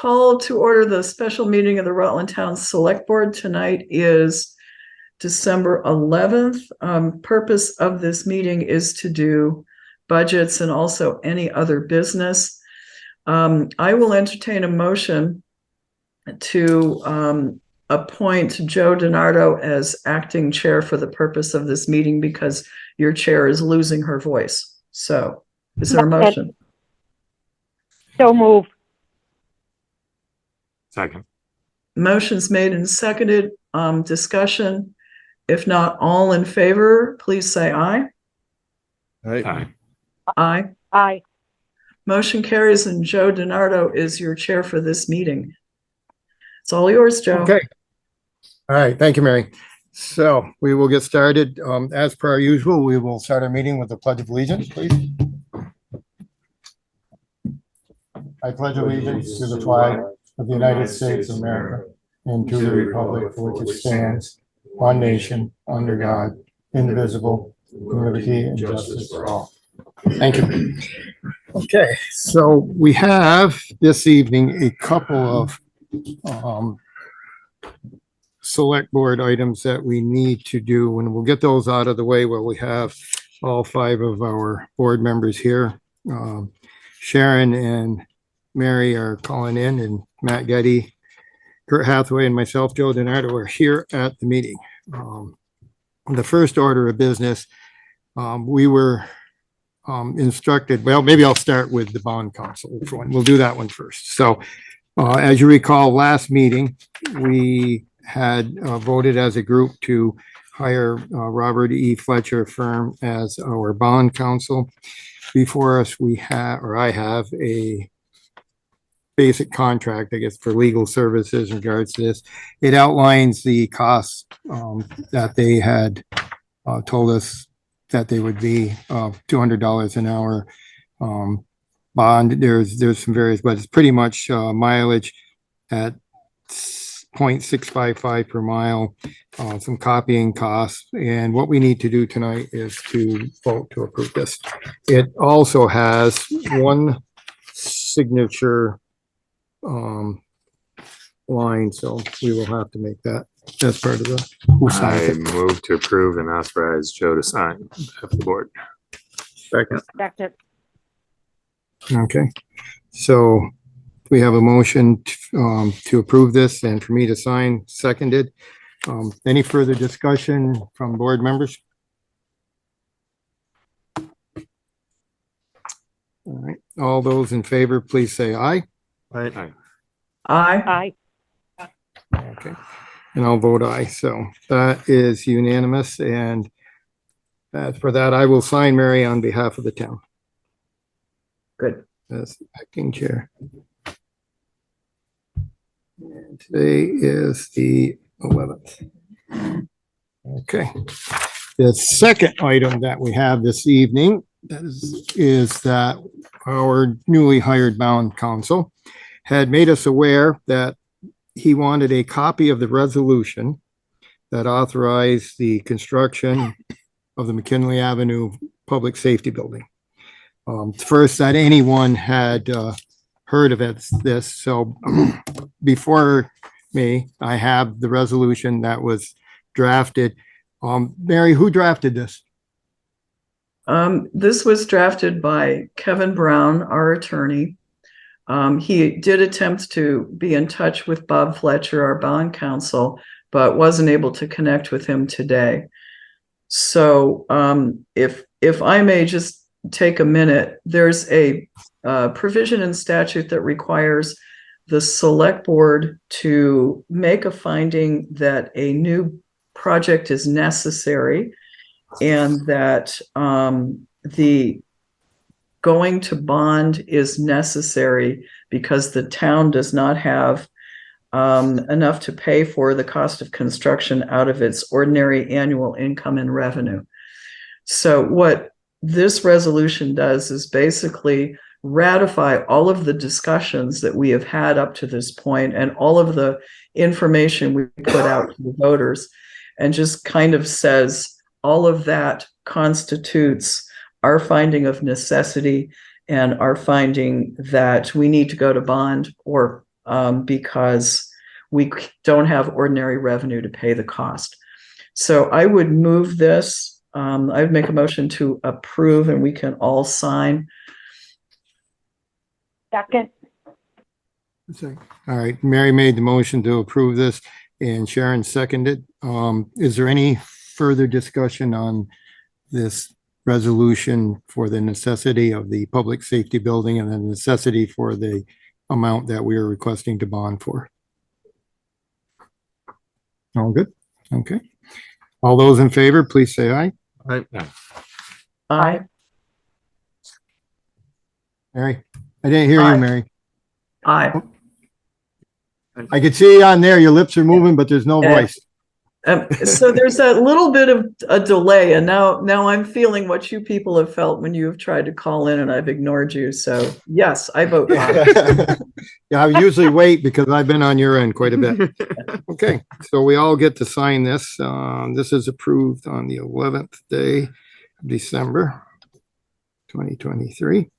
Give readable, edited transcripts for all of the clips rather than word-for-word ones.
call to order the special meeting of the Rutland Town Select Board. Tonight is December 11th. Purpose of this meeting is to do budgets and also any other business. I will entertain a motion to appoint Joe DiNardo as acting chair for the purpose of this meeting because your chair is losing her voice. So is there a motion? So move. Second. Motion's made and seconded. Discussion. If not all in favor, please say aye. Aye. Aye. Aye. Motion carries, and Joe DiNardo is your chair for this meeting. It's all yours, Joe. Okay. All right. Thank you, Mary. So we will get started. As per our usual, we will start our meeting with the Pledge of Allegiance, please. I pledge allegiance to the flag of the United States of America and to the republic for which it stands, one nation, under God, indivisible, with liberty and justice for all. Thank you. Okay, so we have this evening a couple of select board items that we need to do, and we'll get those out of the way where we have all five of our board members here. Sharon and Mary are calling in, and Matt Getty, Kurt Hathaway, and myself, Joe DiNardo, are here at the meeting. The first order of business, we were instructed, well, maybe I'll start with the bond council. We'll do that one first. So as you recall, last meeting, we had voted as a group to hire Robert E. Fletcher firm as our bond counsel. Before us, we have, or I have, a basic contract, I guess, for legal services in regards to this. It outlines the costs that they had told us that they would be $200 an hour bond. There's some various, but it's pretty much mileage at 0.655 per mile, some copying costs. And what we need to do tonight is to vote to approve this. It also has one signature line, so we will have to make that as part of the who signs I it. move to approve and authorize Joe to sign on behalf of the board. Second. Second. Okay, so we have a motion to approve this and for me to sign, seconded. Any further discussion from board members? All right, all those in favor, please say aye. Aye. Aye. Aye. Okay, and I'll vote aye. So that is unanimous, and for that, I will sign, Mary, on behalf of the town Good. as acting chair. And today is the 11th. Okay. The second item that we have this evening is that our newly hired bond counsel had made us aware that he wanted a copy of the resolution that authorized the construction of the McKinley Avenue Public Safety Building. First that anyone had heard of this. So before me, I have the resolution that was drafted. Mary, who drafted this? This was drafted by Kevin Brown, our attorney. He did attempt to be in touch with Bob Fletcher, our bond counsel, but wasn't able to connect with him today. So if I may just take a minute, there's a provision in statute that requires the select board to make a finding that a new project is necessary and that the going to bond is necessary because the town does not have enough to pay for the cost of construction out of its ordinary annual income and revenue. So what this resolution does is basically ratify all of the discussions that we have had up to this point and all of the information we put out to the voters, and just kind of says all of that constitutes our finding of necessity and our finding that we need to go to bond, or because we don't have ordinary revenue to pay the cost. So I would move this. I would make a motion to approve, and we can all sign. Second. All right, Mary made the motion to approve this and Sharon seconded. Is there any further discussion on this resolution for the necessity of the public safety building and the necessity for the amount that we are requesting to bond for? All good? Okay. All those in favor, please say aye. Aye. Mary? I didn't hear Aye. you, Mary. Aye. I could see on there, your lips are moving, but there's no Yeah. voice. So there's a little bit of a delay, and now I'm feeling what you people have felt when you have tried to call in and I've ignored you. So yes, I vote aye. Yeah, I usually wait because I've been on your end quite a bit. Okay, so we all get to sign this. This is approved on the 11th day of December, 2023.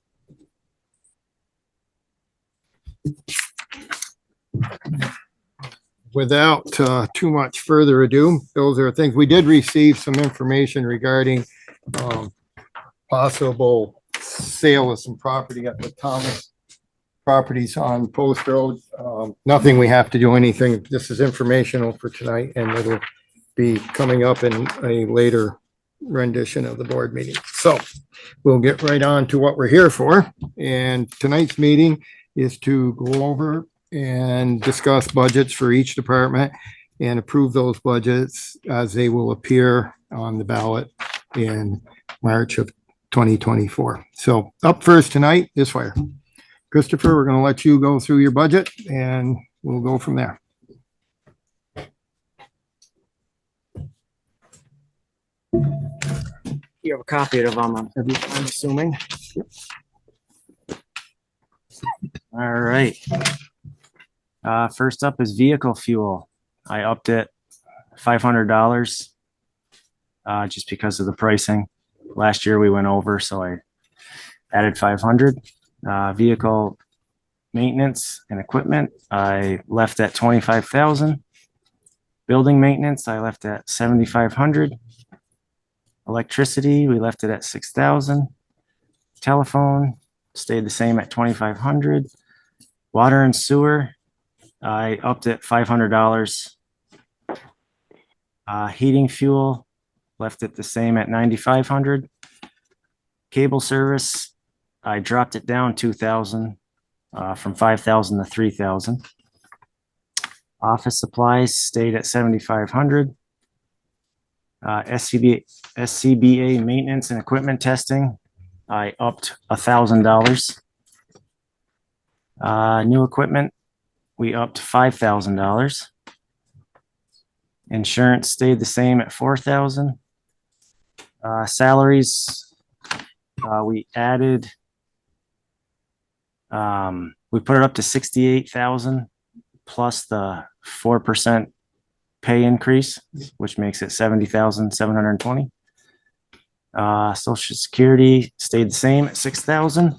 Without too much further ado, those are things. We did receive some information regarding possible sale of some property at the Thomas properties on Post Road. Nothing we have to do anything. This is informational for tonight, and it'll be coming up in a later rendition of the board meeting. So we'll get right on to what we're here for. And tonight's meeting is to go over and discuss budgets for each department and approve those budgets as they will appear on the ballot in March of 2024. So up first tonight is fire. Christopher, we're going to let you go through your budget and we'll go from there. You have a copy of them, I'm assuming. All right. First up is vehicle fuel. I upped it $500 just because of the pricing. Last year we went over, so I added 500. Vehicle maintenance and equipment, I left at 25,000. Building maintenance, I left at 7,500. Electricity, we left it at 6,000. Telephone stayed the same at 2,500. Water and sewer, I upped it $500. Heating fuel, left it the same at 9,500. Cable service, I dropped it down 2,000 from 5,000 to 3,000. Office supplies stayed at 7,500. SCBA maintenance and equipment testing, I upped $1,000. New equipment, we upped $5,000. Insurance stayed the same at 4,000. Salaries, we added, we put it up to 68,000 plus the 4% pay increase, which makes it 70,720. Social Security stayed the same at 6,000.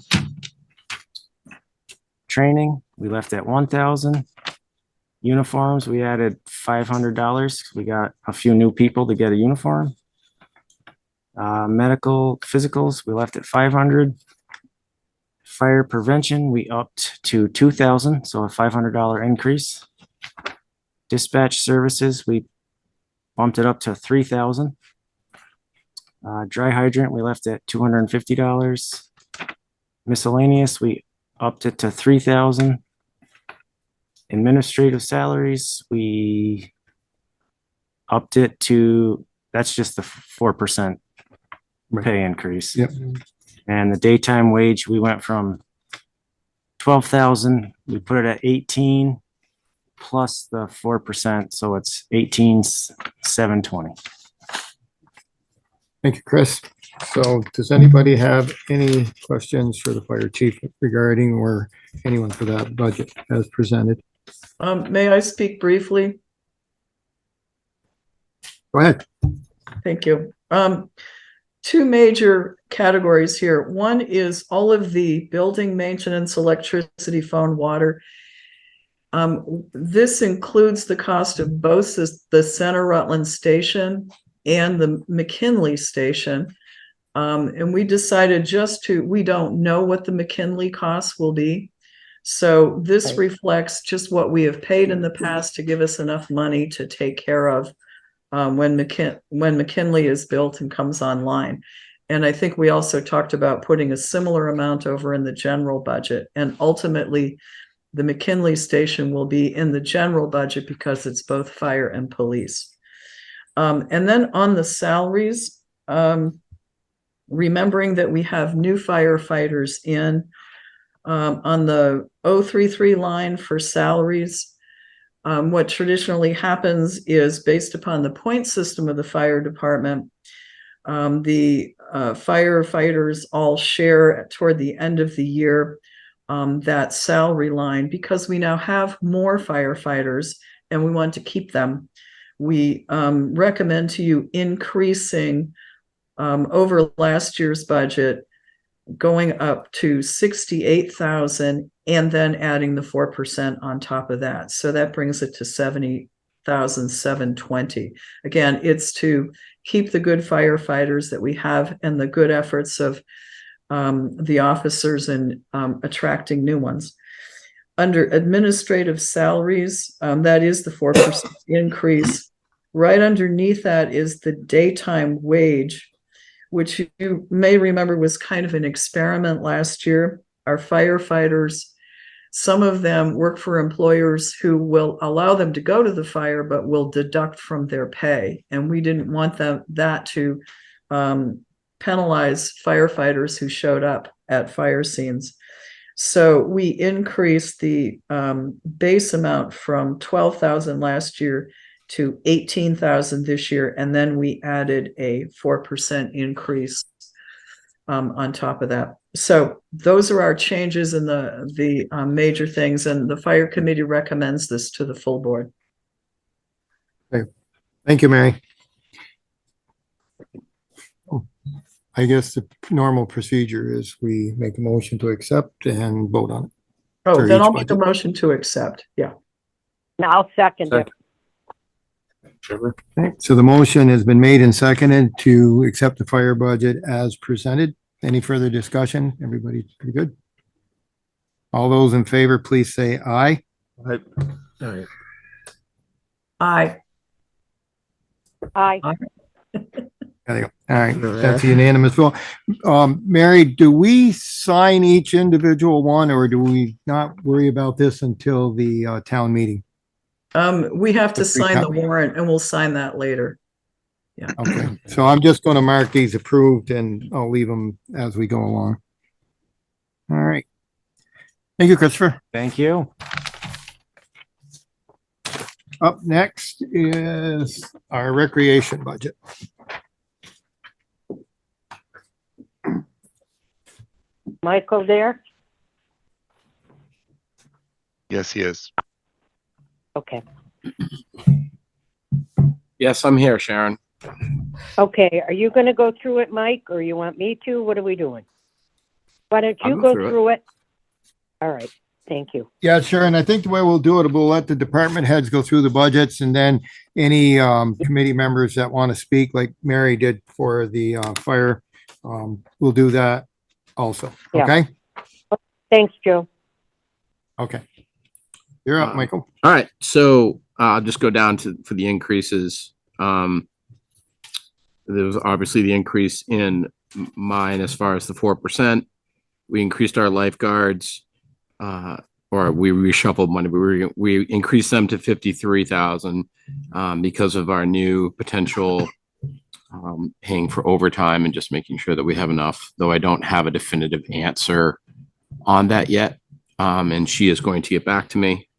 Training, we left at 1,000. Uniforms, we added $500. We got a few new people to get a uniform. Medical physicals, we left at 500. Fire prevention, we upped to 2,000, so a $500 increase. Dispatch services, we bumped it up to 3,000. Dry hydrant, we left at $250. Miscellaneous, we upped it to 3,000. Administrative salaries, we upped it to, that's just the 4% pay increase. Yep. And the daytime wage, we went from 12,000, we put it at 18 plus the 4%, so it's 18,720. Thank you, Chris. So does anybody have any questions for the fire chief regarding, or anyone for that budget as presented? May I speak briefly? Go ahead. Thank you. Two major categories here. One is all of the building maintenance, electricity, phone, water. This includes the cost of both the Center Rutland station and the McKinley station. And we decided we don't know what the McKinley costs will be. So this Right. reflects just what we have paid in the past to give us enough money to take care of when McKinley is built and comes online. And I think we also talked about putting a similar amount over in the general budget. And ultimately, the McKinley station will be in the general budget because it's both fire and police. And then on the salaries, remembering that we have new firefighters in on the 033 line for salaries. What traditionally happens is based upon the point system of the fire department, the firefighters all share toward the end of the year that salary line because we now have more firefighters and we want to keep them. We recommend to you increasing over last year's budget, going up to 68,000 and then adding the 4% on top of that. So that brings it to 70,720. Again, it's to keep the good firefighters that we have and the good efforts of the officers in attracting new ones. Under administrative salaries, that is the 4% increase. Right underneath that is the daytime wage, which you may remember was kind of an experiment last year. Our firefighters, some of them work for employers who will allow them to go to the fire, but will deduct from their pay. And we didn't want that to penalize firefighters who showed up at fire scenes. So we increased the base amount from 12,000 last year to 18,000 this year, and then we added a 4% increase on top of that. So those are our changes in the major things, and the fire committee recommends this to the full board. Okay. Thank you, Mary. I guess the normal procedure is we make a motion to accept and vote on it. Oh, For then each I'll make a budget. motion to accept. Yeah. Now I'll second it. Trevor? Okay, so the motion has been made and seconded to accept the fire budget as presented. Any further discussion? Everybody pretty good? All those in favor, please say aye. All right. Aye. Aye. There you go. All right, that's a unanimous vote. Mary, do we sign each individual one or do we not worry about this until the town meeting? We have to The sign the recap. warrant and we'll sign that later. Yeah. Okay, so I'm just going to mark these approved and I'll leave them as we go along. All right. Thank you, Christopher. Thank you. Up next is our recreation budget. Michael there? Yes, he is. Okay. Yes, I'm here, Sharon. Okay, are you gonna go through it, Mike, or you want me to? What are we doing? Why don't I'll you go go through it. through it? All right, thank you. Yeah, sure. And I think the way we'll do it, we'll let the department heads go through the budgets and then any committee members that want to speak, like Mary did for the fire, we'll do that also. Yeah. Okay? Thanks, Joe. Okay. You're up, Michael. All right, so I'll just go down for the increases. There was obviously the increase in mine as far as the 4%. We increased our lifeguards, or we reshuffled money. We increased them to 53,000 because of our new potential paying for overtime and just making sure that we have enough. Though I don't have a definitive answer on that yet, and she is going to get back to me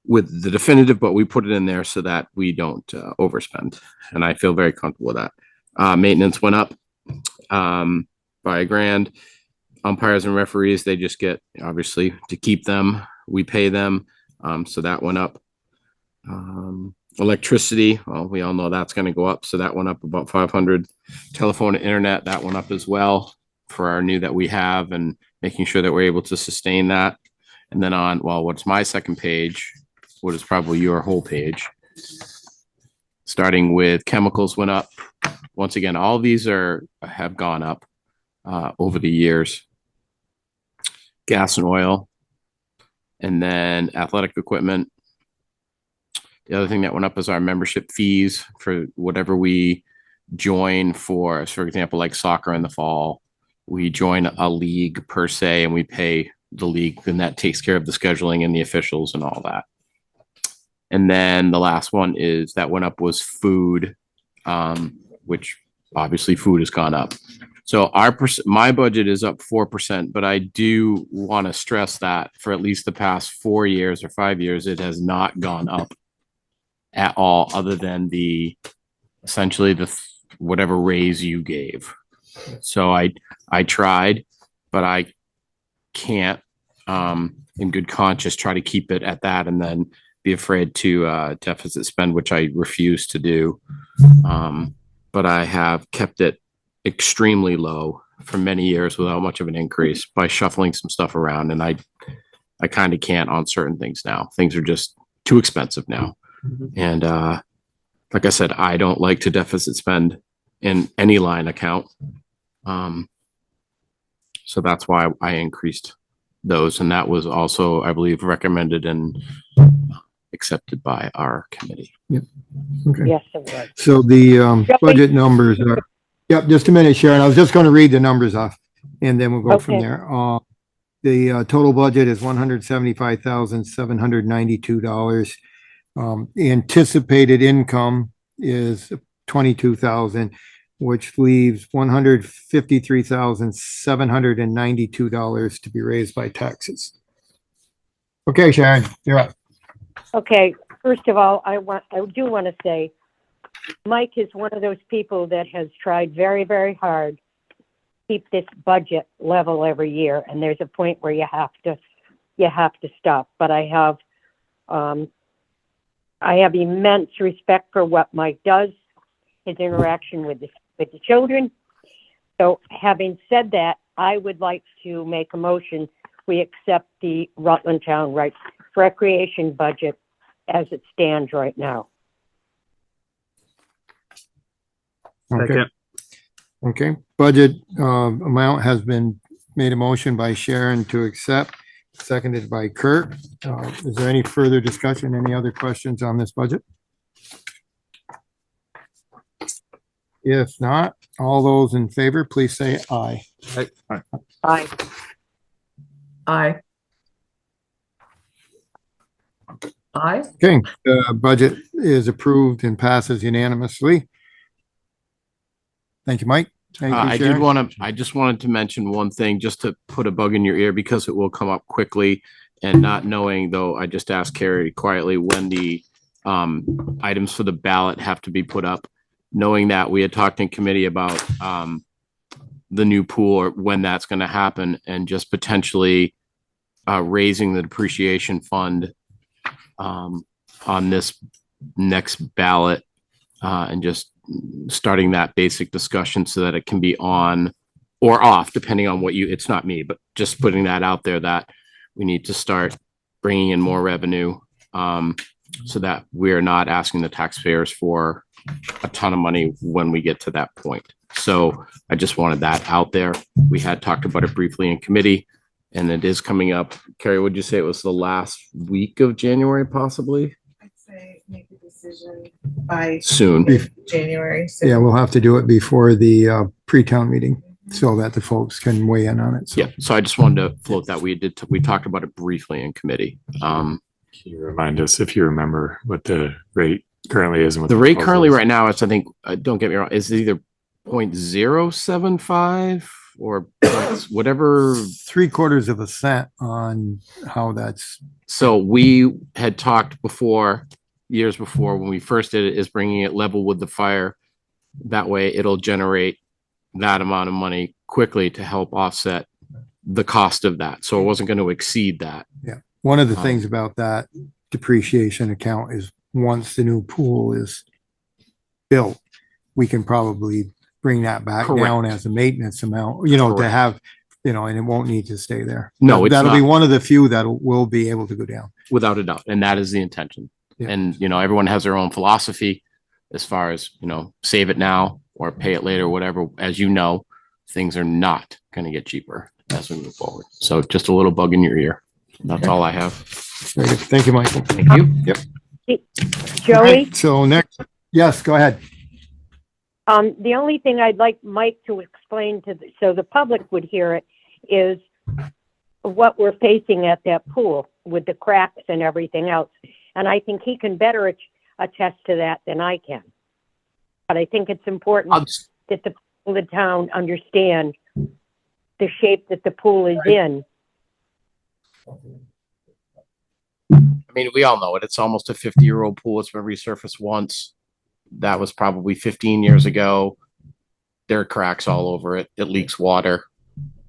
with the definitive, but we put it in there so that we don't overspend. And I feel very comfortable with that. Maintenance went up by $1,000. Umpires and referees, they just get, obviously, to keep them, we pay them. So that went up. Electricity, well, we all know that's going to go up. So that went up about 500. Telephone and internet, that went up as well for our new that we have and making sure that we're able to sustain that. And then on, well, what's my second page, what is probably your whole page. Starting with chemicals went up. Once again, all these have gone up over the years. Gas and oil, and then athletic equipment. The other thing that went up is our membership fees for whatever we join for example, like soccer in the fall. We join a league per se, and we pay the league, and that takes care of the scheduling and the officials and all that. And then the last one is that went up was food, which obviously food has gone up. So my budget is up 4%, but I do want to stress that for at least the past 4 years or 5 years, it has not gone up at all, other than essentially whatever raise you gave. So I tried, but I can't, in good conscience, try to keep it at that and then be afraid to deficit spend, which I refuse to do. But I have kept it extremely low for many years without much of an increase by shuffling some stuff around. And I kind of can't on certain things now. Things are just too expensive now. And like I said, I don't like to deficit spend in any line account. So that's why I increased those. And that was also, I believe, recommended and accepted by our committee. Okay. Yes, it was. So the budget numbers are, yep, just a minute, Sharon. I was just going to read the numbers off and then we'll go from Okay. there. The total budget is $175,792. Anticipated income is 22,000, which leaves $153,792 to be raised by taxes. Okay, Sharon, you're up. Okay, first of all, I do want to say, Mike is one of those people that has tried very, very hard to keep this budget level every year, and there's a point where you have to stop. But I have immense respect for what Mike does, his interaction with the children. So having said that, I would like to make a motion. We accept the Rutland Town Recreation budget as it stands right now. Okay. Okay, budget amount has been made a motion by Sharon to accept, seconded by Kurt. Is there any further discussion? Any other questions on this budget? If not, all those in favor, please say aye. Aye. Aye. Aye. Okay, the budget is approved and passes unanimously. Thank you, Mike. Thank you, I Sharon. just wanted to mention one thing, just to put a bug in your ear, because it will come up quickly, and not knowing, though, I just asked Carrie quietly when the items for the ballot have to be put up, knowing that we had talked in committee about the new pool or when that's going to happen, and just potentially raising the depreciation fund on this next ballot, and just starting that basic discussion so that it can be on or off, depending on what it's not me, but just putting that out there that we need to start bringing in more revenue, so that we're not asking the taxpayers for a ton of money when we get to that point. So I just wanted that out there. We had talked about it briefly in committee, and it is coming up. Carrie, would you say it was the last week of January, possibly? I'd say make a decision by Soon. January. Yeah, we'll have to do it before the pre-town meeting so that the folks can weigh in on it. So. Yeah, so I just wanted to float that. We talked about it briefly in committee. Can you remind us, if you remember, what the rate currently is? And what The rate proposal currently is? right now is, I think, don't get me wrong, is either 0.075 or whatever. 3/4 of a cent on how that's. So we had talked before, years before, when we first did it, is bringing it level with the fire. That way it'll generate that amount of money quickly to help offset the cost of that. So it wasn't going to exceed that. Yeah. One of the things about that depreciation account is once the new pool is built, we can probably bring that back Correct. down as a maintenance amount, you know, to Correct. have you know, and it won't need to stay there. No, it's That'll be not. one of the few that will be able to go down. Without a doubt. And that is the intention. Yeah. And, everyone has their own philosophy as far as, save it now or pay it later, whatever. As you know, things are not going to get cheaper as we move forward. So just a little bug in your ear. That's all I have. Very good. Thank you, Michael. Thank you. Yep. Joey, All right, so next, yes, go ahead. the only thing I'd like Mike to explain so the public would hear it is what we're facing at that pool with the cracks and everything else. And I think he can better attest to that than I can. But I think it's important that the town understand the shape that the pool is in. I mean, we all know it. It's almost a 50-year-old pool. It's been resurfaced once. That was probably 15 years ago. There are cracks all over it. It leaks water.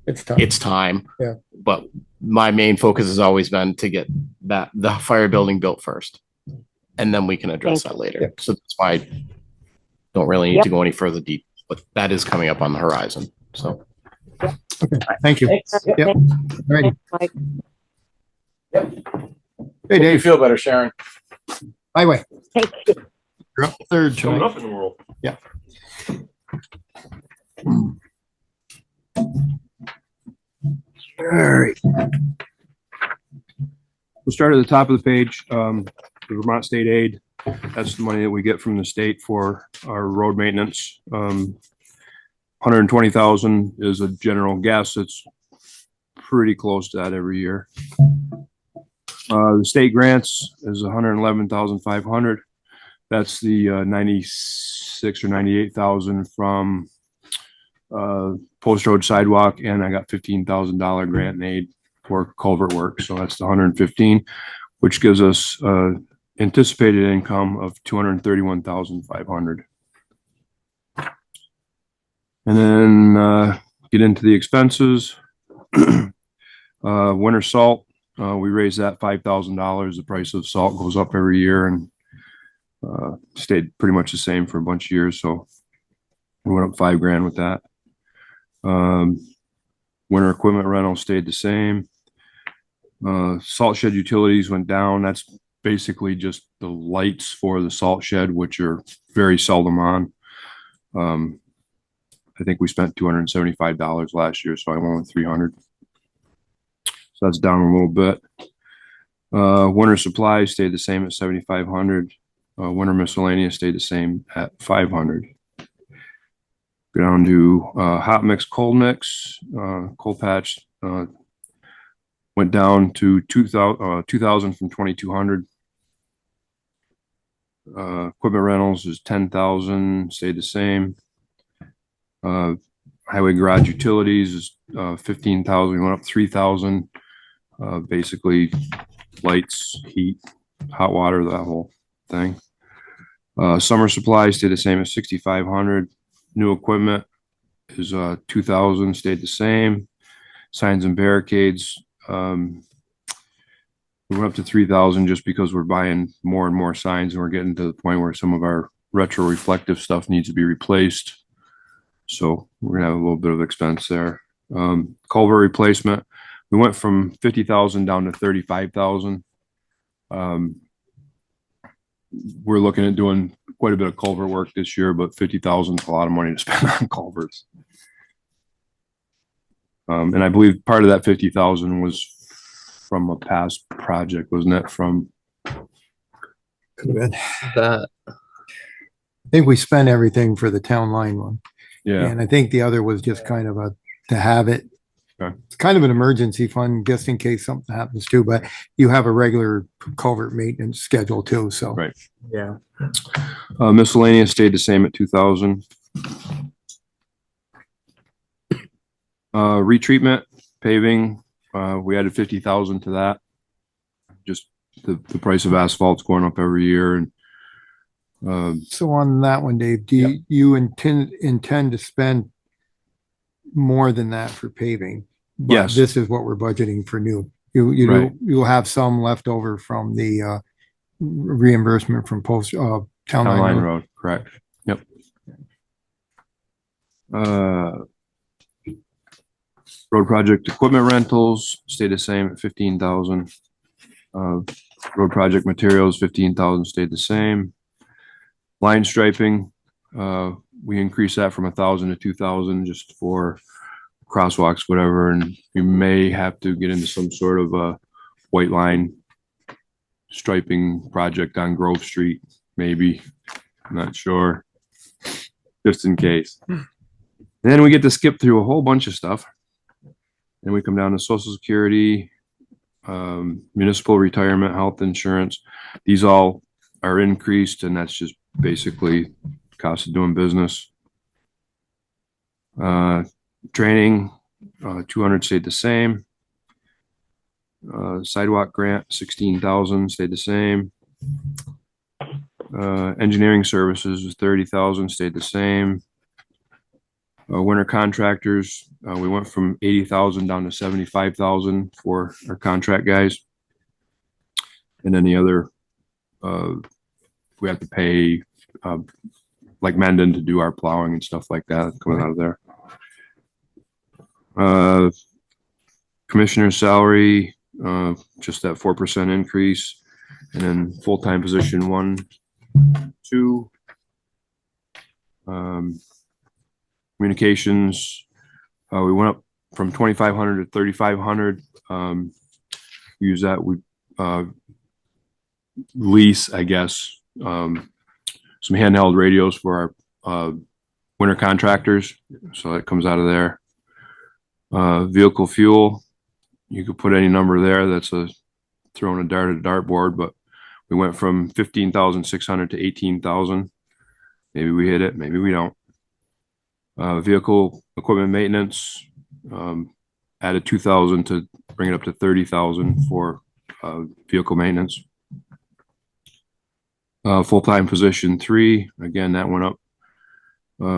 It's time. It's time. Yeah. But my main focus has always been to get the fire building built first. And then we can address that later. Yep. So that's why I don't really need to go any further deep. But that is coming up on the horizon. So Okay, thank you. Yep. Thanks, Ready. Mike. Hey, Dave. feel better, Sharon. Highway. Thank you. You're up third tonight. in the world. Yeah. All right. We'll start at the top of the page, the Vermont State Aid. That's the money that we get from the state for our road maintenance. 120,000 is a general guess. It's pretty close to that every year. The state grants is 111,500. That's the 96 or 98,000 from Post Road Sidewalk, and I got $15,000 grant and aid for culvert work. So that's the 115, which gives us anticipated income of 231,500. And then get into the expenses. Winter salt, we raised that $5,000. The price of salt goes up every year and stayed pretty much the same for a bunch of years. So we went up $5,000 with that. Winter equipment rental stayed the same. Salt shed utilities went down. That's basically just the lights for the salt shed, which are very seldom on. I think we spent $275 last year, so I went with $300. So that's down a little bit. Winter supplies stayed the same at 7,500. Winter miscellaneous stayed the same at 500. Go down to hot mix, cold mix, cold patch went down to 2,000 from 2,200. Equipment rentals is 10,000, stayed the same. Highway garage utilities is 15,000. We went up 3,000. Basically, lights, heat, hot water, that whole thing. Summer supplies stayed the same as 6,500. New equipment is 2,000, stayed the same. Signs and barricades, we went up to 3,000 just because we're buying more and more signs, and we're getting to the point where some of our retro reflective stuff needs to be replaced. So we're gonna have a little bit of expense there. Culvert replacement, we went from 50,000 down to 35,000. We're looking at doing quite a bit of culvert work this year, but 50,000 is a lot of money to spend on culverts. And I believe part of that 50,000 was from a past project, wasn't it? From Could have been. That I think we spent everything for the town line one. yeah, And I think the other was just kind of to have it. Okay. It's kind of an emergency fund just in case something happens too, but you have a regular culvert maintenance schedule too, so. Right. Yeah. miscellaneous stayed the same at 2,000. Retreatment, paving, we added 50,000 to that. Just the price of asphalt's going up every year, and So on that one, Dave, do you intend to spend more than that for paving? But Yes. This is what we're budgeting for new. Right. You'll have some left over from the reimbursement from town Town line Line road. Road, correct. Yep. Road project equipment rentals stayed the same at 15,000. Road project materials, 15,000 stayed the same. Line striping, we increased that from 1,000 to 2,000 just for crosswalks, whatever, and we may have to get into some sort of a white line striping project on Grove Street, maybe. I'm not sure, just in case. Then we get to skip through a whole bunch of stuff. Then we come down to Social Security, municipal retirement, health insurance. These all are increased, and that's just basically cost of doing business. Training, 200 stayed the same. Sidewalk grant, 16,000 stayed the same. Engineering services was 30,000, stayed the same. Winter contractors, we went from 80,000 down to 75,000 for our contract guys. And then the other, we have to pay, like Mendon to do our plowing and stuff like that coming out of there. Commissioner's salary, just that 4% increase, and then full-time position 1, 2. Communications, we went up from 2,500 to 3,500. Use that, we lease, I guess, some handheld radios for our winter contractors, so that comes out of there. Vehicle fuel, you could put any number there. That's throwing a dart at a dartboard, but we went from 15,600 to 18,000. Maybe we hit it, maybe we don't. Vehicle equipment maintenance, added 2,000 to bring it up to 30,000 for vehicle maintenance. Full-time position 3, again, that went up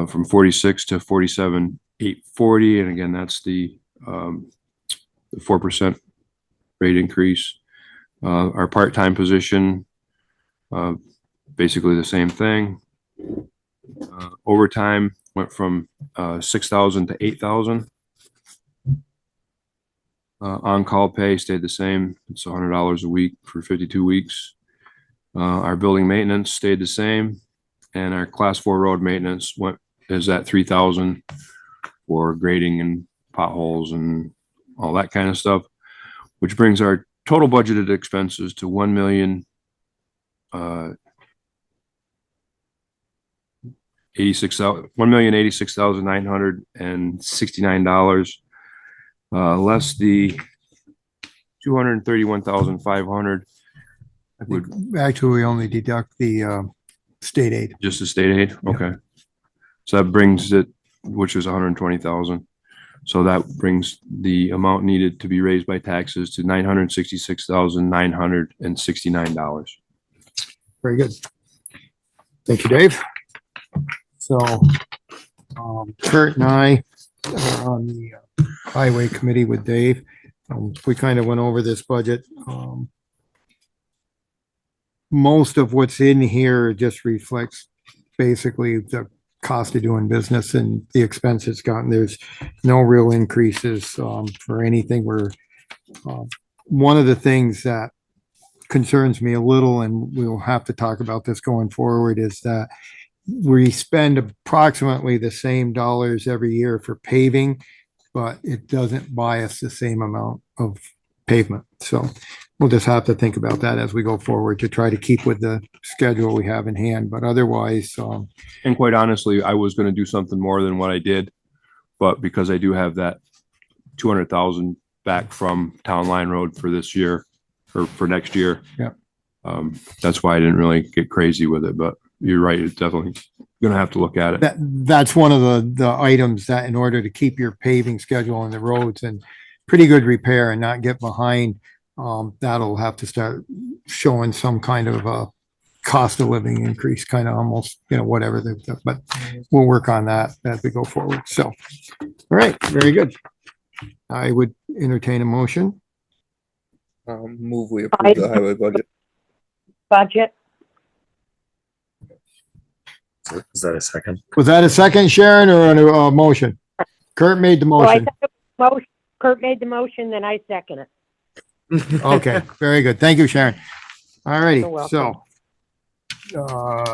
from 46 to 47,840, and again, that's the 4% rate increase. Our part-time position, basically the same thing. Overtime went from 6,000 to 8,000. On-call pay stayed the same. It's $100 a week for 52 weeks. Our building maintenance stayed the same, and our class 4 road maintenance is at 3,000 for grading and potholes and all that kind of stuff, which brings our total budgeted expenses to $1,086,969, less the $231,500. Actually, we only deduct the state aid. Just the state aid? Okay. So that brings it, which is 120,000. So that brings the amount needed to be raised by taxes to $966,969. Very good. Thank you, Dave. So, Kurt and I are on the highway committee with Dave. We kind of went over this budget. Most of what's in here just reflects basically the cost of doing business and the expense it's gotten. There's no real increases for anything. One of the things that concerns me a little, and we'll have to talk about this going forward, is that we spend approximately the same dollars every year for paving, but it doesn't buy us the same amount of pavement. So we'll just have to think about that as we go forward to try to keep with the schedule we have in hand. But otherwise, and quite honestly, I was going to do something more than what I did, but because I do have that 200,000 back from Town Line Road for this year or for next year. Yeah. That's why I didn't really get crazy with it, but you're right. It's definitely going to have to look at it. that's one of the items that in order to keep your paving schedule on the roads and pretty good repair and not get behind, that'll have to start showing some kind of a cost of living increase, kind of almost, whatever. But we'll work on that as we go forward. So, all right, very good. I would entertain a motion. Move we approve the highway budget. Budget. Is that a second? Was that a second, Sharon, or a motion? Kurt made the Oh, I motion. thought it was motion. Kurt made the motion, then I second it. Okay, very good. Thank you, Sharon. All righty, You're welcome. so,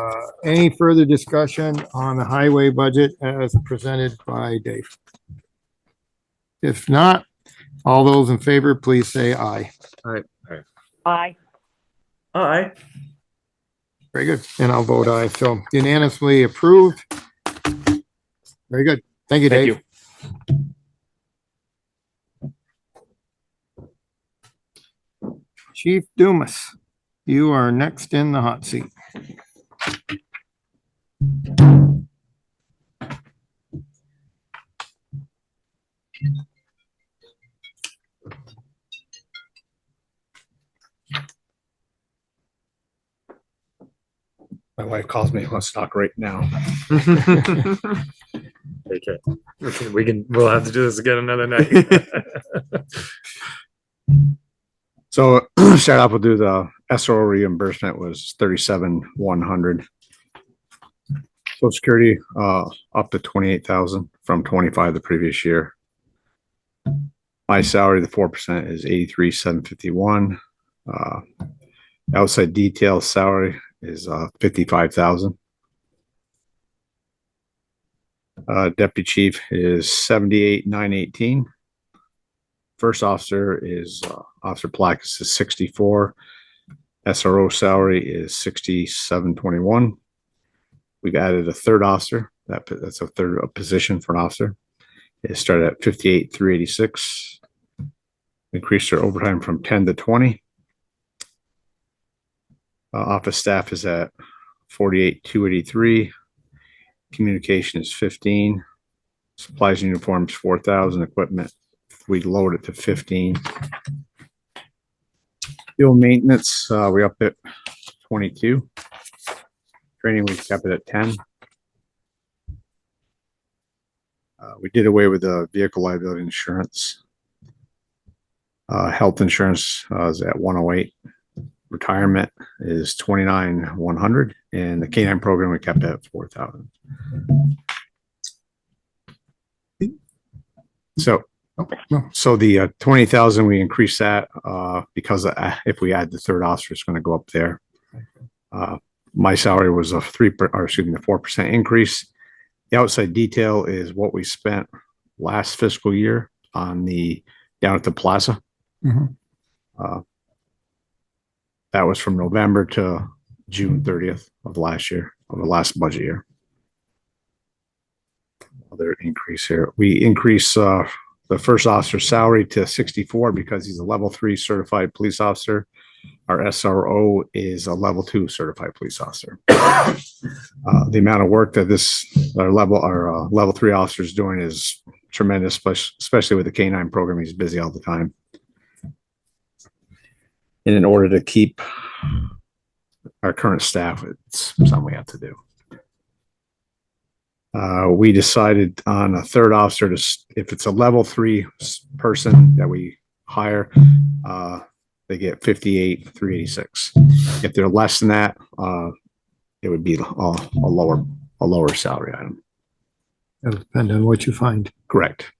any further discussion on the highway budget as presented by Dave? If not, all those in favor, please say aye. Aye. Aye. Very good. And I'll vote aye. So unanimously approved. Very good. Thank you, Dave. Chief Dumas, you are next in the hot seat. My wife calls me, let's talk right now. Okay, we'll have to do this again another night. So start off, we'll do the SRO reimbursement was 37,100. Social Security, up to 28,000 from 25 the previous year. My salary, the 4% is 83,751. Outside detail salary is 55,000. Deputy chief is 78,918. First officer is Officer Placus is 64. SRO salary is 6721. We've added a third officer. That's a third position for an officer. It started at 58,386. Increased our overtime from 10 to 20. Office staff is at 48,283. Communication is 15. Supplies and uniforms 4,000. Equipment, we lowered it to 15. Fuel maintenance, we upped it 22. Training, we kept it at 10. We did away with the vehicle liability insurance. Health insurance is at 108. Retirement is 29,100, and the K9 program we kept at 4,000. So the 20,000 we increased that because if we add the third officer, it's going to go up there. My salary was a 4% increase. The outside detail is what we spent last fiscal year on the down at the plaza. That was from November to June 30th of last year, of the last budget year. Other increase here. We increase the first officer's salary to 64 because he's a level 3 certified police officer. Our SRO is a level 2 certified police officer. The amount of work that our level 3 officer is doing is tremendous, especially with the K9 program. He's busy all the time. And in order to keep our current staff, it's something we have to do. We decided on a third officer if it's a level 3 person that we hire, they get 58,386. If they're less than that, it would be a lower salary item. It'll depend on what you find. Correct.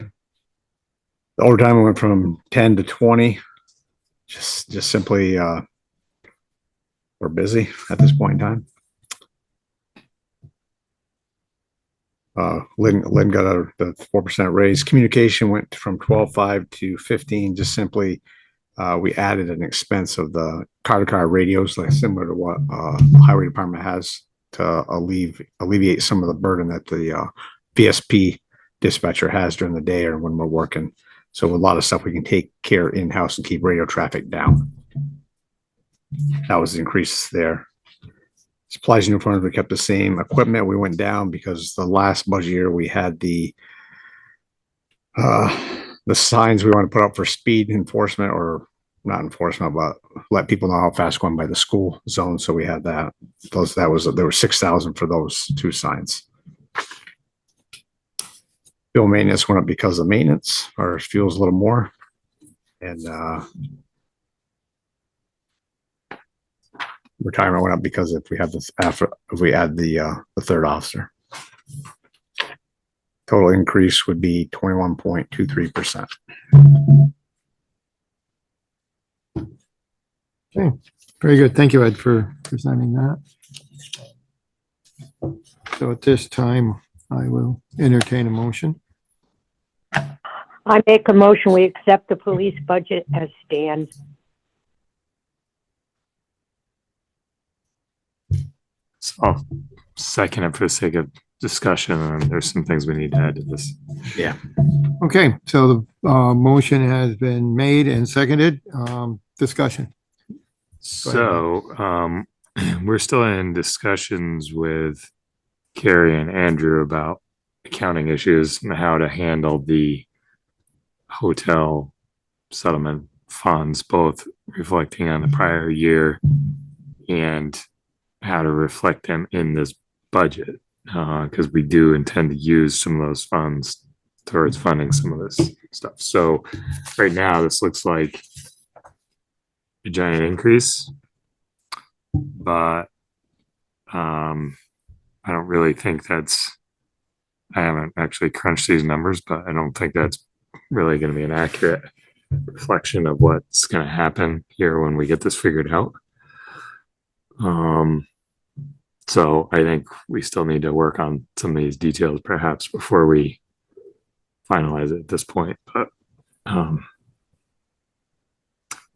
The overtime went from 10 to 20. Just simply, we're busy at this point in time. Lynn got the 4% raise. Communication went from 12.5 to 15. Just simply, we added an expense of the car-to-car radios, like similar to what the highway department has, to alleviate some of the burden that the VSP dispatcher has during the day or when we're working. So a lot of stuff we can take care in-house and keep radio traffic down. That was the increase there. Supplies and uniforms, we kept the same. Equipment, we went down because the last budget year we had the signs we want to put up for speed enforcement, or not enforcement, but let people know how fast going by the school zone. So we had that. There were 6,000 for those 2 signs. Fuel maintenance went up because of maintenance. Our fuel's a little more. And retirement went up because if we add the third officer. total increase would be 21.23%. Okay, very good. Thank you, Ed, for presenting that. So at this time, I will entertain a motion. I make a motion, we accept the police budget as stands. So I'll second it for the sake of discussion, and there's some things we need to add to this. Yeah. Okay, so the motion has been made and seconded. Discussion. So, we're still in discussions with Carrie and Andrew about accounting issues and how to handle the hotel settlement funds, both reflecting on the prior year and how to reflect them in this budget. Because we do intend to use some of those funds towards funding some of this stuff. So right now, this looks like a giant increase, but I don't really think that's, I haven't actually crunched these numbers, but I don't think that's really going to be an accurate reflection of what's going to happen here when we get this figured out. So I think we still need to work on some of these details perhaps before we finalize it at this point, but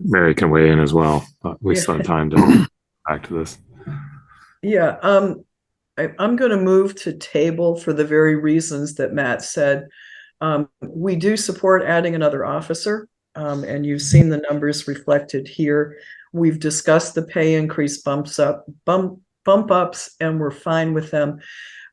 Mary can weigh in as well, but we still have time to come back to this. Yeah, I'm going to move to table for the very reasons that Matt said. We do support adding another officer, and you've seen the numbers reflected here. We've discussed the pay increase bump ups, and we're fine with them.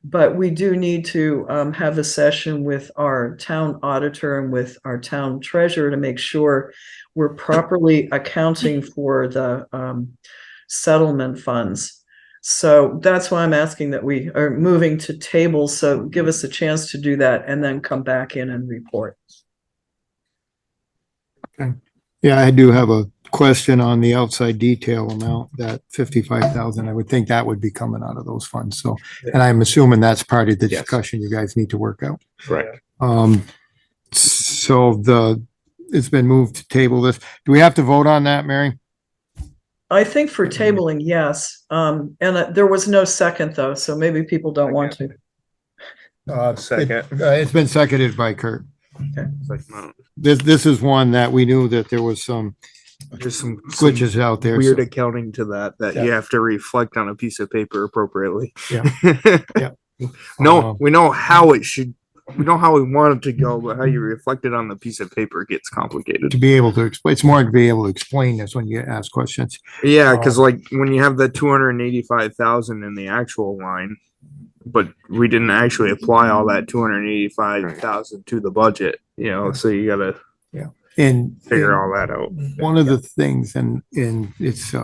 But we do need to have a session with our town auditor and with our town treasurer to make sure we're properly accounting for the settlement funds. So that's why I'm asking that we are moving to table. So give us a chance to do that and then come back in and report. Okay. Yeah, I do have a question on the outside detail amount, that 55,000. I would think that would be coming out of those funds. So, and I'm assuming that's part of the discussion you guys need to work out. Correct. So it's been moved to table this. Do we have to vote on that, Mary? I think for tabling, yes. And there was no second though, so maybe people don't want to. Second. It's been seconded by Kurt. Okay. This is one that we knew that there was There's some glitches out there. weird so- accounting to that Yeah. you have to reflect on a piece of paper appropriately. Yeah. Yeah. No, we know how it should. We know how we want it to go, but how you reflect it on the piece of paper gets complicated. To be able to explain, it's more to be able to explain this when you ask questions. Yeah, because like when you have the 285,000 in the actual line, but we didn't actually apply all that 285,000 to the budget, you know, so you gotta And figure all that out. one of the things, and it's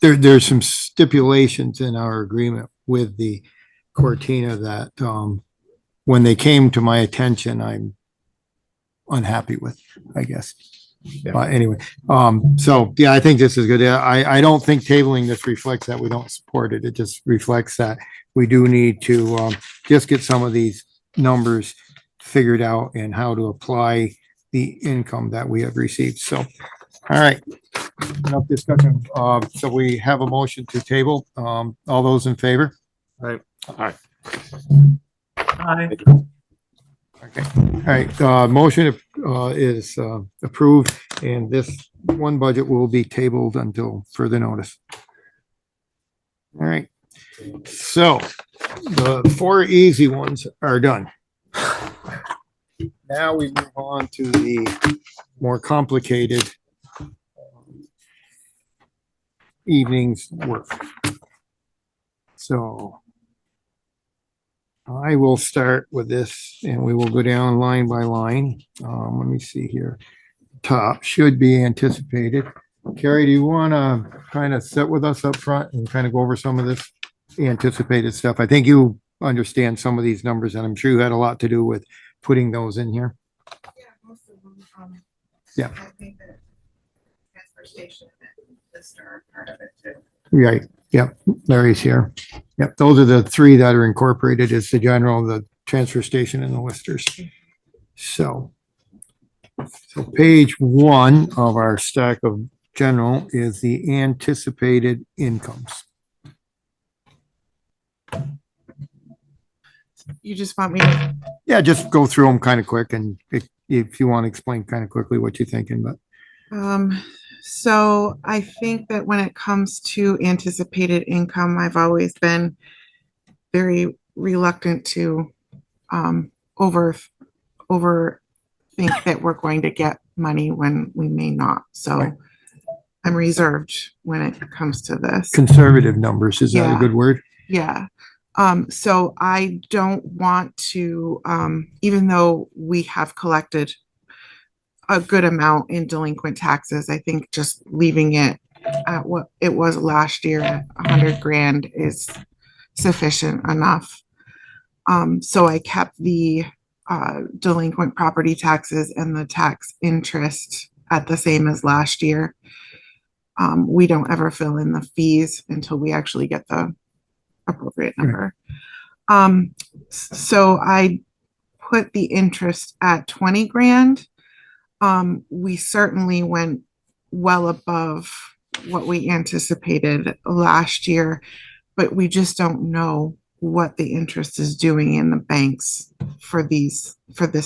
there's some stipulations in our agreement with the Cortina that when they came to my attention, I'm unhappy with, I guess. Anyway, so yeah, I think this is good. I don't think tabling this reflects that we don't support it. It just reflects that we do need to just get some of these numbers figured out and how to apply the income that we have received. So, all right. Enough discussion. So we have a motion to table. All those in favor? Right. Aye. Aye. Okay. All right. Motion is approved, and this one budget will be tabled until further notice. All right. So the four easy ones are done. Now we move on to the more complicated evening's work. So I will start with this and we will go down line by line. Let me see here. Top should be anticipated. Carrie, do you want to kind of sit with us up front and kind of go over some of this anticipated stuff? I think you understand some of these numbers, and I'm sure you had a lot to do with putting those in here. Yeah, most of them. Yeah. I think that transfer station and list are part of it too. Right. Yep. Larry's here. Yep. Those are the three that are incorporated as the general, the transfer station and the listers. So page 1 of our stack of general is the anticipated incomes. You just want me to, Yeah, just go through them kind of quick, and if you want to explain kind of quickly what you're thinking, but so I think that when it comes to anticipated income, I've always been very reluctant to overthink that we're going to get money when we may not. So Right. I'm reserved when it comes to this. conservative numbers, is that a Yeah. good word? Yeah. So I don't want to, even though we have collected a good amount in delinquent taxes, I think just leaving it at what it was last year at 100 grand is sufficient enough. So I kept the delinquent property taxes and the tax interest at the same as last year. We don't ever fill in the fees until we actually get the appropriate number. So I put the interest at 20 grand. We certainly went well above what we anticipated last year, but we just don't know what the interest is doing in the banks for this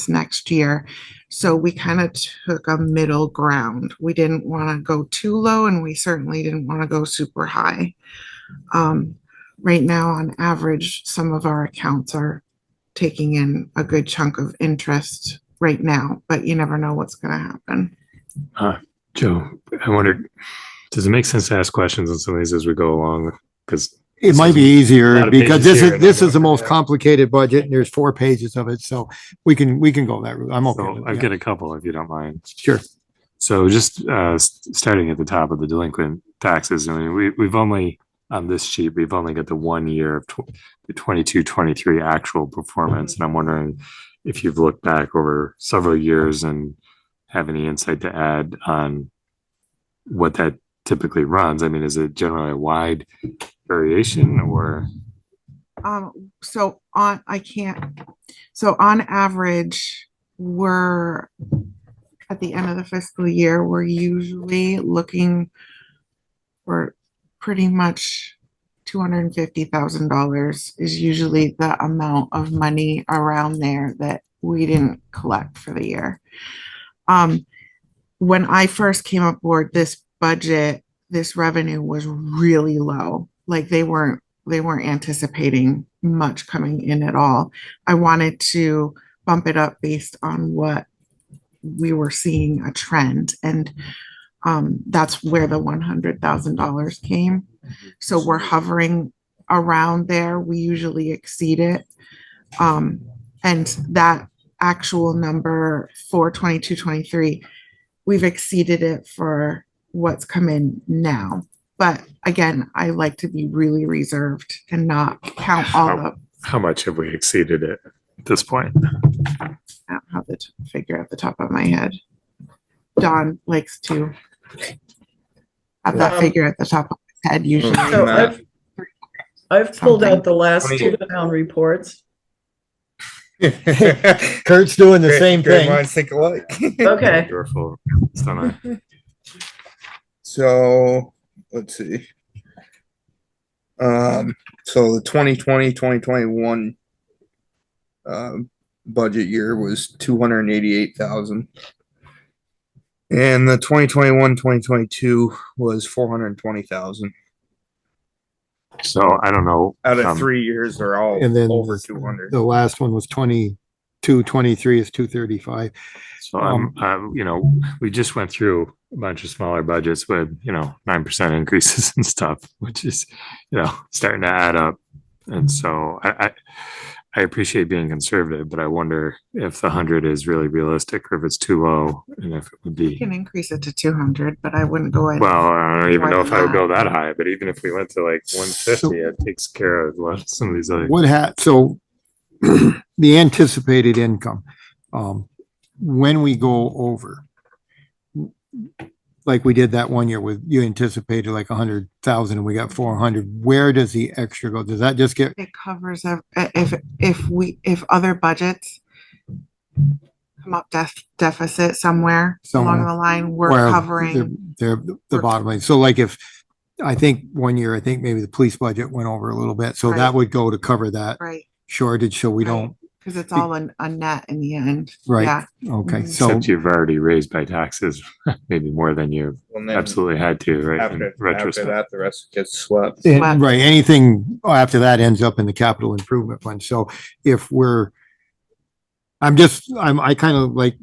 next year. So we kind of took a middle ground. We didn't want to go too low, and we certainly didn't want to go super high. Right now, on average, some of our accounts are taking in a good chunk of interest right now, but you never know what's going to happen. Joe, I wonder, does it make sense to ask questions on some of these as we go along? Because It might be a lot easier of because pages here, this and is the then most we're- complicated budget, and there's 4 pages of it, so we can go that route. I'm okay So with I've it. got a couple, if you don't mind. Sure. So just starting at the top of the delinquent taxes, I mean, we've only, on this sheet, we've only got the 1 year of the 22-23 actual performance. And I'm wondering if you've looked back over several years and have any insight to add on what that typically runs. I mean, is it generally a wide variation, or? So on average, we're at the end of the fiscal year, we're usually looking for pretty much $250,000 is usually the amount of money around there that we didn't collect for the year. When I first came aboard, this budget, this revenue was really low. Like they weren't anticipating much coming in at all. I wanted to bump it up based on what we were seeing a trend, and that's where the $100,000 came. So we're hovering around there. We usually exceed it. And that actual number for 22-23, we've exceeded it for what's come in now. But again, I like to be really reserved and not count all the. How much have we exceeded it at this point? I don't have the figure at the top of my head. Don likes to have that figure at the top of his head usually. So I've pulled Something. out the last 2 town reports. Kurt's doing the same Great thing. minds think alike. Okay. Doorful stomach. So let's see. So the 2020-2021 budget year was 288,000. And the 2021-2022 was 420,000. So I don't know. Out of 3 years, they're all And then over 200. the last one was 22-23 is 235. So you know, we just went through a bunch of smaller budgets with, 9% increases and stuff, which is, starting to add up. And so I appreciate being conservative, but I wonder if the 100 is really realistic or if it's too low, and if it would You be. can increase it to 200, but I wouldn't go in. Well, I don't even know if I would go More than that high, but even if we went to like 150, it takes care of a lot of some of these other. So the anticipated income, when we go over, like we did that one year with, you anticipated like 100,000 and we got 400. Where does the extra go? Does that just get, It covers, if other budgets come up deficit somewhere along Somewhere. the line, we're where covering. they're the bottom line? So like if, I think one year, I think maybe the police budget went over a little bit, so that Right. would go to cover that Right, shortage, so we Right. don't, because it's all a net in the end. right, Yeah. okay, Mhm. so. Except you've already raised by taxes, maybe more than you Well, then absolutely had to, right? In after retrospect. that, the rest gets swept. Swept. Right, anything after that ends up in the capital improvement fund, so if we're, I kind of like,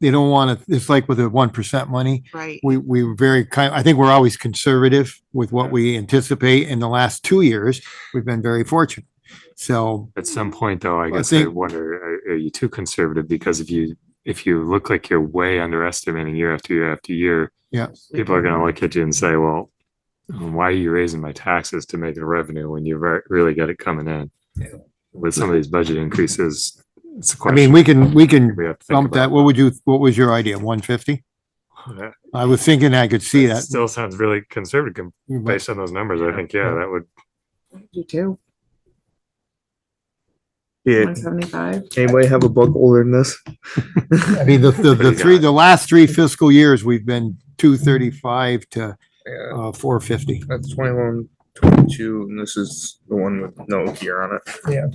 you don't want to, it's like with the 1% money, Right. we were very I think we're always conservative with what we anticipate. In the last 2 years, we've been very fortunate, so. At some point, though, I I guess I think- wonder, are you too conservative? Because if you look like you're way underestimating year after year after year, Yeah. people are going to look at you and say, "Well, why are you raising my taxes to make the revenue when you've really got it coming in?" With some of these budget increases, it's a I question. mean, we can we have to think bump that. about. What was your idea? 150? That I was thinking I could see that. still sounds really conservative but- based on those numbers. I think, yeah, that would. You too. Yeah. 175. Anybody have a book older than this? I mean, the last 3 fiscal years, we've been 235 to Yeah, 450. that's 21, 22, and this is the one with no year on it. Yeah.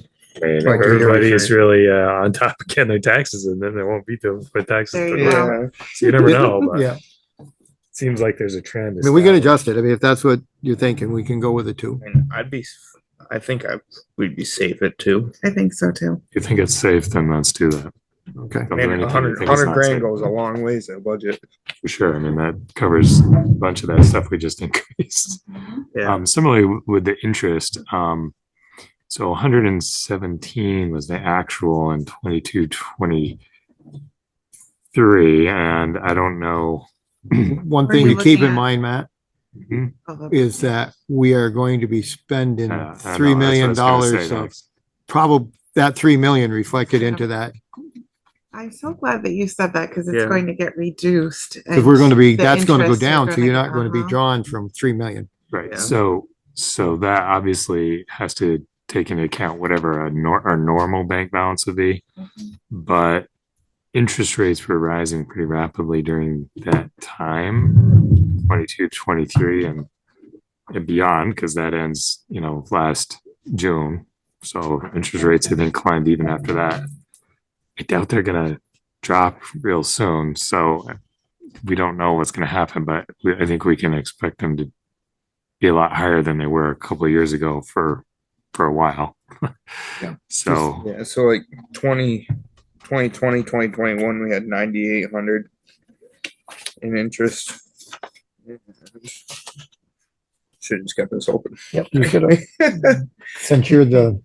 I mean, Like everybody your is really on top of getting their taxes, and then they won't beat them for taxes. There for you the- go. Yeah. So you never know, but Yeah, seems like there's a trend. I mean, we can adjust it. I mean, if that's what you're thinking, we can go with the 2. And we'd be safe at 2. I think so too. If you think it's safe, then let's do that. Okay. Don't do Man, anything you 100 think it's not grand safe. goes a long ways in a budget. For sure. I mean, that covers a bunch of that stuff we just increased. Yeah. Similarly with the interest, so 117 was the actual in 22, 23, and I don't know. One Where thing are you to keep looking in at? mind, Matt, Mhm. is that we are going to be spending I know, that's what $3 I million was gonna say of next. probably that 3 million reflected into that. I'm so glad that you said that because it's Yeah. going to get reduced. Because we're going to be, and the that's going to go interests are down, so gonna you're go- not going to be uh-huh. drawn from 3 million. Right. Yeah. So that obviously has to take into account whatever our normal bank balance would be. But interest rates were rising pretty rapidly during that time, 22, 23 and beyond, because that ends, last June. So interest rates have been climbed even after that. I doubt they're going to drop real soon. So we don't know what's going to happen, but I think we can expect them to be a lot higher than they were a couple of years ago for a while. Yeah. So Yeah, so like 2021, we had 9,800 in interest. Should have just kept this open. Yep. You should have. Since you're the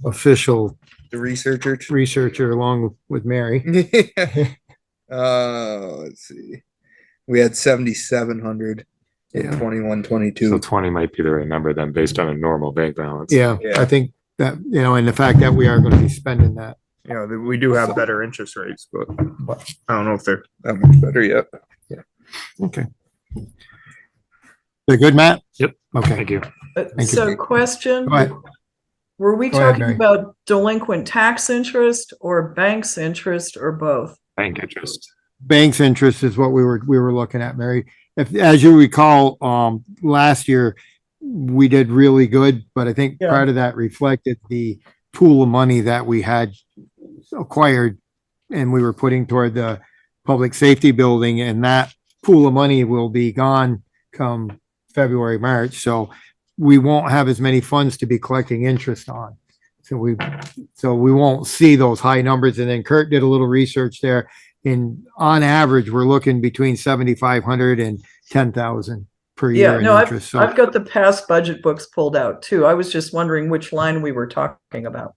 official The researcher. researcher along with Mary. Let's see. We had 7,700 in Yeah. 21, so 22. 20 might be the right number then based on a normal bank balance. Yeah, Yeah. I think that, and the fact that we are going to be spending that. You know, we do have better interest rates, but I don't know if they're that much better yet. Okay. They're good, Matt? Yep. Okay. Thank you. Thank So question, Go ahead. were we Go ahead, talking Mary. about delinquent tax interest or bank's interest or both? Bank interest. Bank's interest is what we were looking at, Mary. If, as you recall, last year, we did really good, but I think Yeah. part of that reflected the pool of money that we had acquired and we were putting toward the public safety building, and that pool of money will be gone come February, March. So we won't have as many funds to be collecting interest on. So we won't see those high numbers. And then Kurt did a little research there. On average, we're looking between 7,500 and 10,000 per year Yeah, in no, interest. So I've got the past budget books pulled out too. I was just wondering which line we were talking about.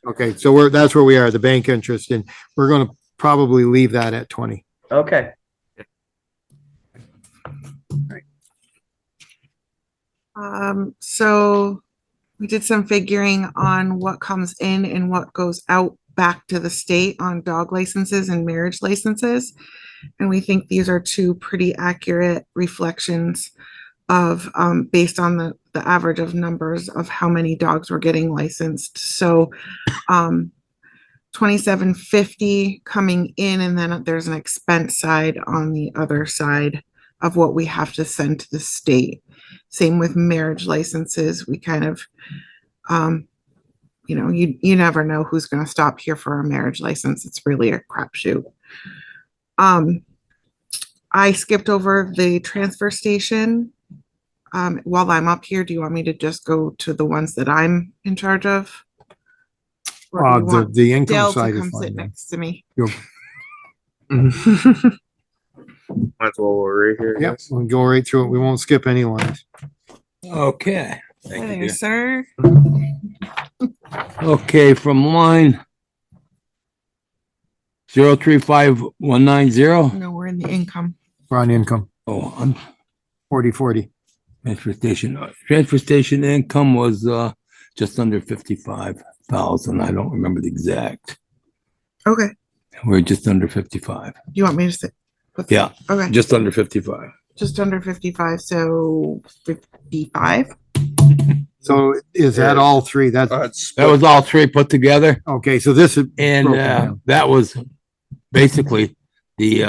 okay, so that's where we are, the bank interest, and we're going to probably leave that at 20. Okay. So we did some figuring on what comes in and what goes out back to the state on dog licenses and marriage licenses. And we think these are two pretty accurate reflections of, based on the average of numbers of how many dogs were getting licensed. So, 2750 coming in, and then there's an expense side on the other side of what we have to send to the state. Same with marriage licenses. We kind of, you never know who's going to stop here for a marriage license. It's really a crapshoot. I skipped over the transfer station. While I'm up here, do you want me to just go to the ones that I'm in charge of? Or do you want The income Dale to side come is sit fine. next to me? That's what we're right here. Yep, we'll go right through it. We won't skip any lines. Okay. Thank There, you. sir. Okay, from line 035190. No, we're in the income. We're on income, Oh, on 40. transfer station. Transfer station income was just under 55,000. I don't remember the exact. Okay. We're just under 55. You want me to sit? Yeah, Okay. just under 55. Just under 55, so 55. So is that all three? That's, That was all three put together. okay, so this is. And broken down. that was basically the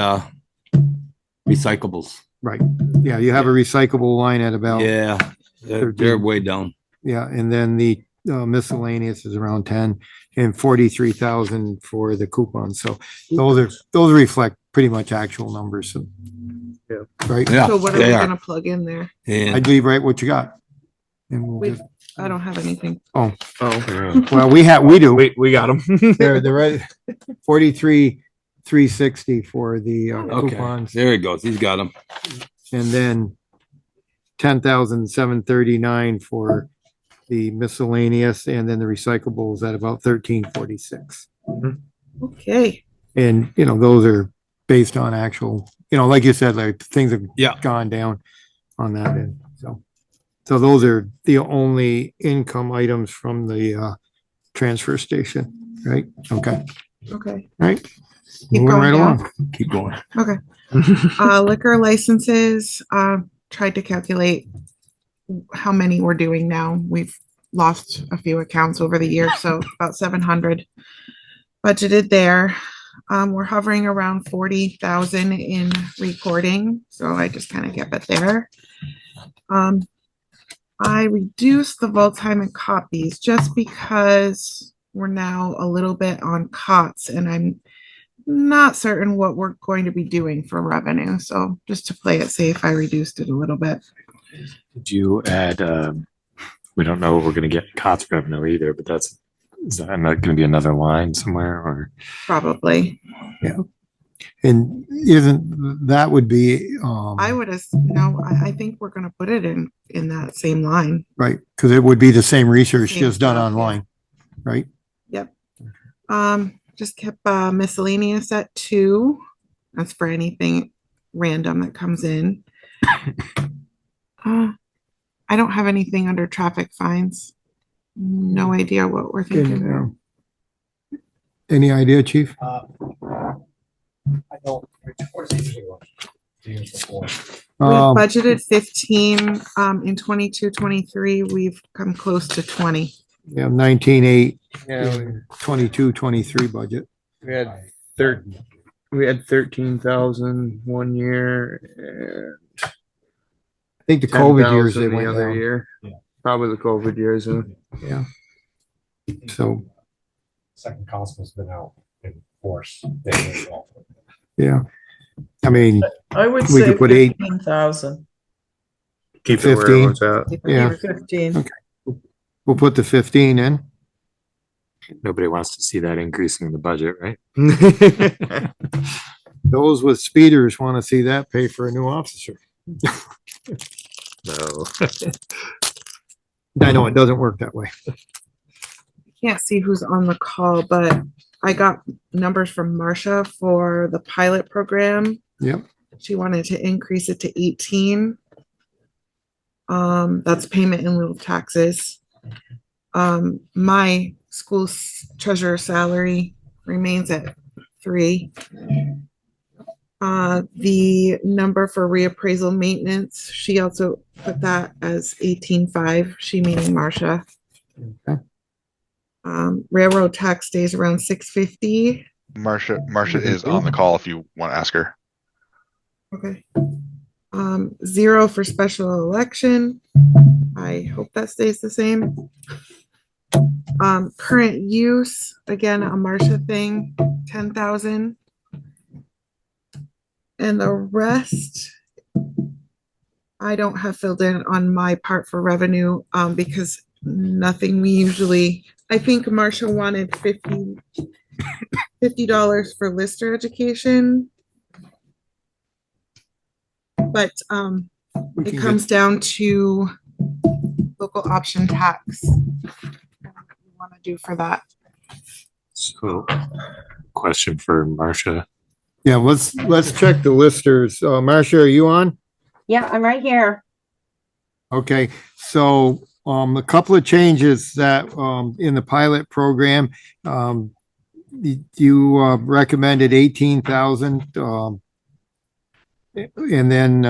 recyclables. Right, yeah, you have a recyclable line at about, Yeah, they're 13. way down. yeah, and then the miscellaneous is around 10 and 43,000 for the coupons. So those reflect pretty much actual numbers. So, Yeah. right? Yeah, So what are they we are. gonna plug in there? I'd And leave right what you got. And we'll Wait, just, I don't have anything. Oh, well, we do. we got them. They're right. 43,360 for the okay, coupons, there he goes. He's got them. and then 10,739 for the miscellaneous, and then the recyclables at about 1346. Okay. And, those are based on actual, like you said, like things have Yeah. gone down on that end. So those are the only income items from the transfer station, right? Okay, Okay. right. Keep Moving going right down. along. Keep going. Okay. Liquor licenses, tried to calculate how many we're doing now. We've lost a few accounts over the years, so about 700 budgeted there. We're hovering around 40,000 in recording, so I just kind of kept it there. I reduced the vault time and copies just because we're now a little bit on COTS, and I'm not certain what we're going to be doing for revenue. So just to play it safe, I reduced it a little bit. Did you add, we don't know what we're gonna get in COTS revenue either, but is that not gonna be another line somewhere or? Probably. And that would be, I would have, no, I think we're gonna put it in that same line. right, because it would be the same research Same just done stuff, yeah. online, right? Yep. Just kept miscellaneous at 2. That's for anything random that comes in. I don't have anything under traffic fines. No idea what we're thinking there. Any idea, chief? I don't. We Um, budgeted 15, in 22-23, we've come close to 20. yeah, 19,8, Yeah, 22-23 budget. we had we had 13,000 one year and I think the COVID years 10,000 they the went other down. year. Probably the COVID years. Yeah. So, Second constable's been out in force. yeah. I mean, I would We say could put 8. 15,000. Keep it where 15. everyone's at. Yeah. 15. We'll put the 15 in. Nobody wants to see that increasing in the budget, right? Those with speeders want to see that pay for a new officer. No. I know it doesn't work that way. Can't see who's on the call, but I got numbers from Marcia for the pilot program. Yep. She wanted to increase it to 18. That's payment in lieu of taxes. My school's treasurer salary remains at 3. The number for reappraisal maintenance, she also put that as 18.5, she meaning Marcia. Okay. Railroad tax stays around 650. Marcia is on the call if you want to ask her. Okay. 0 for special election. I hope that stays the same. Current use, again, a Marcia thing, 10,000. And the rest, I don't have filled in on my part for revenue, because nothing we usually, I think Marcia wanted $50 for lister education. But it comes down to local option tax. What we want to do for that. So, question for Marcia. Yeah, let's check the listers. Marcia, are you on? Yeah, I'm right here. Okay, so a couple of changes that in the pilot program, you recommended 18,000. And then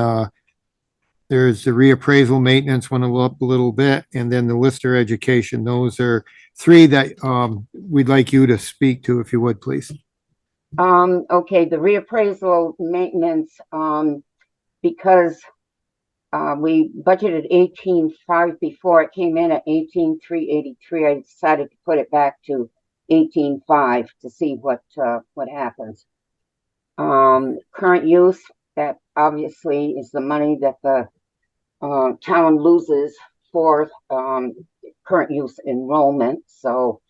there's the reappraisal maintenance went up a little bit, and then the lister education. Those are three that we'd like you to speak to, if you would, please. Okay, the reappraisal maintenance, because we budgeted 18.5 before, it came in at 18,383. I decided to put it back to 18.5 to see what happens. Current use, that obviously is the money that the town loses for current use enrollment. So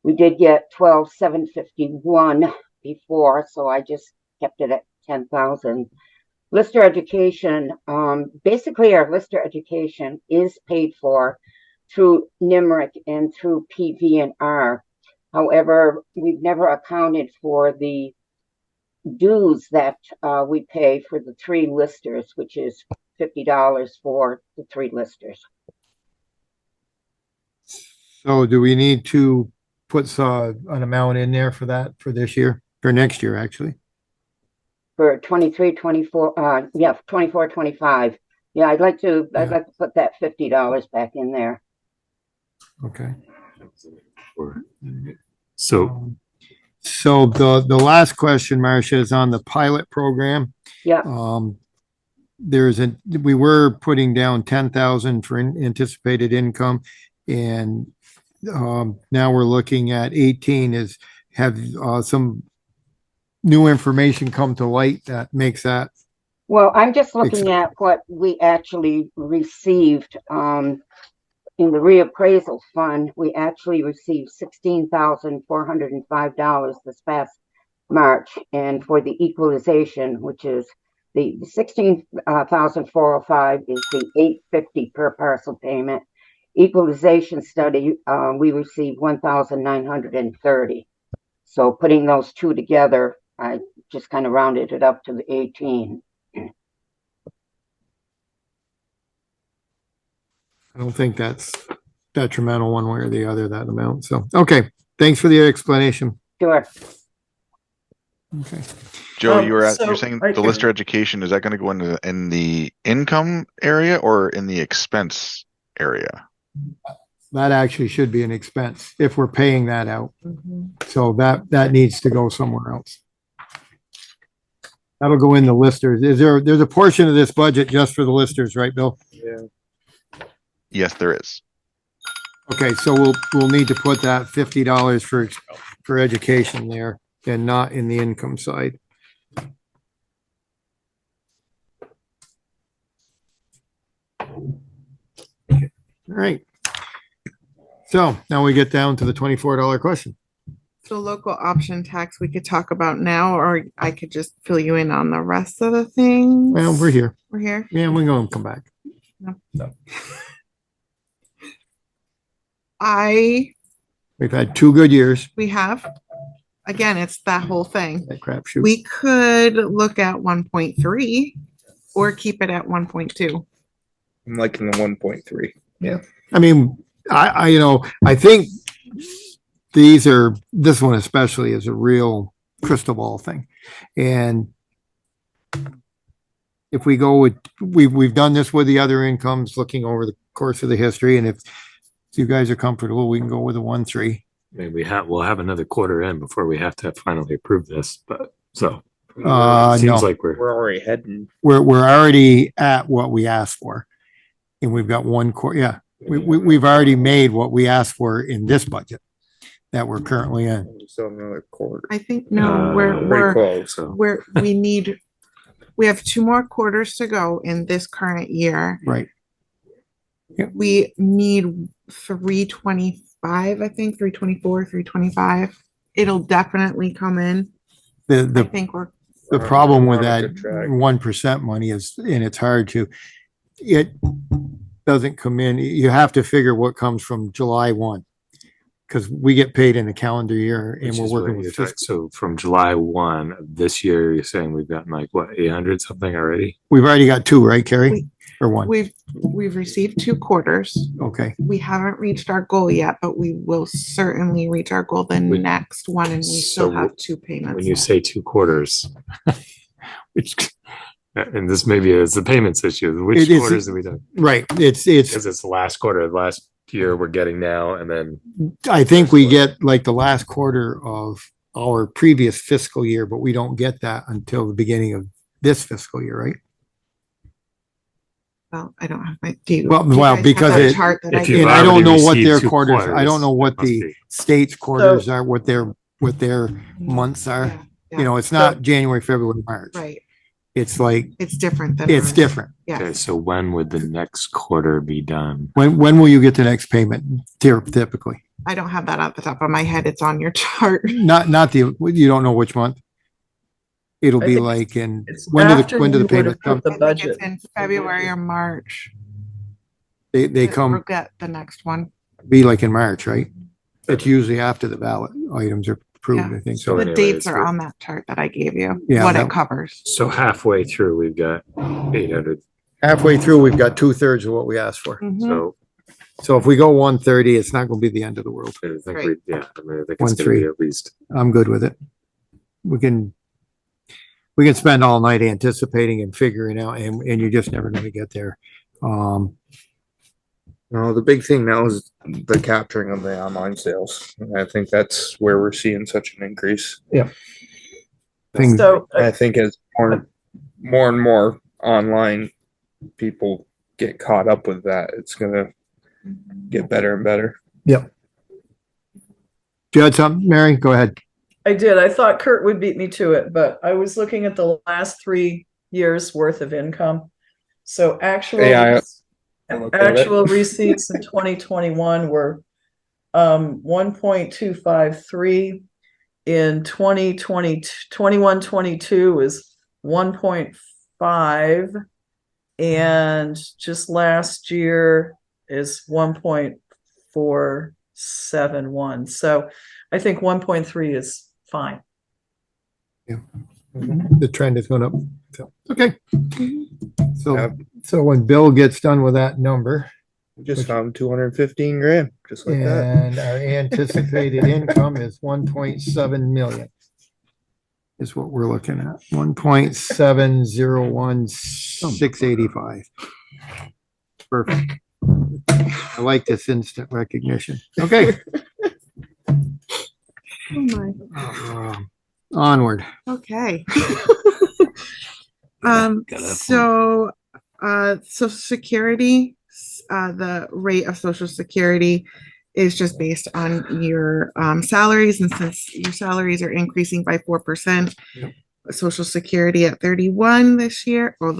we did get 12,751 before, so I just kept it at 10,000. Lister education, basically our lister education is paid for through NIMRIC and through PV&R. However, we've never accounted for the dues that we pay for the 3 listers, which is $50 for the 3 listers. So do we need to put an amount in there for that for this year, for next year, actually? For 23, 24, yeah, 24, 25. Yeah, I'd like to put that $50 back in there. Okay. So the last question, Marcia, is on the pilot program. Yeah. We were putting down 10,000 for anticipated income, and now we're looking at 18. Have some new information come to light that makes that? Well, I'm just looking at what we actually received in the reappraisal fund. We actually received $16,405 this past March, and for the equalization, which is the 16,405 is the $850 per parcel payment. Equalization study, we received 1,930. So putting those two together, I just kind of rounded it up to the 18. I don't think that's detrimental one way or the other, that amount. So, okay. Thanks for the explanation. Sure. Okay. Joe, you're saying the lister education, is that going to go in the income area or in the expense area? That actually should be an expense if we're paying that out. Mm-hmm. So that needs to go somewhere else. That'll go in the listers. There's a portion of this budget just for the listers, right, Bill? Yeah. Yes, there is. Okay, so we'll need to put that $50 for education there and not in the income side. All right. So now we get down to the $24 question. So local option tax we could talk about now, or I could just fill you in on the rest of the things. Well, we're here. We're here. Yeah, we're going to come back. No. We've had 2 good years. We have. Again, it's that whole thing. That crapshoot. We could look at 1.3 or keep it at 1.2. I'm liking the 1.3. Yeah. I mean, I think this one especially is a real crystal ball thing. And if we go with, we've done this with the other incomes, looking over the course of the history, and if you guys are comfortable, we can go with a 1-3. Maybe we'll have another quarter in before we have to finally approve this, but so. No. Seems like We're already heading. We're already at what we asked for. And we've got one quarter, yeah, we've already made what we asked for in this budget that we're currently in. Still another quarter. I think, no, Pretty we're, close. so. we have 2 more quarters to go in this current year. Right. We need 325, I think, 324, 325. It'll definitely come in. I The think the problem with We're on a that good track. 1% money is, and it's hard to, it doesn't come in. You have to figure what comes from July 1. Because we get paid in a calendar year and Which we're is what working you're with talking- fiscal. So from July 1 of this year, you're saying we've gotten like what, 800 something already? We've already got 2, right, Carrie? Or 1? we've received 2 quarters. Okay. We haven't reached our goal yet, but we will certainly reach our goal the next one, and we still So have 2 payments. When you left. say 2 quarters, which, and this maybe is the payments issue, which It is- quarters have we done? Right. It's, Because it's the last quarter of last year we're getting now, and then I think we get like the last quarter of our previous fiscal year, but we don't get that until the beginning of this fiscal year, right? Well, I don't have my, do you? Well, do you well, guys have because that it- chart that I if gave you've And I don't already know what received their 2 quarters, I don't know what must the be. state's quarters are, what their months are. Yeah, yeah. You know, it's not January, February, March. Right, It's like, it's different than it's ours. different. Okay, Yes, so when would the next quarter be done? When will you get the next payment typically? I don't have that at the top of my head. It's on your chart. Not the, you don't know which month? It'll I be think like in, It's when do the after payment you would come? approve the I think budget. it's in February or March. They We'll come, get the next one. be like in March, right? It's usually after the ballot items are approved, Yeah. I think. So So, The anyways, dates are we're- on that chart that I gave you, Yeah, what that- it covers. So halfway through, we've got 800. halfway through, we've got 2/3 of what we asked for. Mhm. So So if we go 130, it's not gonna be the end of the world. I think Right. we, yeah, I mean, I think it's gonna 1-3. be at least. I'm good with it. We can spend all night anticipating and figuring out, and you're just never gonna get there. No, the big thing now is the capturing of the online sales. I think that's where we're seeing such an increase. Things, So, I think as more and more online people get caught up with that, it's gonna get better and better. you had something, Mary? Go ahead. I did. I thought Kurt would beat me to it, but I was looking at the last 3 years worth of income. So Yeah, I looked at it. actual receipts in 2021 were 1.253. In 2020, 21-22 is 1.5, and just last year is 1.471. So I think 1.3 is fine. The trend is going up. So, okay. Yeah. So when Bill gets done with that number, Just found 215 grand, just like that. and our anticipated income is 1.7 million. Is what we're looking at. 1.701685. Perfect. I like this instant recognition. Okay. Oh my. Onward. Okay. Got that So, Social Security, the rate of Social Security is just based on your, salaries, and since your salaries are increasing by 4%, Yep. Social Security at 31 this year, or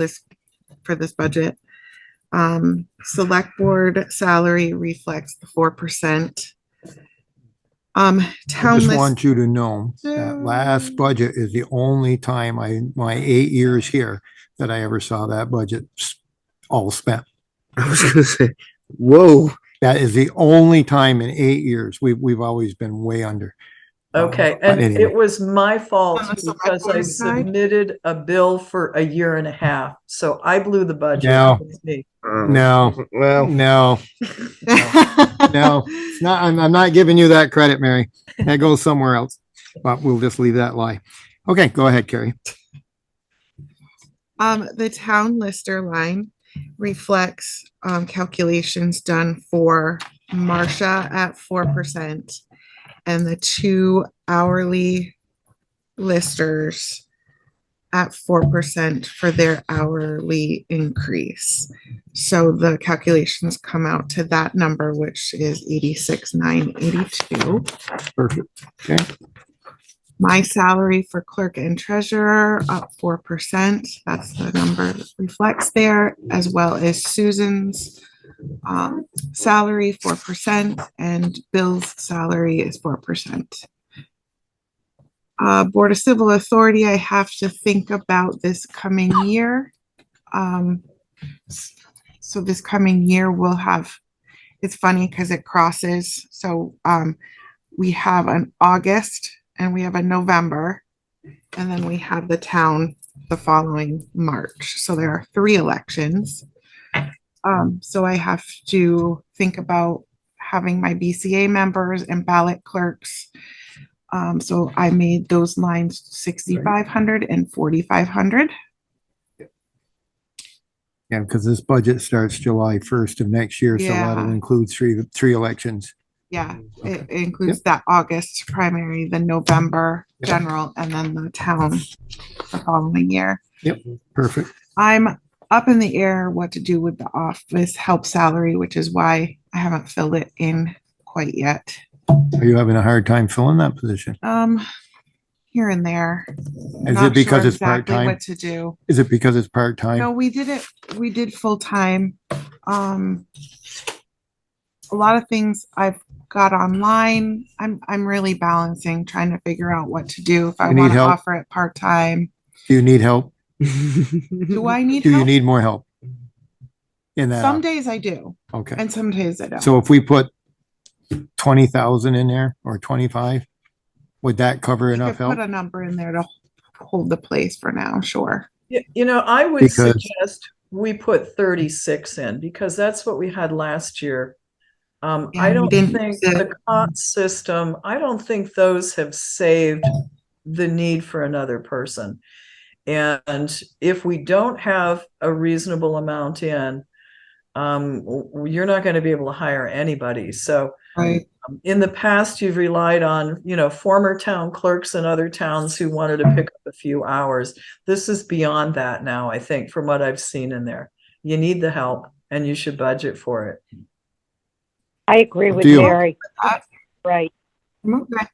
for this budget. Select Board salary reflects the 4%. I Town just list. want you to know that last budget is the only time my 8 years here that I ever saw that budget all spent. I was gonna say, whoa. That is the only time in 8 years. We've always been way under. Okay, But and anyway. it was my fault On the select because I board side? submitted a bill for a year and a half, so I blew the budget. No. It's me. No, Well, no, no, it's not, I'm not giving you that credit, Mary. That goes somewhere else, but we'll just leave that lie. Okay, go ahead, Carrie. The town lister line reflects calculations done for Marcia at 4% and the two hourly listers at 4% for their hourly increase. So the calculations come out to that number, which is 86,982. Perfect. Okay. My salary for clerk and treasurer up 4%. That's the number that reflects there, as well as Susan's salary 4%, and Bill's salary is 4%. Board of Civil Authority, I have to think about this coming year. So this coming year we'll have, it's funny because it crosses. So we have an August and we have a November, and then we have the town the following March. So there are 3 elections. So I have to think about having my BCA members and ballot clerks. So I made those lines 6,500 and 4,500. Yeah, because this budget starts July 1st of next year, so that'll Yeah. include three elections. Yeah, it includes that August primary, the November general, and then the town the following year. Yep, perfect. I'm up in the air what to do with the office help salary, which is why I haven't filled it in quite yet. Are you having a hard time filling that position? Here and there. Is Not it because sure it's exactly part-time? what to do. Is it because it's part-time? No, we did full time. A lot of things I've got online. I'm really balancing, trying to figure out what to do if I You need want to help? offer it part-time. Do you need help? Do I need Do you help? need more help? In that? Some days I do, Okay. and some days I don't. So if we put 20,000 in there or 25, would that cover You enough could help? put a number in there to hold the place for now, sure. I would Because- suggest we put 36 in because that's what we had last year. Yeah, I we don't didn't think use it. the COTS system, I don't think those have saved the need for another person. And if we don't have a reasonable amount in, you're not going to be able to hire anybody. So Right. in the past, you've relied on, former town clerks in other towns who wanted to pick up a few hours. This is beyond that now, I think, from what I've seen in there. You need the help and you should budget for it. I agree with Deal. Mary. Right. Okay.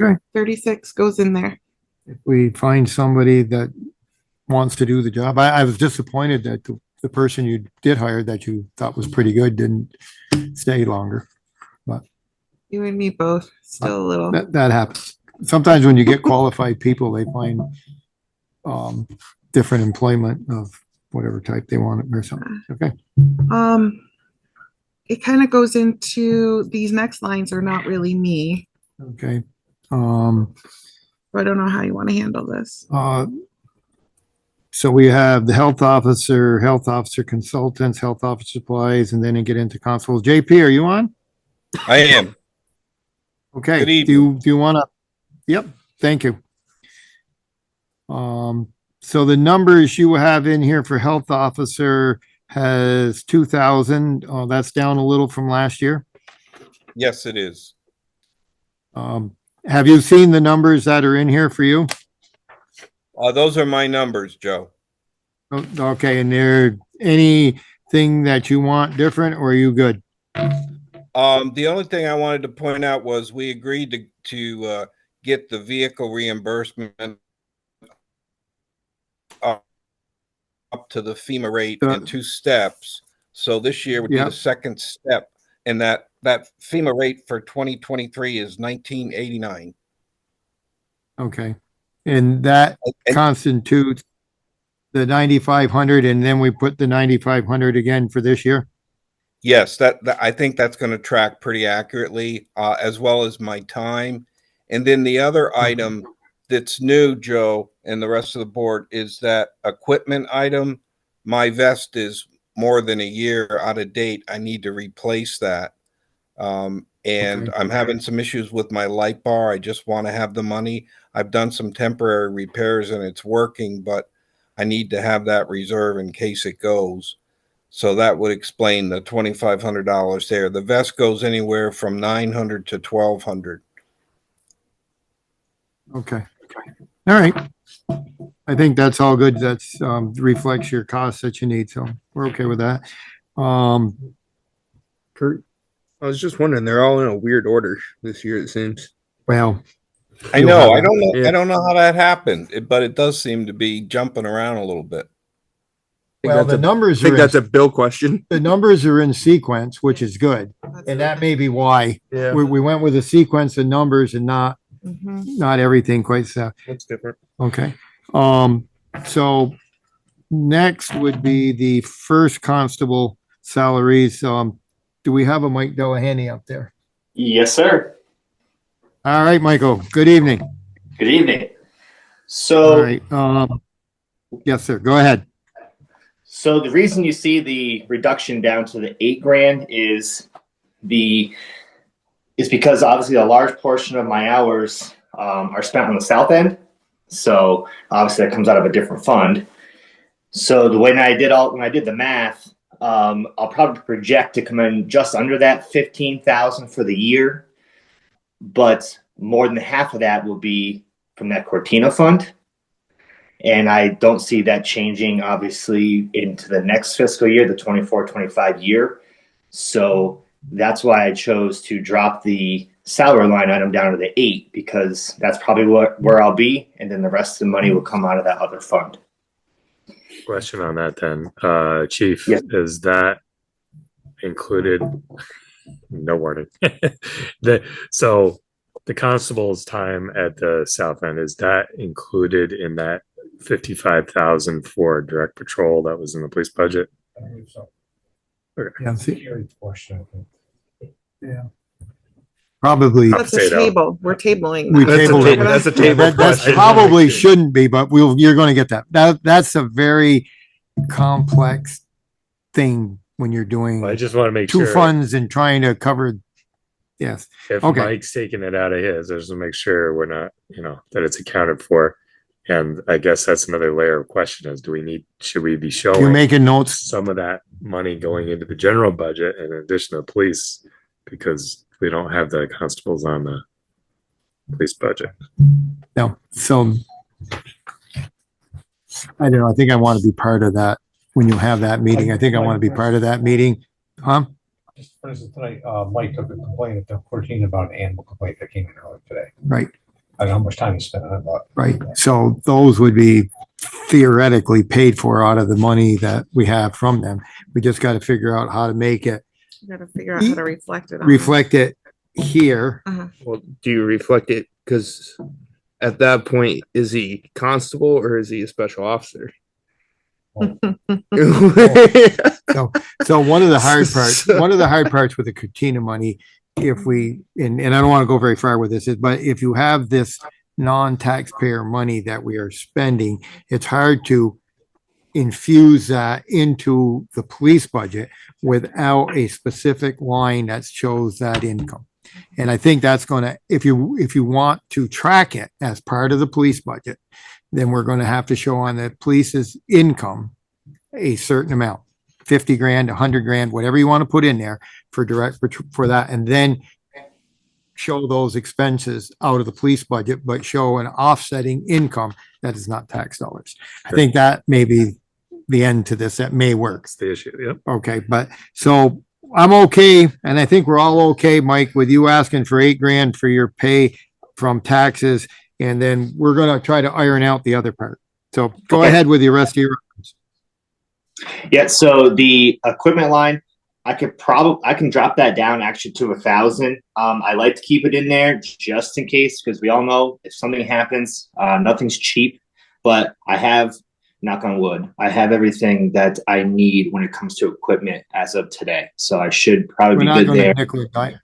Okay. 36 goes in there. If we find somebody that wants to do the job, I was disappointed that the person you did hire that you thought was pretty good didn't stay longer. You and me both, still a little. That happens. Sometimes when you get qualified people, they find different employment of whatever type they want or something. Okay. It kind of goes into, these next lines are not really me. Okay. I don't know how you want to handle this. So we have the health officer consultants, health officer supplies, and then you get into constables. JP, are you on? I am. Okay. Good Do you want to? Yep. Thank you. So the numbers you have in here for health officer has 2,000. That's down a little from last year. Yes, it is. Have you seen the numbers that are in here for you? Those are my numbers, Joe. Okay. And there anything that you want different, or are you good? The only thing I wanted to point out was we agreed to get the vehicle reimbursement up to the FEMA rate in 2 steps. So this year would be the second step, and that FEMA rate for 2023 is $19.89. Okay. And that constitutes the 9,500, and then we put the 9,500 again for this year? Yes, that I think that's going to track pretty accurately, as well as my time. And then the other item that's new, Joe, and the rest of the board, is that equipment item. My vest is more than a year out of date. I need to replace that. And I'm having some issues with my light bar. I just want to have the money. I've done some temporary repairs and it's working, but I need to have that reserve in case it goes. So that would explain the $2,500 there. The vest goes anywhere from 900 to 1,200. Okay. All right. I think that's all good. That's, reflects your costs that you need. So we're okay with that. Kurt, I was just wondering, they're all in a weird order this year, it seems. well, I you'll know. have I that. don't know. Yeah. I don't know how that happened, but it does seem to be jumping around a little bit. Well, the numbers I think are, that's a Bill question. the numbers are in sequence, which is good. And that may be why Yeah, we went with a sequence of numbers and not everything quite so. that's different. Okay. So next would be the first constable salaries. Do we have a Mike Delahanty up there? Yes, sir. All right, Michael, good evening. Good evening. All So, right, yes, sir, go ahead. so the reason you see the reduction down to the $8,000 is because obviously a large portion of my hours are spent on the south end. So obviously that comes out of a different fund. So the way when I did the math, I'll probably project to come in just under that 15,000 for the year, but more than half of that will be from that Cortina fund. And I don't see that changing, obviously, into the next fiscal year, the 24-25 year. So that's why I chose to drop the salary line item down to the 8, because that's probably where I'll be. And then the rest of the money will come out of that other fund. Question on that then, Chief, Yes. is that included? No warning. So the constable's time at the south end, is that included in that 55,000 for direct patrol that was in the police budget? I believe so. Okay. Yeah, see, Portion, I think. yeah. Probably. That's a table. We're tabling. We That's a tabled it. that's a table That's question. probably shouldn't be, but you're going to get that. That's a very complex thing when you're doing I just want to make two sure funds and trying to cover. Yes. if Okay. Mike's taking it out of his, I just want to make sure we're not, that it's accounted for. And I guess that's another layer of question is, should we be You're showing making notes. some of that money going into the general budget in addition to police, because we don't have the constables on the police budget? No. So I don't know. I think I want to be part of that when you have that meeting. I think I want to be part of that meeting. Huh? Just for instance, tonight, Mike took a complaint at the 14 about an animal complaint that came in earlier today. Right. I don't know how much time he spent on it, but. Right. So those would be theoretically paid for out of the money that we have from them. We just got to figure out how to make it, You gotta figure out how to reflect it. reflect it here. Well, do you reflect it? Because at that point, is he constable or is he a special officer? So one of the hard parts with the Cortina money, if we, and I don't want to go very far with this, but if you have this non-taxpayer money that we are spending, it's hard to infuse that into the police budget without a specific line that shows that income. And I think that's gonna, if you want to track it as part of the police budget, then we're gonna have to show on the police's income a certain amount, 50 grand, 100 grand, whatever you want to put in there for for that, and then show those expenses out of the police budget, but show an offsetting income that is not tax dollars. I think that may be the end to this. That may work. That's the issue. Yep. Okay, but so I'm okay, and I think we're all okay, Mike, with you asking for $8,000 for your pay from taxes, and then we're gonna try to iron out the other part. So go ahead with the rest of your. Yeah, so the equipment line, I can drop that down actually to 1,000. I like to keep it in there just in case, because we all know if something happens, nothing's cheap. But I have, knock on wood, I have everything that I need when it comes to equipment as of today. So I should probably be good there. Nickel and dime.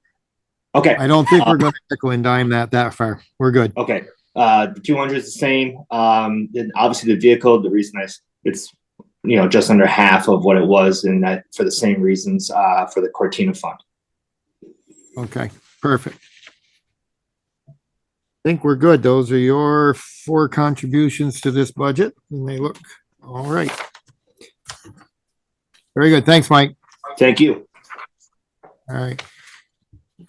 Okay. I don't think we're going to nickel and dime that far. We're good. Okay. The 200 is the same. Then obviously the vehicle, the reason it's just under half of what it was, and that for the same reasons for the Cortina fund. Okay, perfect. I think we're good. Those are your 4 contributions to this budget, and they look All right. Very good. Thanks, Mike. Thank you. All right.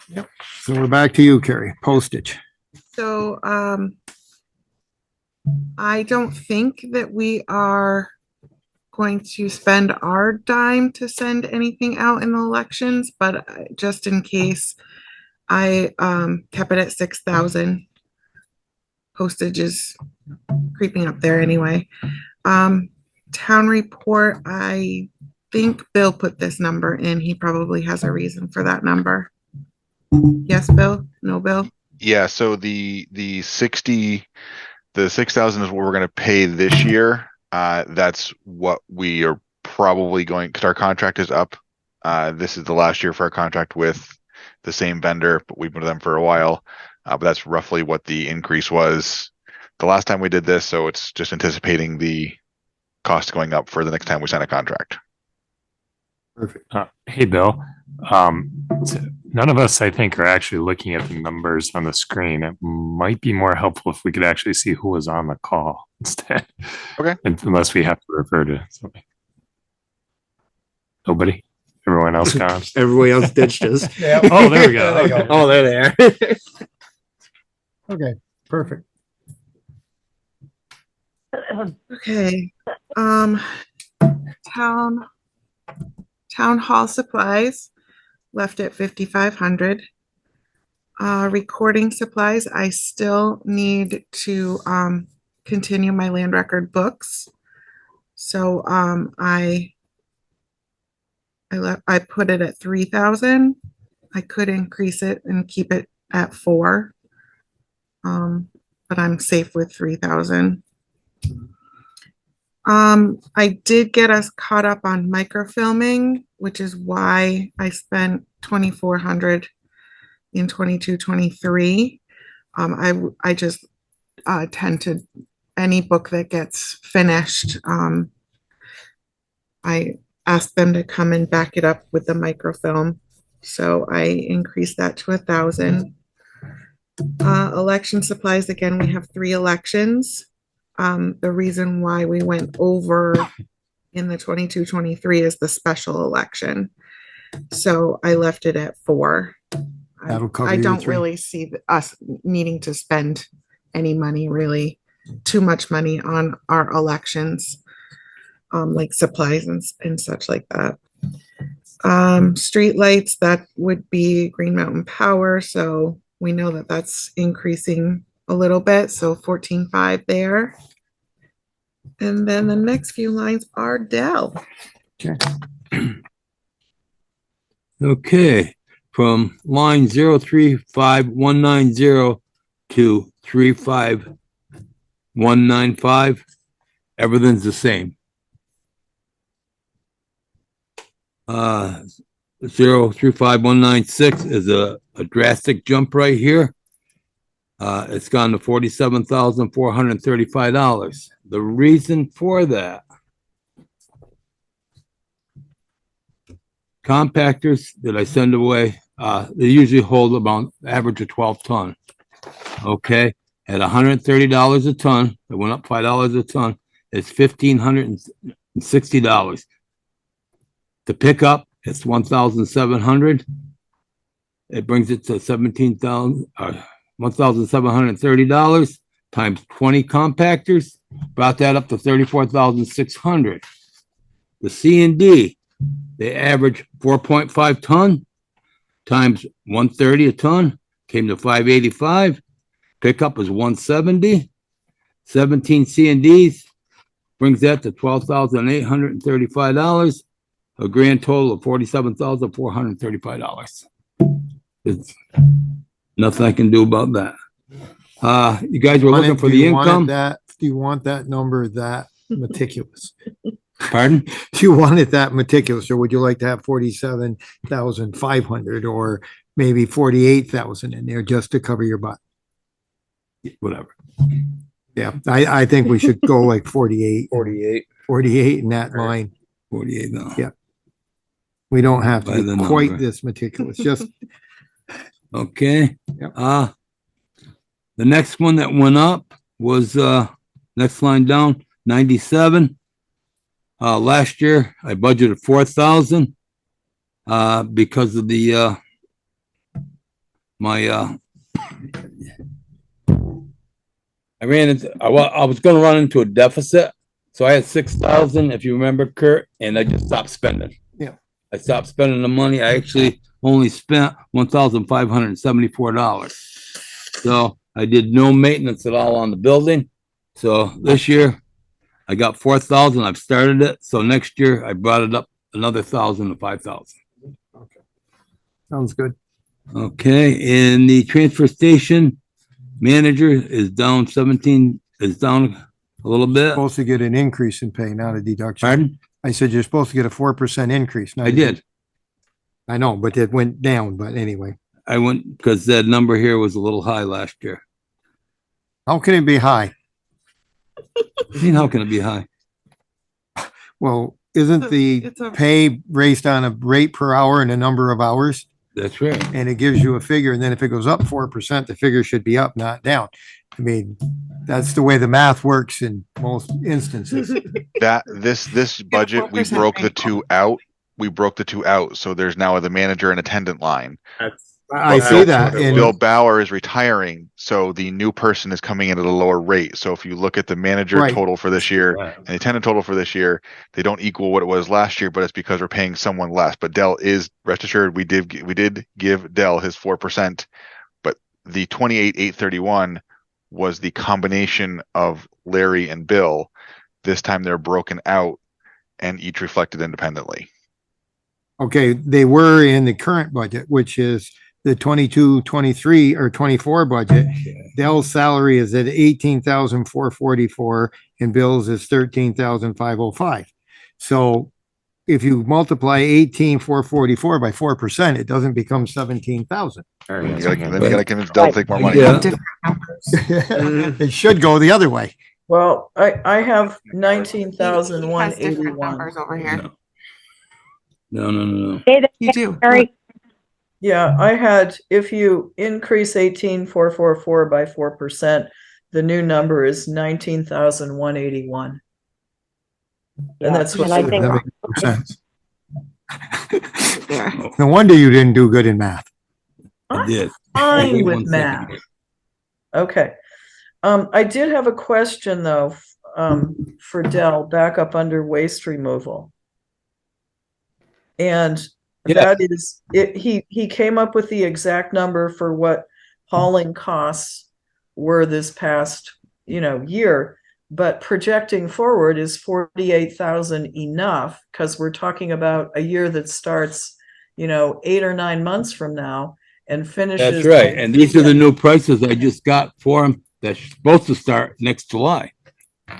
Yep. So we're back to you, Carrie. Postage. So, I don't think that we are going to spend our dime to send anything out in the elections, but just in case, I kept it at 6,000. Postage is creeping up there anyway. Town report, I think Bill put this number in. He probably has a reason for that number. Yes, Bill? No, Bill? Yeah, so the 6,000 is what we're gonna pay this year. That's what we are probably going, because our contract is up. This is the last year for our contract with the same vendor, but we've been with them for a while. But that's roughly what the increase was the last time we did this, so it's just anticipating the cost going up for the next time we sign a contract. Perfect. Hey, Bill. None of us, I think, are actually looking at the numbers on the screen. It might be more helpful if we could actually see who was on the call instead. Okay. Unless we have to refer to something. Nobody? Everyone else gone? Everybody else ditched us. Oh, there we go. Okay. Oh, there they are. Okay, perfect. Okay. Town hall supplies left at 5,500. Recording supplies, I still need to continue my land record books. So I put it at 3,000. I could increase it and keep it at 4. But I'm safe with 3,000. I did get us caught up on microfilming, which is why I spent 2,400 in 22-23. I just tend to, any book that gets finished, I ask them to come and back it up with the microfilm. So I increased that to 1,000. Election supplies, again, we have 3 elections. The reason why we went over in the 22-23 is the special election. So I left it at 4. That'll cover I your don't 3. really see us needing to spend any money, really, too much money on our elections, like supplies and such like that. Street lights, that would be Green Mountain Power. So we know that that's increasing a little bit. So 14.5 there. And then the next few lines are Dell. Okay, from line 035190 to 35195, everything's the same. 035196 is a drastic jump right here. It's gone to $47,435. The reason for that, compactors that I send away, they usually hold about average of 12 ton. Okay, at $130 a ton, it went up $5 a ton. It's $1,560. To pick up, it's $1,700. It brings it to $1,730 times 20 compactors, brought that up to $34,600. The C&D, they average 4.5 ton times 130 a ton, came to 585. Pickup is 170. 17 C&Ds brings that to $12,835. A grand total of $47,435. It's nothing I can do about that. You guys were looking for the income. Do you want that number that meticulous? Pardon? Do you want it that meticulous, or would you like to have 47,500 or maybe 48,000 in there just to cover your butt? Whatever. Yeah, I think we should go like 48 in that line. 48 now. Yeah. We don't have By to the be quite number. this meticulous, just Okay. Yep. The next one that went up was next line down, 97. Last year I budgeted 4,000, because of the, I was gonna run into a deficit. So I had 6,000, if you remember, Kurt, and I just stopped spending. Yeah. I stopped spending the money. I actually only spent $1,574. So I did no maintenance at all on the building. So this year I got 4,000. I've started it. So next year I brought it up another 1,000 to 5,000. Sounds good. Okay, and the transfer station manager is down a little bit. Supposed to get an increase in pay, not a deduction. Pardon? I said you're supposed to get a 4% increase. not I a did. I know, but it went down, but anyway. I went, because that number here was a little high last year. How can it be high? I mean, how can it be high? Well, isn't the It's a- pay based on a rate per hour and a number of hours? That's right. And it gives you a figure, and then if it goes up 4%, the figure should be up, not down. I mean, that's the way the math works in most instances. That this budget, we 4% broke the rate. two out. We broke the two out. So there's now the manager and attendant line. I see that. Bill And Bauer is retiring, so the new person is coming in at a lower rate. So if you look at the manager Right. total for this year and the attendant total for this year, they don't equal what it was last year, but it's because we're paying someone less. But Dell is, rest assured, we did give Dell his 4%, but the 28,831 was the combination of Larry and Bill. This time they're broken out and each reflected independently. okay, they were in the current budget, which is the 22, 23 or 24 budget. Dell's salary is at 18,444 and Bill's is 13,505. So if you multiply 18,444 by 4%, it doesn't become 17,000. Then you gotta convince Dell to take more money. Yeah. Different numbers. It should go the other way. Well, I have He has different 19,181. numbers over here. No. Say that, You do. Mary. Yeah, I had, if you increase 18,444 by 4%, the new number is 19,181. And that's what And I think That makes no sense. There. No wonder you didn't do good in math. I did. fine Wait with 1 math. second. Okay. I did have a question though, for Dell, back up under waste removal. And Yeah. that is, he came up with the exact number for what hauling costs were this past, year, but projecting forward, is 48,000 enough? Because we're talking about a year that starts, 8 or 9 months from now and finishes. That's right. And these are the new prices I just got for them. That's supposed to start next July.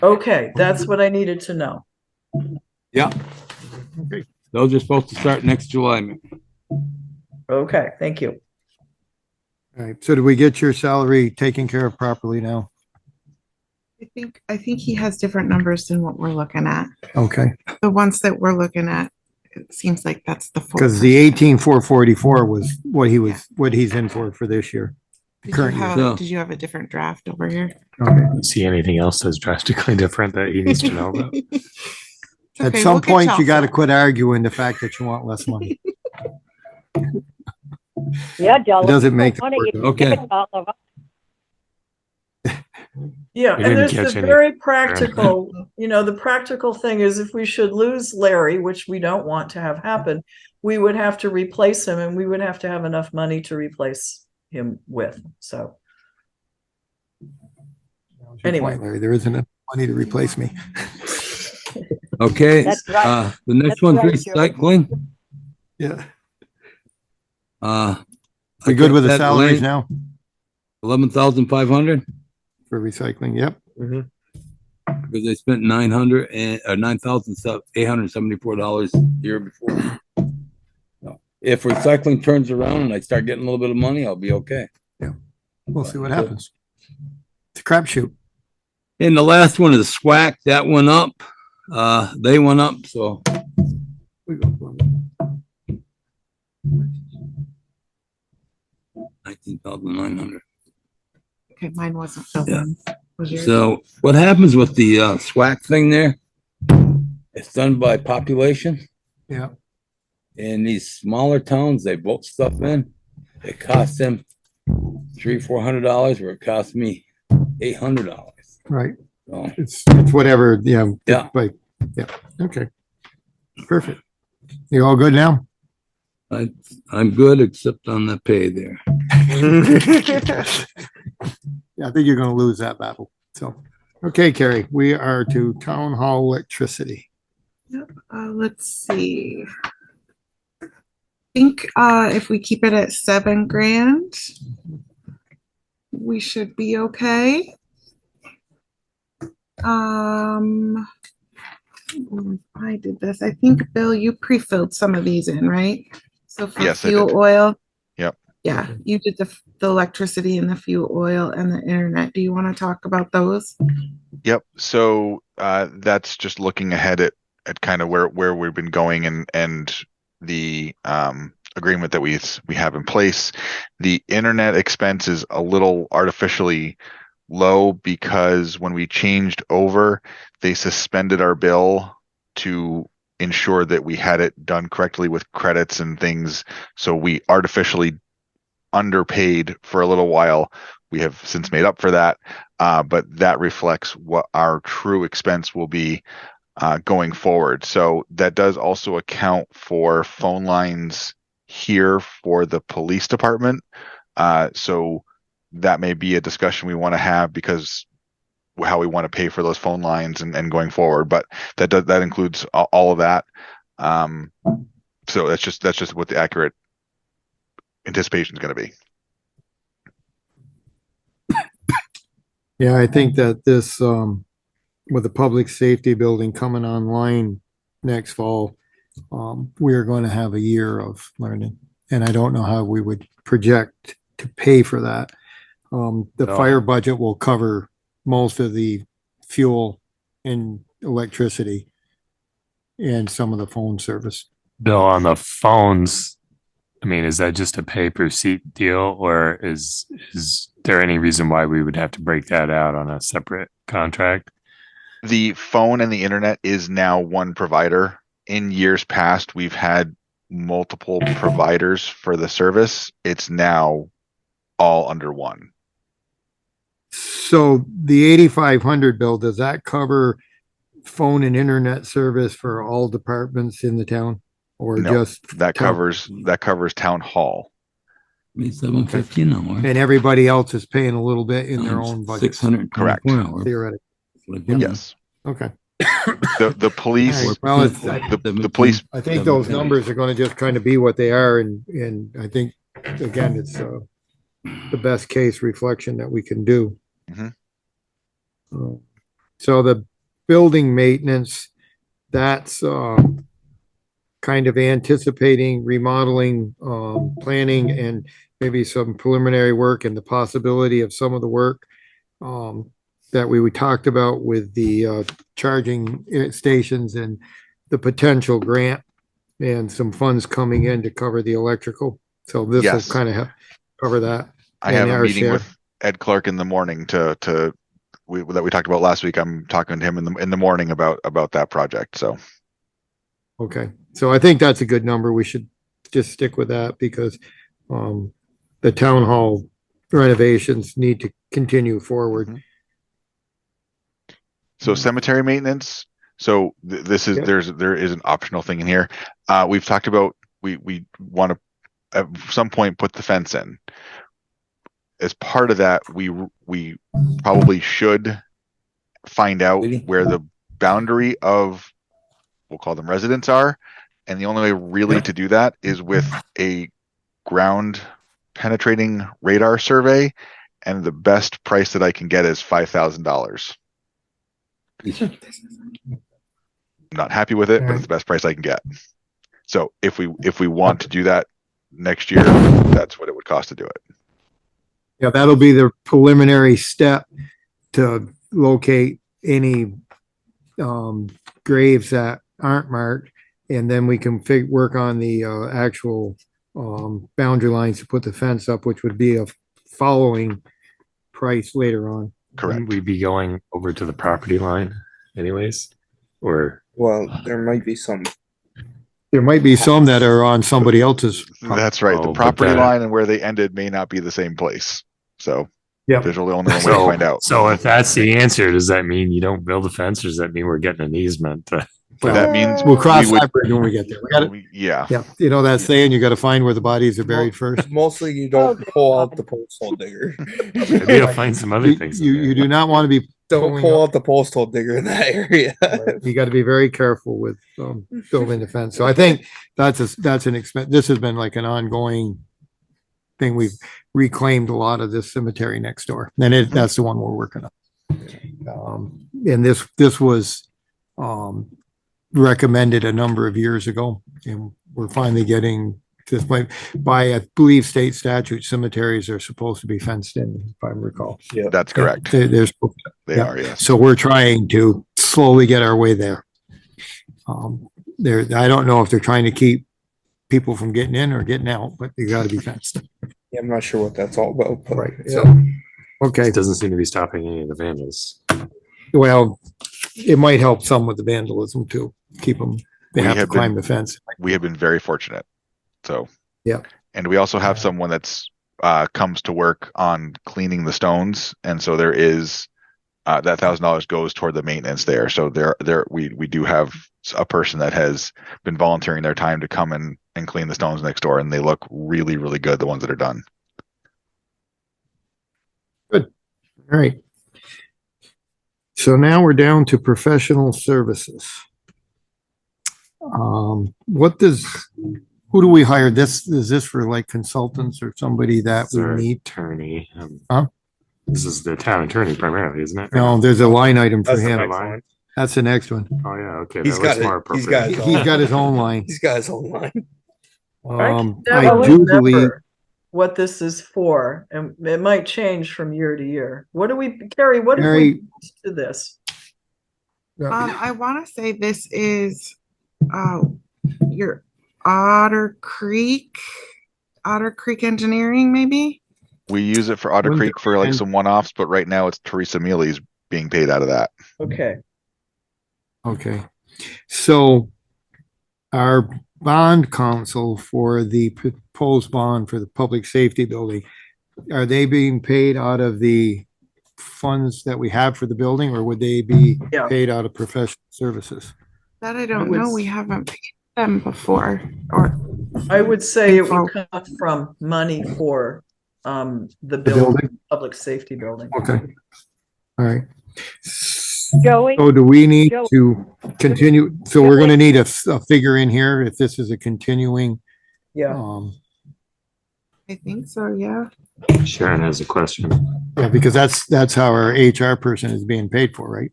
Okay, that's what I needed to know. Yeah. Those are supposed to start next July. Okay, thank you. All right. So did we get your salary taken care of properly now? I think he has different numbers than what we're looking at. Okay. The ones that we're looking at, it seems like that's the full. Because the 18,444 was what he's in for this year. Did you Current year. have, did you have a different draft over here? Okay. See anything else that's drastically different that he needs to know about? It's At okay, some we'll get point, y'all you got to some. quit arguing the fact that you want less money. Yeah, Dell. It doesn't make Money, it you work. give Okay. it all of us. Yeah, We and didn't there's catch the any- very practical, the practical thing is if we should lose Larry, which we don't want to have happen, we would have to replace him and we would have to have enough money to replace him with. So Your anyway. point, Larry, there isn't enough money to replace me. Okay. That's right. The next That's one's right, Joe. recycling. Yeah. I We good got with the that salaries line, now 11,500, for recycling? Yep. because they spent $9,874 the year before. So, if recycling turns around and I start getting a little bit of money, I'll be okay. We'll see what happens. It's a crapshoot. And the last one is SWAC, that went up. They went up, so. We go. 19,900. Okay, mine wasn't. the Yeah. one. Was yours? So what happens with the SWAC thing there? It's done by population. Yeah. In these smaller towns, they vote stuff in. It costs them $300-400, where it costs me $800. Right. So, It's whatever, Yeah. Like, yeah. Okay. Perfect. You all good now? I'm good except on the pay there. Yeah, I think you're gonna lose that battle. So, okay, Carrie, we are to town hall electricity. Let's see. I think if we keep it at 7 grand, we should be okay. I did this. I think, Bill, you pre-filled some of these in, right? So for Yes, I fuel did. oil, Yep. yeah, you did the electricity and the fuel oil and the internet. Do you want to talk about those? Yep. So that's just looking ahead at kind of where we've been going and the agreement that we have in place. The internet expense is a little artificially low because when we changed over, they suspended our bill to ensure that we had it done correctly with credits and things. So we artificially underpaid for a little while. We have since made up for that, but that reflects what our true expense will be going forward. So that does also account for phone lines here for the police department. So that may be a discussion we want to have because how we want to pay for those phone lines and going forward. But that includes all of that. So that's just what the accurate anticipation is going to be. Yeah, I think that this, with the public safety building coming online next fall, we are going to have a year of learning. And I don't know how we would project to pay for that. The No. fire budget will cover most of the fuel and electricity and some of the phone service. Bill, on the phones, I mean, is that just a pay per seat deal, or is there any reason why we would have to break that out on a separate contract? The phone and the internet is now one provider. In years past, we've had multiple providers for the service. It's now all under one. So the 8,500 bill, does that cover phone and internet service for all departments in the town? Or No, just that town? covers town hall. $750 an hour. And everybody else is paying a little bit in their own budget. 624 hours. Theoretically. Yes. Okay. The police, All right. Well, the police. I think those numbers are gonna just kind of be what they are, and I think, again, it's the best case reflection that we can do. Mhm. So the building maintenance, that's kind of anticipating remodeling, planning, and maybe some preliminary work and the possibility of some of the work that we talked about with the charging stations and the potential grant and some funds coming in to cover the electrical. So this will Yes. kind of cover that. I have and a our meeting share. with Ed Clark in the morning that we talked about last week. I'm talking to him in the morning about that project. So Okay, so I think that's a good number. We should just stick with that because the town hall renovations need to continue forward. Mhm. So cemetery maintenance. So this is Yep. there is an optional thing in here. We've talked about we want to at some point put the fence in. As part of that, we probably should find out where the boundary of, we'll call them residents are, and the only way really to do that is with a ground penetrating radar survey, and the best price that I can get is $5,000. Not happy with it, but it's the best price I can get. So if we want to do that next year, that's what it would cost to do it. Yeah, that'll be the preliminary step to locate any graves that aren't marked, and then we can work on the actual boundary lines to put the fence up, which would be a following price later on. Correct. Wouldn't we be going over to the property line anyways? Or Well, there might be some. There might be some that are on somebody else's. That's right. The Oh, but property that- line and where they ended may not be the same place. So Yep. there's only one way to find out. So if that's the answer, does that mean you don't build a fence, or does that mean we're getting an easement? That means We'll cross we would, that bridge when we get there. We got it. yeah. Yeah. You know that saying, you got to find where the bodies are buried first. Mostly you don't pull out the postal digger. Maybe I'll find some other things. in You there. do not want to be Don't pulling pull up. out the postal digger in that area. You got to be very careful with building the fence. So I think that's an expense. This has been like an ongoing thing. We've reclaimed a lot of this cemetery next door, and that's the one we're working on. And this was recommended a number of years ago, and we're finally getting to this point. By, I believe, state statute, cemeteries are supposed to be fenced in, if I recall. Yeah, That's correct. They're supposed to. They Yeah. are, yes. So we're trying to slowly get our way there. I don't know if they're trying to keep people from getting in or getting out, but they gotta be fenced. Yeah, I'm not sure what that's all about. But Right. yeah. So, okay, It doesn't seem to be stopping any of the vandals. well, it might help some with the vandalism too. Keep them, they We have to have climb been- the fence. We have been very fortunate. So. Yeah. And we also have someone that's comes to work on cleaning the stones, and so there is that $1,000 goes toward the maintenance there. So we do have a person that has been volunteering their time to come and clean the stones next door, and they look really, really good, the ones that are done. All right. So now we're down to professional services. Who do we hire? Is this for like consultants or somebody that It's our we need? attorney. Huh? This is the town attorney primarily, isn't it? No, there's a line item for That's the him. next one. That's the next one. Oh, yeah, okay. He's That got looks more it. He's appropriate. got his He's got his own line. He's got his own line. I never do believe, remember what this is for, and it might change from year to year. What do we, Carrie, what do we do to this? I want to say this is, your Otter Creek Engineering, maybe? We use it for Otter When's Creek for like some one-offs, but right now it's Teresa Mealy's being paid out of that. Okay. okay. So our bond counsel for the proposed bond for the public safety building, are they being paid out of the funds that we have for the building, or would they be Yeah. paid out of professional services? That I don't would know. We haven't paid them before, or I would say it would come from money for the building, public safety building. Okay. All right. Joey? So do we need Joe. to continue? So we're gonna need a figure in here if this is a continuing, Yeah. I think so, yeah. Sharon has a question. yeah, because that's how our HR person is being paid for, right?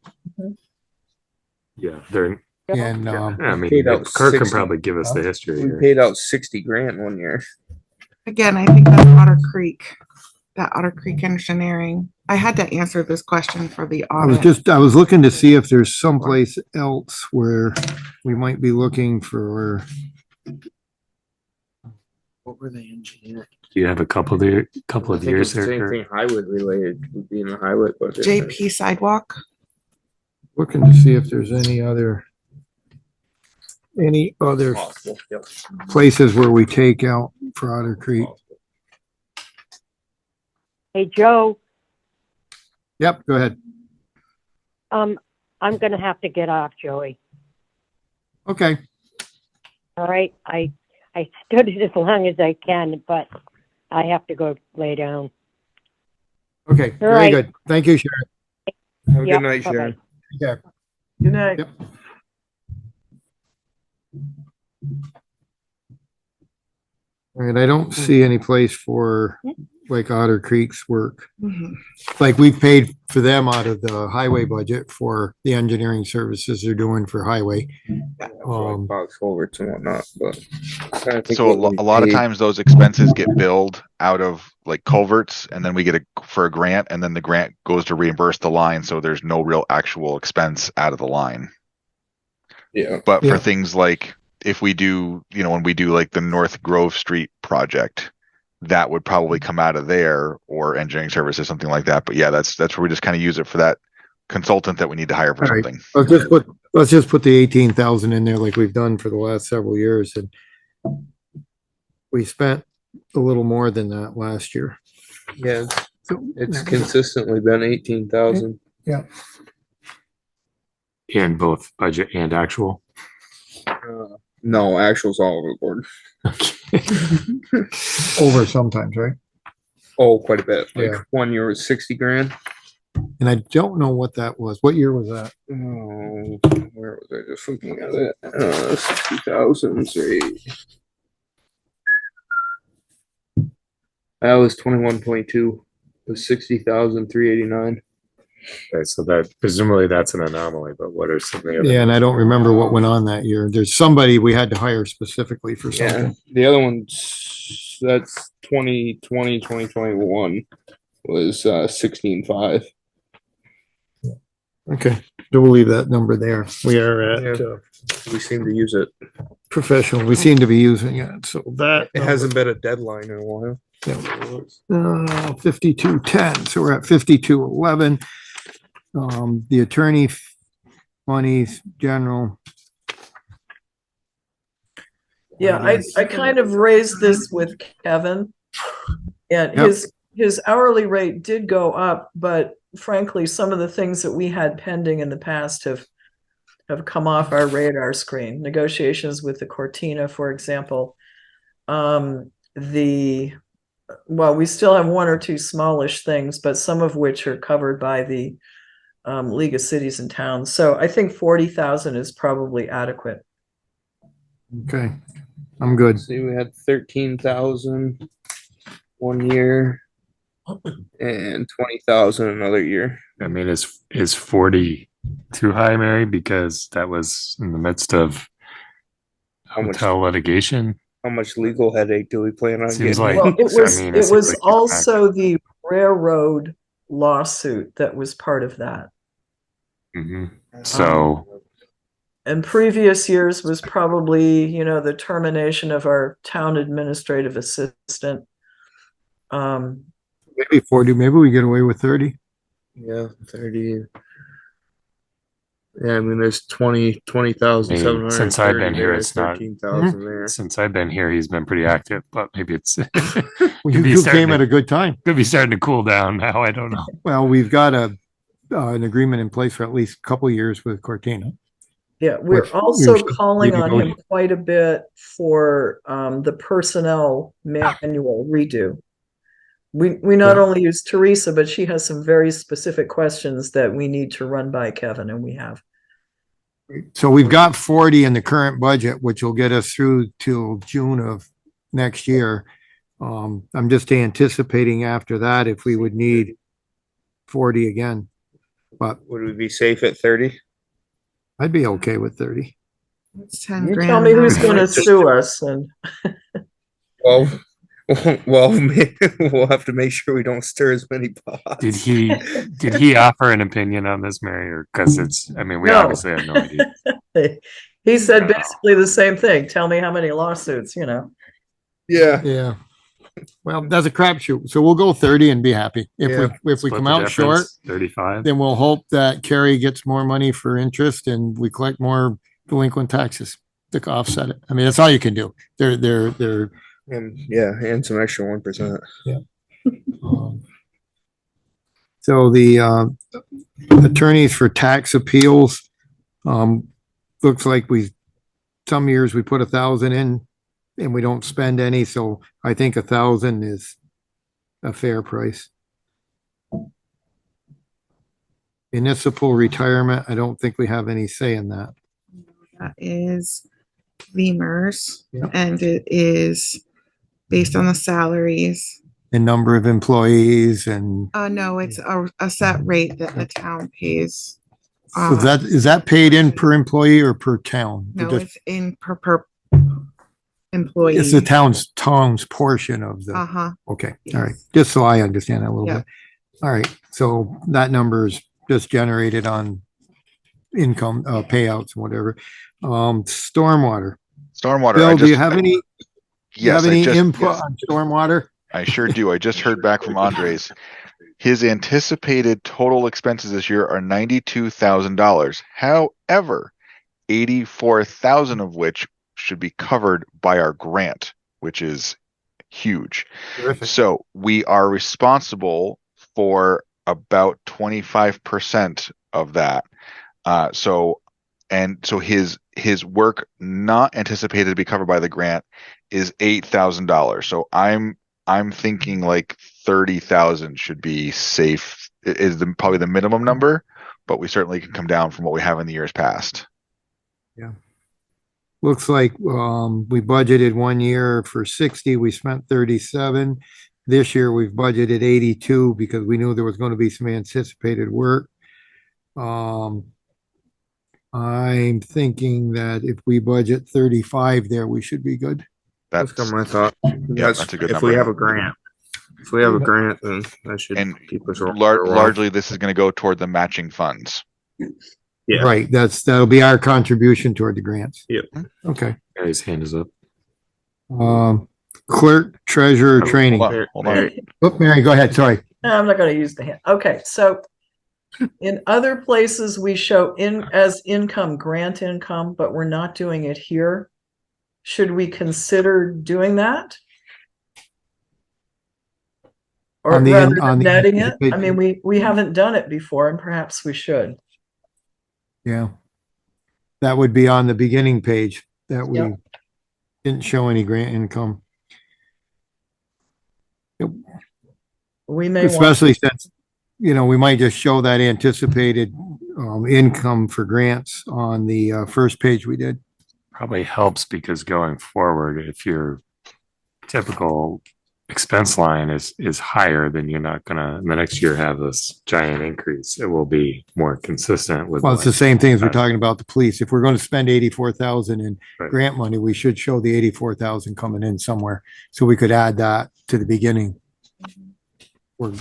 Yeah, they're, And, I mean, Paid out Kirk can 60. probably give us the history We here. paid out 60 grand one year. Again, I think that's Otter Creek Engineering. I had to answer this question for the I was audit. I was looking to see if there's someplace else where we might be looking for, What were they engineering? Do you have a couple of years there, Kirk? Anything highway related would be in the highway budget. JP Sidewalk. looking to see if there's any other Possible, yep. places where we take out for Otter Creek. Hey, Joe, Yep, go ahead. I'm gonna have to get off, Joey. Okay, All right, I stood it as long as I can, but I have to go lay down. okay, very right. good. Thank you, Sharon. Have a Yep, good night, bye-bye. Sharon. Yeah. Good night. Yep. All right, I don't see any place for like Otter Creek's work. Mhm. Like we've paid for them out of the highway budget for the engineering services they're doing for highway. Box culverts and whatnot, but I think So what we a lot of paid- times those expenses get billed out of like culverts, and then we get for a grant, and then the grant goes to reimburse the line, so there's no real actual expense out of the line. Yeah. But Yeah. for things like if we do, when we do like the North Grove Street project, that would probably come out of there, or engineering services, something like that. But yeah, that's where we just kind of use it for that consultant that we need to hire for All right. something. Let's just put the 18,000 in there like we've done for the last several years, and we spent a little more than that last year. Yeah, So it's consistently been 18,000. Yeah. In both budget and actual. No, actual's all over the board. Over sometimes, right? Oh, quite a bit. Like Yeah. 1 year was 60 grand. And I don't know what that was. What year was that? Oh, where was I just looking at it? 60,000. That was 21.2. It was 60,389. Okay, so that presumably that's an anomaly, but what are some of the other? Yeah, and I don't remember what went on that year. There's somebody we had to hire specifically for Yeah, something. the other one's that's 2020, 2021 was 16.5. Okay, so we'll leave that number there. We are at We seem to use it. professional. We seem to be using it. So that It hasn't been a deadline in a while. 5210. So we're at 5211. The attorney monies general. Yeah, I kind of raised this with Kevin. And Yep. his hourly rate did go up, but frankly, some of the things that we had pending in the past have come off our radar screen. Negotiations with the Cortina, for example. We still have one or two smallish things, but some of which are covered by the League of Cities and Towns. So I think 40,000 is probably adequate. Okay, I'm good. See, we had 13,000 1 year and 20,000 another year. I mean, is 40 too high, Mary? Because that was in the midst of hotel litigation. How much legal headache do we plan on Seems getting? like- Well, it seems was like it's also the railroad lawsuit that was part of that. So And previous years was probably, the termination of our town administrative assistant. Maybe 40, maybe we get away with 30. Yeah, 30. Yeah, I mean, there's 20,730 since I've been here, there, it's not. 13,000 there. Since I've been here, he's been pretty active, but maybe it's. Well, you came at a good time. Could be starting to cool down now. I don't know. Well, we've got an agreement in place for at least a couple of years with Cortina. Yeah, we're Which also we calling on him negotiate. quite a bit for the personnel manual redo. We not only use Teresa, but she has some very specific questions that we need to run by Kevin, and we have. So we've got 40 in the current budget, which will get us through till June of next year. I'm just anticipating after that if we would need 40 again, but Would we be safe at 30? I'd be okay with 30. It's 10 You grand. tell me who's an hour. going to sue us, and Well, we'll have to make sure we don't stir as many pots. Did he offer an opinion on this, Mary, or because it's? I mean, we No. obviously have no idea. he said basically the same thing. Tell me how many lawsuits, Yeah. Yeah. Well, that's a crapshoot. So we'll go 30 and be happy. If we Split come the out short, difference, 35. then we'll hope that Kerry gets more money for interest and we collect more delinquent taxes to offset it. I mean, that's all you can do. They're And some extra 1%. So the attorneys for tax appeals, looks like some years we put 1,000 in and we don't spend any, so I think 1,000 is a fair price. Municipal retirement, I don't think we have any say in that. That is Lemurs, Yep. and it is based on the salaries. The number of employees and, No, it's a set rate that the town pays. so is that paid in per employee or per town? No, Just- it's in per employee. It's the town's portion of the. Uh-huh. Okay, all right, just so I understand that a little Yeah. bit. All right, so that number is just generated on income, payouts and whatever. Stormwater. Stormwater. Bill, do you have any, Yes, input yes, on stormwater? I sure do. I just heard back from Andres. his anticipated total expenses this year are $92,000. However, 84,000 of which should be covered by our grant, which is huge. Terrific. So we are responsible for about 25% of that. So his work not anticipated to be covered by the grant is $8,000. So I'm thinking like 30,000 should be safe. Is probably the minimum number, but we certainly can come down from what we have in the years past. Yeah. Looks like we budgeted 1 year for 60, we spent 37. This year we've budgeted 82 because we knew there was going to be some anticipated work. I'm thinking that if we budget 35 there, we should be good. That's my thought. That's a good if number. we have a grant. If we have a grant, then that should keep us largely this is going to go toward the matching funds. Yeah. Right, that'll be our contribution toward the grants. Yep. Okay. His hand is up. Clerk, treasurer, training. Hold on. Oh, Mary, go ahead, sorry. No, I'm not going to use the hand. Okay, so in other places we show as income, grant income, but we're not doing it here. Should we consider doing that? Or On the- rather on than the- netting it? I mean, we haven't done it before, and perhaps we should. Yeah. That would be on the beginning page that we Yep. didn't show any grant income. We may want, Especially since, we might just show that anticipated income for grants on the first page we did. Probably helps because going forward, if your typical expense line is higher, then you're not gonna in the next year have this giant increase. It will be more consistent with. Well, it's the same thing as we're talking about the police. If we're going to spend 84,000 in grant money, we should show the 84,000 coming in somewhere. So we could add that to the beginning.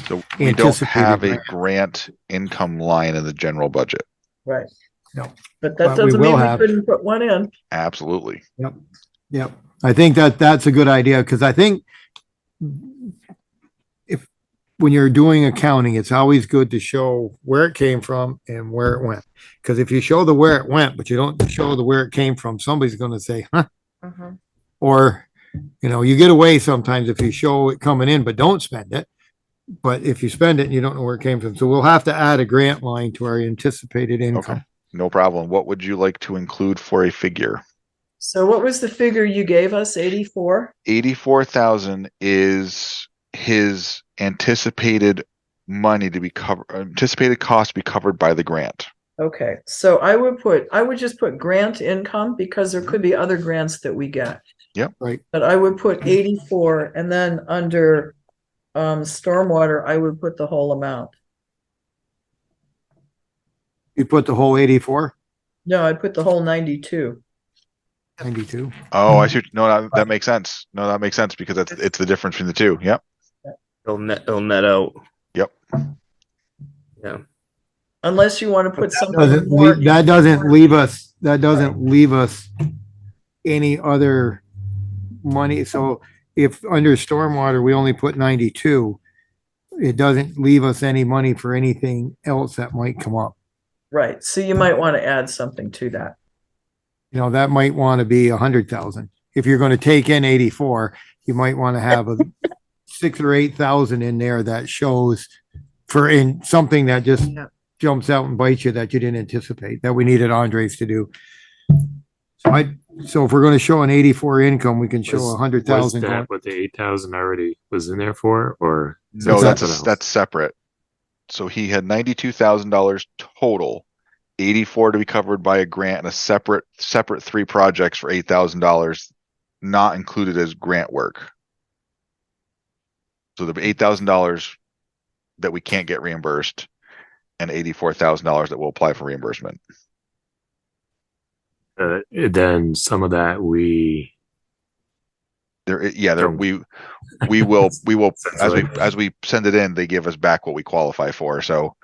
So we don't have a grant income line in the general budget. right. No. But that But we doesn't will mean we have. couldn't put one in. Absolutely. Yep. I think that's a good idea because I think when you're doing accounting, it's always good to show where it came from and where it went. Because if you show the where it went, but you don't show the where it came from, somebody's going to say, huh? Or, you get away sometimes if you show it coming in, but don't spend it. But if you spend it and you don't know where it came from. So we'll have to add a grant line to our anticipated income. Okay. No problem. What would you like to include for a figure? So what was the figure you gave us? 84? 84,000 is his anticipated money to be covered, anticipated cost to be covered by the grant. Okay, so I would just put grant income because there could be other grants that we get. Yep. Right. But I would put 84 and then under stormwater, I would put the whole amount. You put the whole 84, No, I'd put the whole 92. 92. Oh, I see. No, that makes sense. No, that makes sense because it's the difference between the two. Yep. It'll net out. Yep. Yeah. Unless you want to put something Doesn't more. that doesn't leave us any other money. So if under stormwater, we only put 92, it doesn't leave us any money for anything else that might come up. Right, so you might want to add something to that. That might want to be 100,000. If you're going to take in 84, you might want to have a 6 or 8,000 in there that shows for in something that just jumps out and bites you that you didn't anticipate, that we needed Andres to do. So if we're going to show an 84 income, we can show 100,000. Was that what the 8,000 already was in there for, or no? That's separate. So he had $92,000 total, 84 to be covered by a grant, and a separate 3 projects for $8,000, not included as grant work. So the $8,000 that we can't get reimbursed, and $84,000 that will apply for reimbursement. Then some of that we will as we send it in, they give us back what we qualify for. So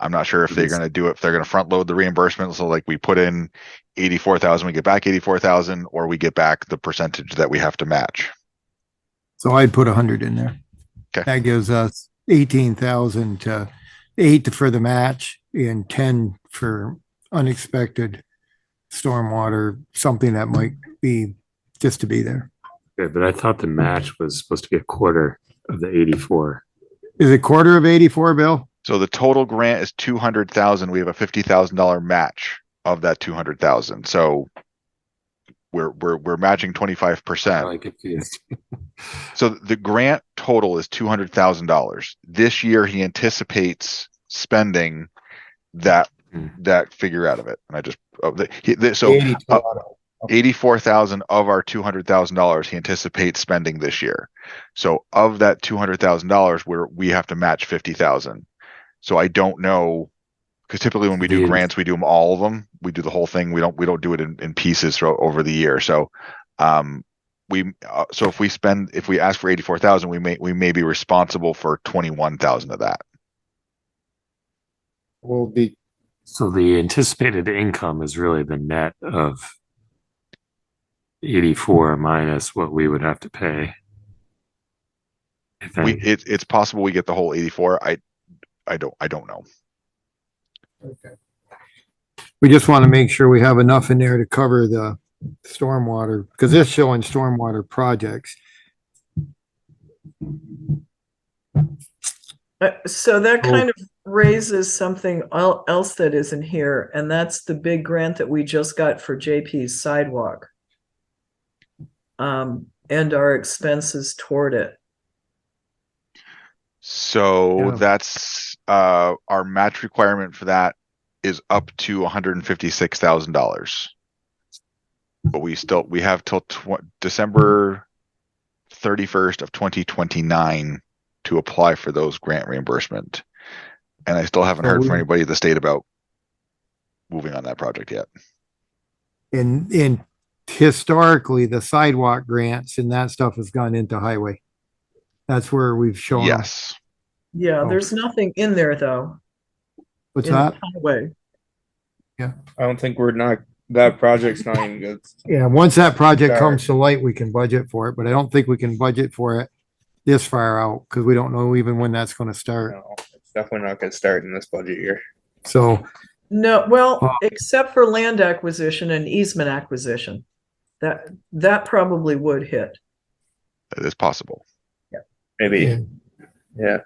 I'm not sure if they're going to do it, if they're going to front load the reimbursement. So like we put in 84,000, we get back 84,000, or we get back the percentage that we have to match. So I'd put 100 in there. Okay. That gives us 18,000 to 8 for the match and 10 for unexpected stormwater, something that might be just to be there. Okay, but I thought the match was supposed to be a quarter of the 84. Is it quarter of 84, Bill? So the total grant is 200,000. We have a $50,000 match of that 200,000. So we're matching 25%. I'm confused. So the grant total is $200,000. This year he anticipates spending that figure out of it. And I just so 84,000 of our $200,000 he anticipates spending this year. So of that $200,000, we have to match 50,000. So I don't know, because typically when we do grants, we do them all of them. We do the whole thing. We don't do it in pieces over the year. So so if we ask for 84,000, we may be responsible for 21,000 of that. Will be. So the anticipated income is really the net of 84 minus what we would have to pay. It's possible we get the whole 84. I don't know. Okay. We just want to make sure we have enough in there to cover the stormwater, because it's showing stormwater projects. So that kind of raises something else that isn't here, and that's the big grant that we just got for JP's sidewalk. And our expenses toward it. So that's our match requirement for that is up to $156,000. But we have till December 31st of 2029 to apply for those grant reimbursement. And I still haven't heard from anybody at the state about moving on that project yet. In historically, the sidewalk grants and that stuff has gone into highway. That's where we've shown. Yes. Yeah, there's nothing in there though. What's that? Highway. Yeah. I don't think that project's not even good. Yeah, once that project comes to light, we can budget for it, but I don't think we can budget for it this far out because we don't know even when that's going to start. No, it's definitely not going to start in this budget year. So no, well, except for land acquisition and easement acquisition, that probably would hit. That is possible. Yeah, maybe. Yeah.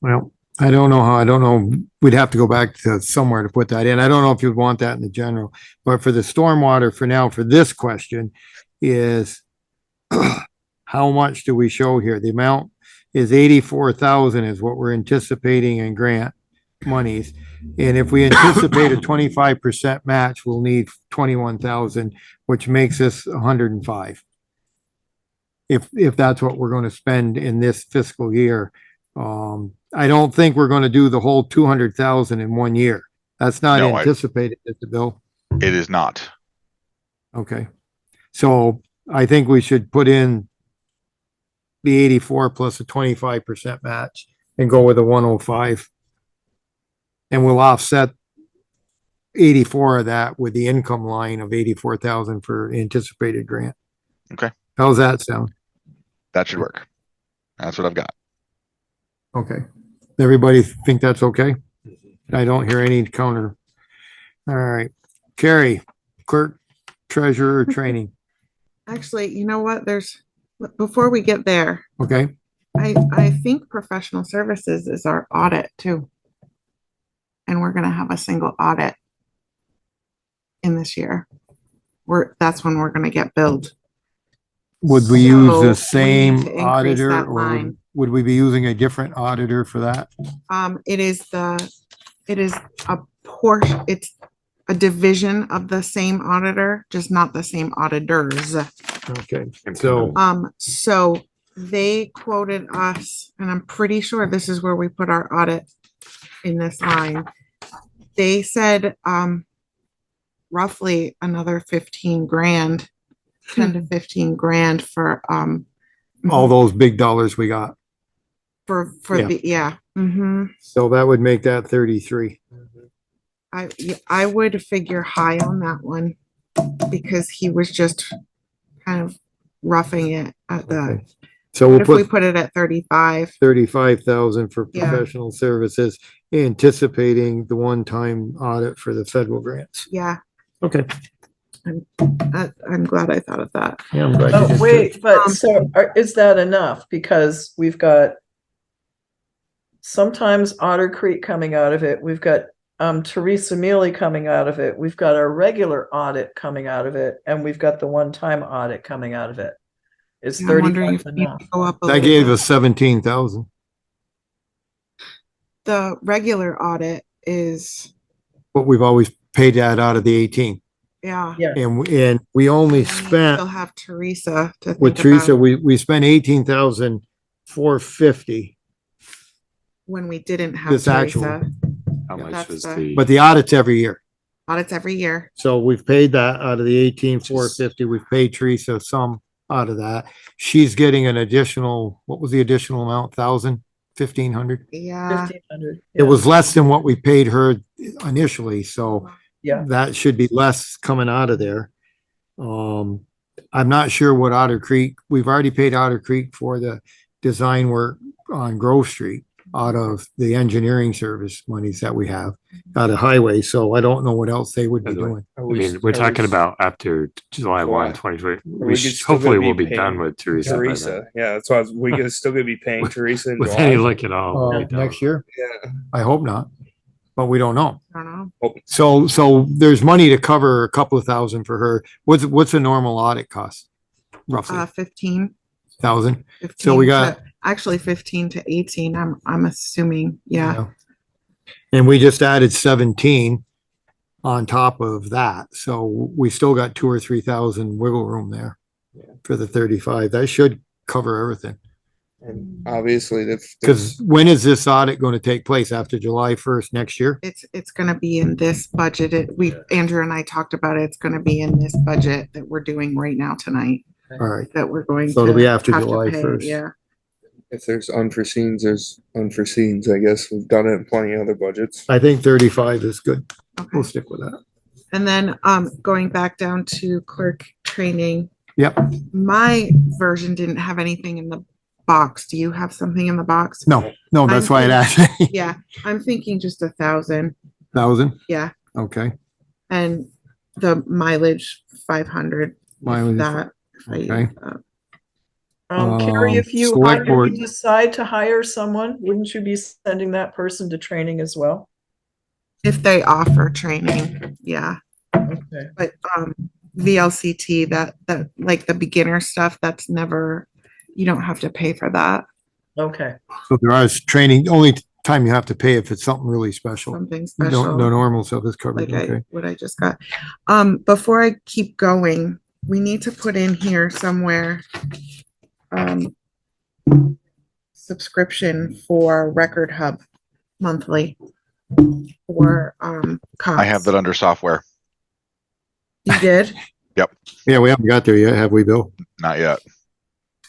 Well, I don't know. We'd have to go back to somewhere to put that in. I don't know if you'd want that in the general, but for the stormwater for now, for this question is how much do we show here? The amount is 84,000 is what we're anticipating in grant monies. And if we anticipate a 25% match, we'll need 21,000, which makes us 105. If that's what we're going to spend in this fiscal year. I don't think we're going to do the whole 200,000 in 1 year. That's not anticipated, is it, Bill? It is not. Okay. So I think we should put in the 84 plus a 25% match and go with a 105. And we'll offset 84 of that with the income line of 84,000 for anticipated grant. Okay. How's that sound? That should work. That's what I've got. Okay. Everybody think that's okay? I don't hear any counter. All right. Carrie, clerk, treasurer, training. Actually, you know what? Before we get there, Okay. I think professional services is our audit too. And we're gonna have a single audit in this year. That's when we're gonna get billed. Would we use So the we need same to increase auditor that or line. would we be using a different auditor for that? It is a portion, it's a division of the same auditor, just not the same auditors. Okay. So, So they quoted us, and I'm pretty sure this is where we put our audit in this line. They said, roughly another 15 grand, 10 to 15 grand for, all those big dollars we got. for Yeah. the, yeah. Mm-hmm. So that would make that 33. I would figure high on that one because he was just kind of roughing it at the. So What we'll if we put put it at 35? 35,000 for Yeah. professional services, anticipating the one-time audit for the federal grants. Yeah, Okay. I'm glad I thought of that. Yeah, I'm glad you Oh, did too. wait, but so is that enough? Because we've got sometimes Otter Creek coming out of it. We've got Teresa Mealy coming out of it. We've got our regular audit coming out of it, and we've got the one-time audit coming out of it. Is Yeah, I'm wondering 35 if you enough? go up a That little gave bit. us 17,000. The regular audit is, But we've always paid that out of the 18. yeah. Yeah. And we only We spent, still have Teresa to with think Teresa, about we spent 18,450. when we didn't have This actual. Teresa. How much That's was the- the? But the audit's every year. Audits every year. So we've paid that out of the 18,450. We've paid Teresa some out of that. She's getting an additional, what was the additional amount? 1,000, 1,500? Yeah. 1,500. It was less than what we paid her initially, so Yeah. that should be less coming out of there. I'm not sure what Otter Creek, we've already paid Otter Creek for the design work on Grove Street out of the engineering service monies that we have out of highway, so I don't know what else they would be doing. I mean, we're talking about after July 1, 2020. We could still Hopefully gonna we'll be be done paying with Teresa. by then. Teresa, yeah, that's why we could still gonna be paying Teresa in With July. any look at all. we'll be done. Next year? Yeah. I hope not, but we don't know. I don't know. So there's money to cover a couple of thousand for her. What's a normal audit cost? Roughly 15. 1,000. So we got, actually 15 to 18. I'm assuming. Yeah. and we just added 17 on top of that. So we still got 2,000 or 3,000 wiggle room there for the 35. That should cover everything. And obviously, Because when is this audit going to take place? After July 1st next year? It's going to be in this budget. Andrew and I talked about it. It's going to be in this budget that we're doing right now tonight. All right. That we're going So it'll to be after have to July pay, 1st. Yeah. if there's unforeseens, there's unforeseens. I guess we've done it in plenty of other budgets. I think 35 is good. Okay. We'll stick with that. And then going back down to clerk training, Yep. my version didn't have anything in the box. Do you have something in the box? No, that's why it asked. Yeah, I'm thinking just 1,000. 1,000? Yeah, Okay. and the mileage 500. Mileage, That. okay. Carrie, if you select board. decide to hire someone, wouldn't you be sending that person to training as well? If they offer training, yeah. Okay. But VLCT, that like the beginner stuff, that's never, you don't have to pay for that. Okay. So there is training, only time you have to pay if it's something really special. Something No, special. no normal stuff is covered. Like Okay. what I just got. Before I keep going, we need to put in here somewhere subscription for Record Hub monthly for I have that under software. You did? Yep. Yeah, we haven't got there yet, have we, Bill? Not yet.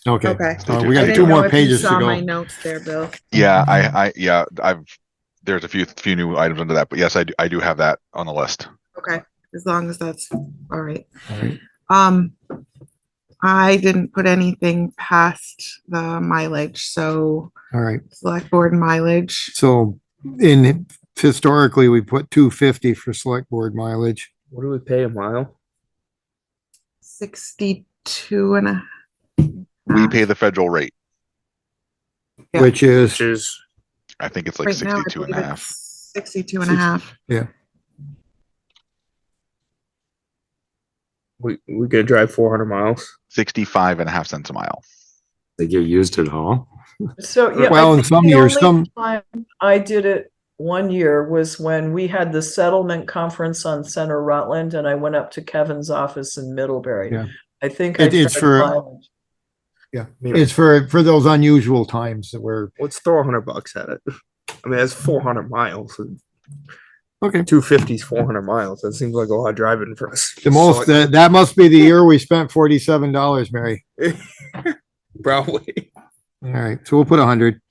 Okay. Okay. We I got didn't 2 know more if you pages to saw my go. notes there, Bill. Yeah, there's a few new items under that, but yes, I do have that on the list. Okay, as long as that's all right. All right. I didn't put anything past the mileage, so All right. select board mileage. So historically, we put 250 for select board mileage. What do we pay a mile? 62 and a. We pay the federal rate. Yeah. Which is, I think it's like Right now, I 62 and a believe half. it's 62 and a half. yeah. We could drive 400 miles. 65 and a half cents a mile. They get used at all. So, yeah. Well, I in think some the years, only time I did it one year was when we had the settlement conference on Center Rutland, and I went up to Kevin's office in Middlebury. Yeah. I think It's for, mileage. yeah, it's for those unusual times where, Let's throw $100 at it. I mean, that's 400 miles. okay. 250 is 400 miles. That seems like a lot of driving for us. The most, that must be the year we spent $47, Mary. Probably. All right. So we'll put 100.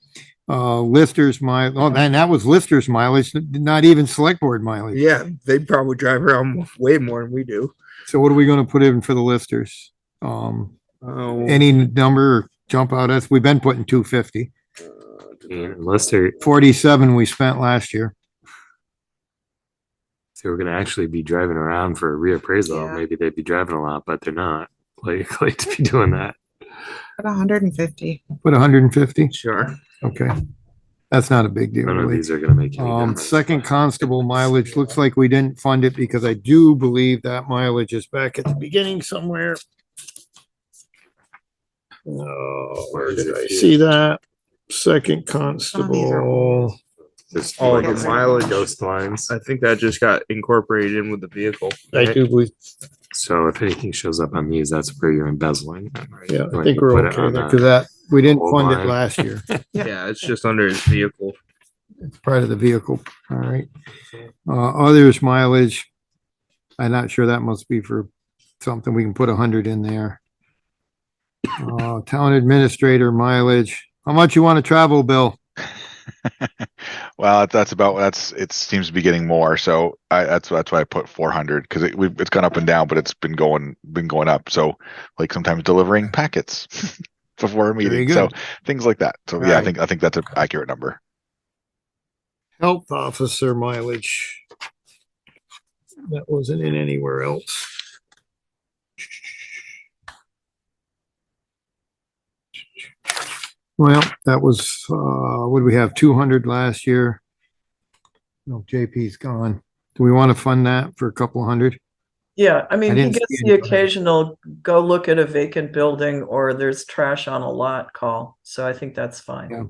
Listers mile. Oh, man, that was listers mileage, not even select board mileage. Yeah, they probably drive around way more than we do. So what are we going to put in for the listers? Oh, Any number? jump out at us. We've been putting 250. Unless they're 47 we spent last year. they were going to actually be driving around for a reappraisal, Yeah. maybe they'd be driving a lot, but they're not likely to be doing that. At 150. Put 150. Sure. Okay. That's not a big deal, None of really. these are going to make any difference. Second constable mileage, looks like we didn't fund it because I do believe that mileage is back at the beginning somewhere. Oh, where did I see that? Second constable. Just All like the it's mileage. ghost lines. I think that just got incorporated in with the vehicle. I do believe, So if anything shows up on these, that's where you're embezzling them, right? yeah, I When think you we're put it okay on there, the because that, we didn't whole fund it line. last year. Yeah, it's just under his vehicle. It's part of the vehicle, all right. Others mileage, I'm not sure, that must be for something, we can put 100 in there. Town administrator mileage, how much you want to travel, Bill? Well, it seems to be getting more. So that's why I put 400, because it's gone up and down, but it's been going up. So like sometimes delivering packets before a meeting. So things like that. So yeah, Right. I think that's an accurate number. Health officer mileage. That wasn't in anywhere else. Well, that was, what do we have, 200 last year? No, JP's gone. Do we want to fund that for a couple hundred? Yeah, I mean, he didn't gets see the any- occasional go look at a vacant building or there's trash on a lot call. So I think that's fine. Yeah.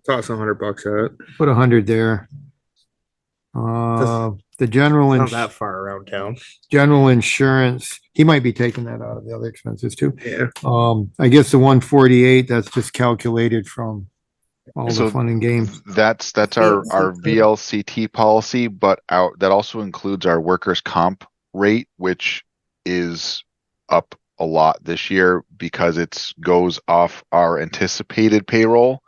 Toss $100 at it. Put 100 there. The general, Not that far around town. general insurance, he might be taking that out of the other expenses too. Yeah. I guess the 148, that's just calculated from all So the fun and games. That's our VLCT policy, but that also includes our workers' comp rate, which is up a lot this year because it goes off our anticipated payroll.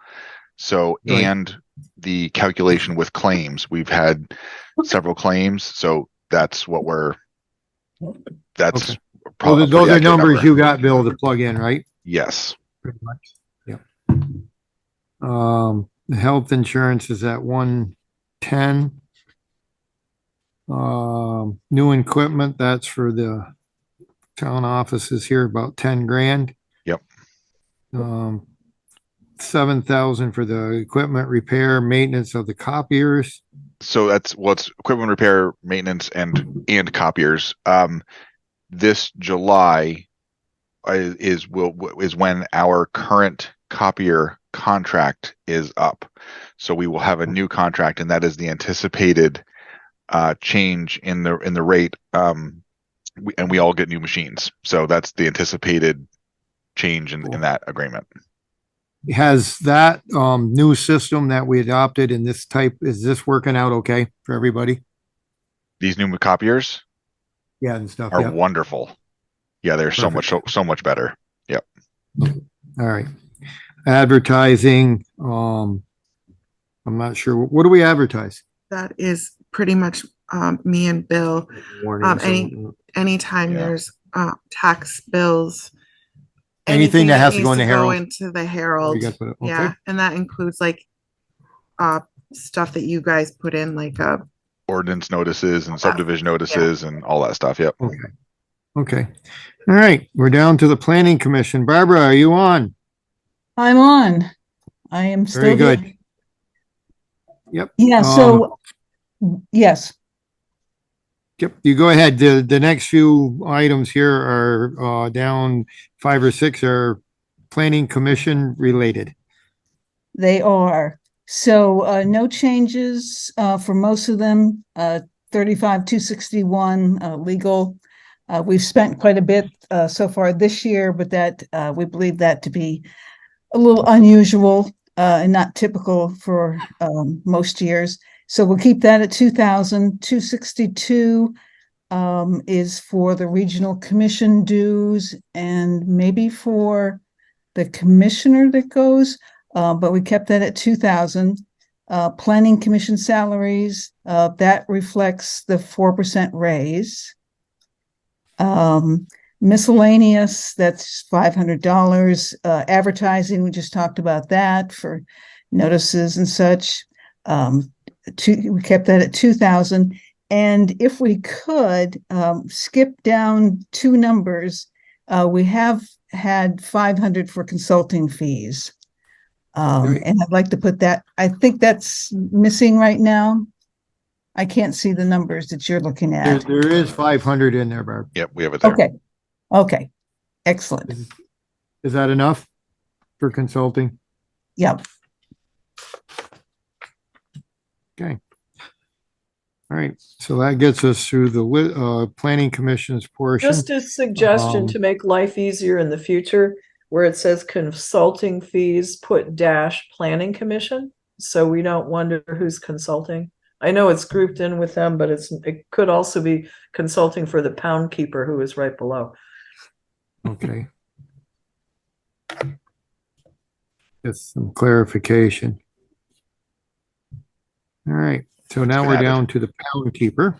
So, Right. and the calculation with claims, we've had several claims. So that's Okay. probably Those are numbers you got, Bill, to plug in, right? Yes. Pretty much. Yeah. The health insurance is at 110. New equipment, that's for the town offices here, about 10 grand. Yep. 7,000 for the equipment repair, maintenance of the copiers. So it's equipment repair, maintenance, and copiers. This July is when our current copier contract is up. So we will have a new contract, and that is the anticipated change in the rate. We all get new machines. So that's the anticipated change in that agreement. Has that new system that we adopted in this type, is this working out okay for everybody? These new copiers Yeah, and stuff. are Yeah. wonderful. Yeah, they're so much better. Yep. All right. Advertising, I'm not sure. What do we advertise? That is pretty much me and Bill. Anytime Yeah. there's tax bills. Anything that has to go in needs the Herald? into the Herald. You guys put it- okay. Yeah, and that includes like stuff that you guys put in, like Ordinance notices and subdivision notices and all that stuff. Yep. Okay. All right. We're down to the planning commission. Barbara, are you on? I'm on. I am still Very good. here. Yep. Yeah, so, yes. Yep, you go ahead. The next few items here are down 5 or 6 are planning commission related. They are. So no changes for most of them. 35,261 legal. We've spent quite a bit so far this year, but that we believe that to be a little unusual and not typical for most years. So we'll keep that at 2,000. 262 is for the regional commission dues and maybe for the commissioner that goes, but we kept that at 2,000. Planning commission salaries, that reflects the 4% raise. Miscellaneous, that's $500. Advertising, we just talked about that for notices and such. We kept that at 2,000. And if we could skip down two numbers, we have had 500 for consulting fees. And I'd like to put that, I think that's missing right now. I can't see the numbers that you're looking at. There is 500 in there, Barb. Yep, we have it there. Okay, excellent. Is that enough for consulting? Yep. Okay. All right, so that gets us through the planning commission's portion. Just a suggestion to make life easier in the future, where it says consulting fees, put dash planning commission, so we don't wonder who's consulting. I know it's grouped in with them, but it could also be consulting for the pound keeper who is right below. Okay. Just some clarification. All right, so now we're down to the pound keeper.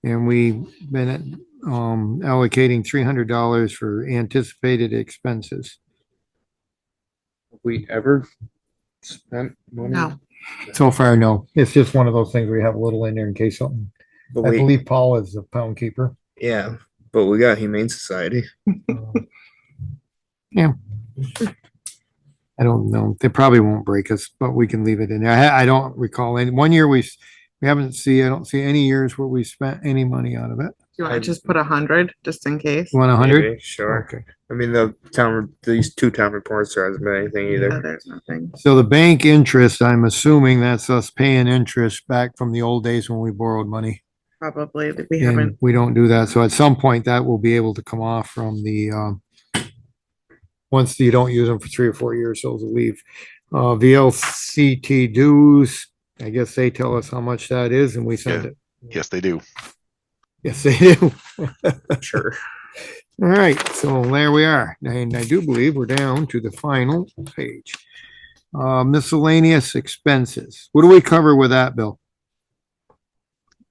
And we've been allocating $300 for anticipated expenses. Have we ever spent money? No. So far, no. It's just one of those things where you have a little in there in case something. But I we, believe Paul is the pound keeper. yeah, but we got Humane Society. Yeah. I don't know. They probably won't break us, but we can leave it in there. I don't recall any. One year we haven't I don't see any years where we spent any money out of it. Do you want to just put 100 just in case? You want 100? Maybe, sure. Okay. I mean, these two town reports, there hasn't been anything No, either. there's nothing. So the bank interest, I'm assuming that's us paying interest back from the old days when we borrowed money. Probably that we And haven't. we don't do that. So at some point that will be able to come off from the, once you don't use them for 3 or 4 years, those will leave. VLCT dues, I guess they tell us how much that is and we send it. Yes, they do. Yes, they do. Sure. All right, so there we are. And I do believe we're down to the final page. Miscellaneous expenses. What do we cover with that, Bill?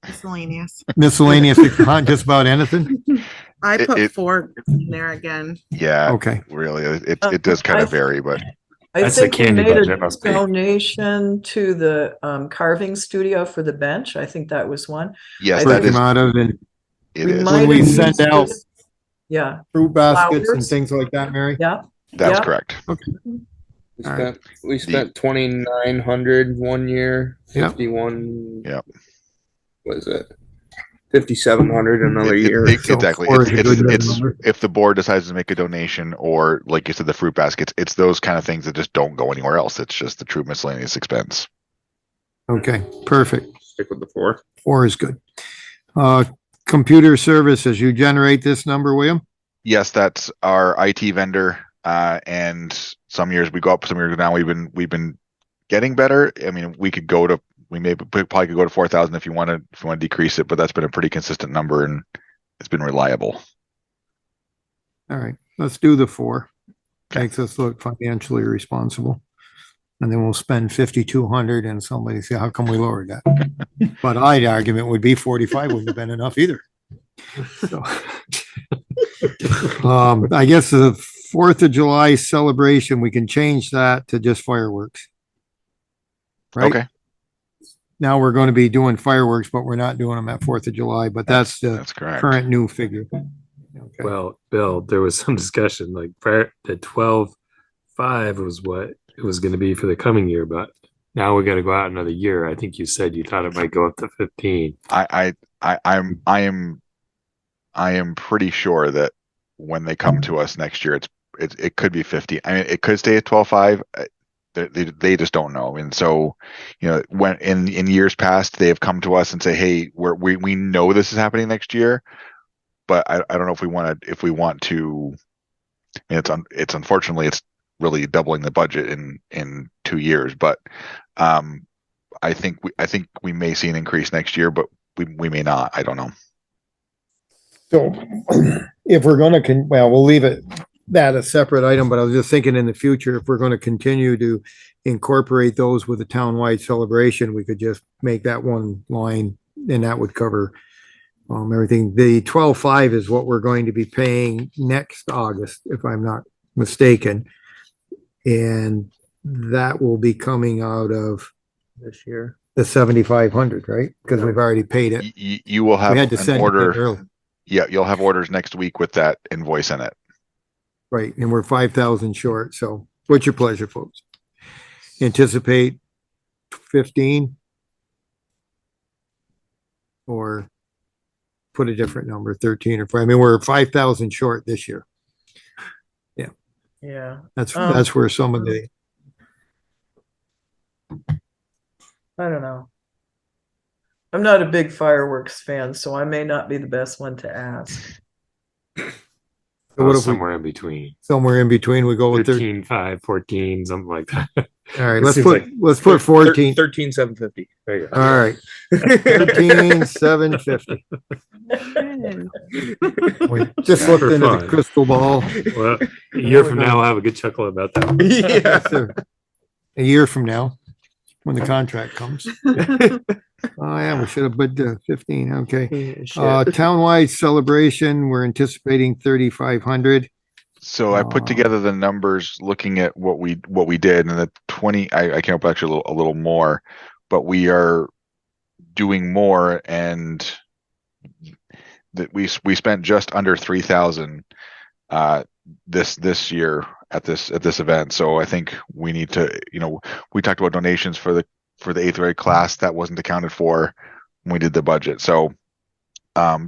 Miscellaneous. Miscellaneous, not just about anything? I put 4 in there again. Yeah. Okay. Really, it does kind of vary, but I That's the think we candy made budget, a must be. donation to the carving studio for the bench. I think that was one. yes, I that think is. Out of and It we is. might when we have send used out this- Yeah, fruit baskets and Flowers. things like that, Mary? yeah. That's Yeah. correct. We spent 2,900 one year, Yep. 51. Yep. What is it? 5,700 another It- year. So exactly. four is a good It's number. if the board decides to make a donation, or like you said, the fruit baskets. It's those kind of things that just don't go anywhere else. It's just the true miscellaneous expense. Okay, perfect. Stick with the 4. 4 is good. Computer services, you generate this number, William? Yes, that's our IT vendor. And some years we go up, some years down. We've been getting better. I mean, we probably could go to 4,000 if you want to decrease it, but that's been a pretty consistent number and it's been reliable. All right, let's do the 4. Okay. Makes us look financially responsible. And then we'll spend 5,200 and somebody say, how come we lowered that? But I'd argument would be 45 wouldn't have been enough either. So, I guess the 4th of July celebration, we can change that to just fireworks. Right? Okay, Now we're going to be doing fireworks, but we're not doing them at 4th of July, but that's the that's correct. current new figure. Okay. Well, Bill, there was some discussion like prior to 12.5 was what it was going to be for the coming year, but now we got to go out another year. I think you said you thought it might go up to 15. I am pretty sure that when they come to us next year, it could be 50. I mean, it could stay at 12.5. They just don't know. And so, when in years past, they have come to us and say, hey, we know this is happening next year, but I don't know if we want to, and it's unfortunately, it's really doubling the budget in 2 years, but I think we may see an increase next year, but we may not. I don't know. So if we're going to, we'll leave that a separate item, but I was just thinking in the future, if we're going to continue to incorporate those with a townwide celebration, we could just make that one line and that would cover everything. The 12.5 is what we're going to be paying next August, if I'm not mistaken. And that will be coming out of This year. the 7,500, right? Because we've already paid it. You will have We had to an send it in order. early. Yeah, you'll have orders next week with that invoice in it. Right, and we're 5,000 short, so what's your pleasure, folks? Anticipate 15? Or put a different number, 13 or 4. I mean, we're 5,000 short this year. Yeah. That's where some of the, I don't know. I'm not a big fireworks fan, so I may not be the best one to ask. So what if we, somewhere in between? somewhere in between, we go with 13. 13, 5, 14, something like that. All right, It let's seems put, like let's put 14. 13,750. there you go. All right, 13,750. We just looked For into the fun. crystal ball. Well, a year from now, I'll have a good chuckle about that. Yes, sir. A year from now, when the contract comes. Oh, yeah, we should have bid 15, okay. Townwide celebration, we're anticipating 3,500. So I put together the numbers looking at what we did, and the 20 I came up actually a little more, but we are doing more, and that we spent just under 3,000 this year at this event. So I think we need to, we talked about donations for the 8th grade class that wasn't accounted for when we did the budget. So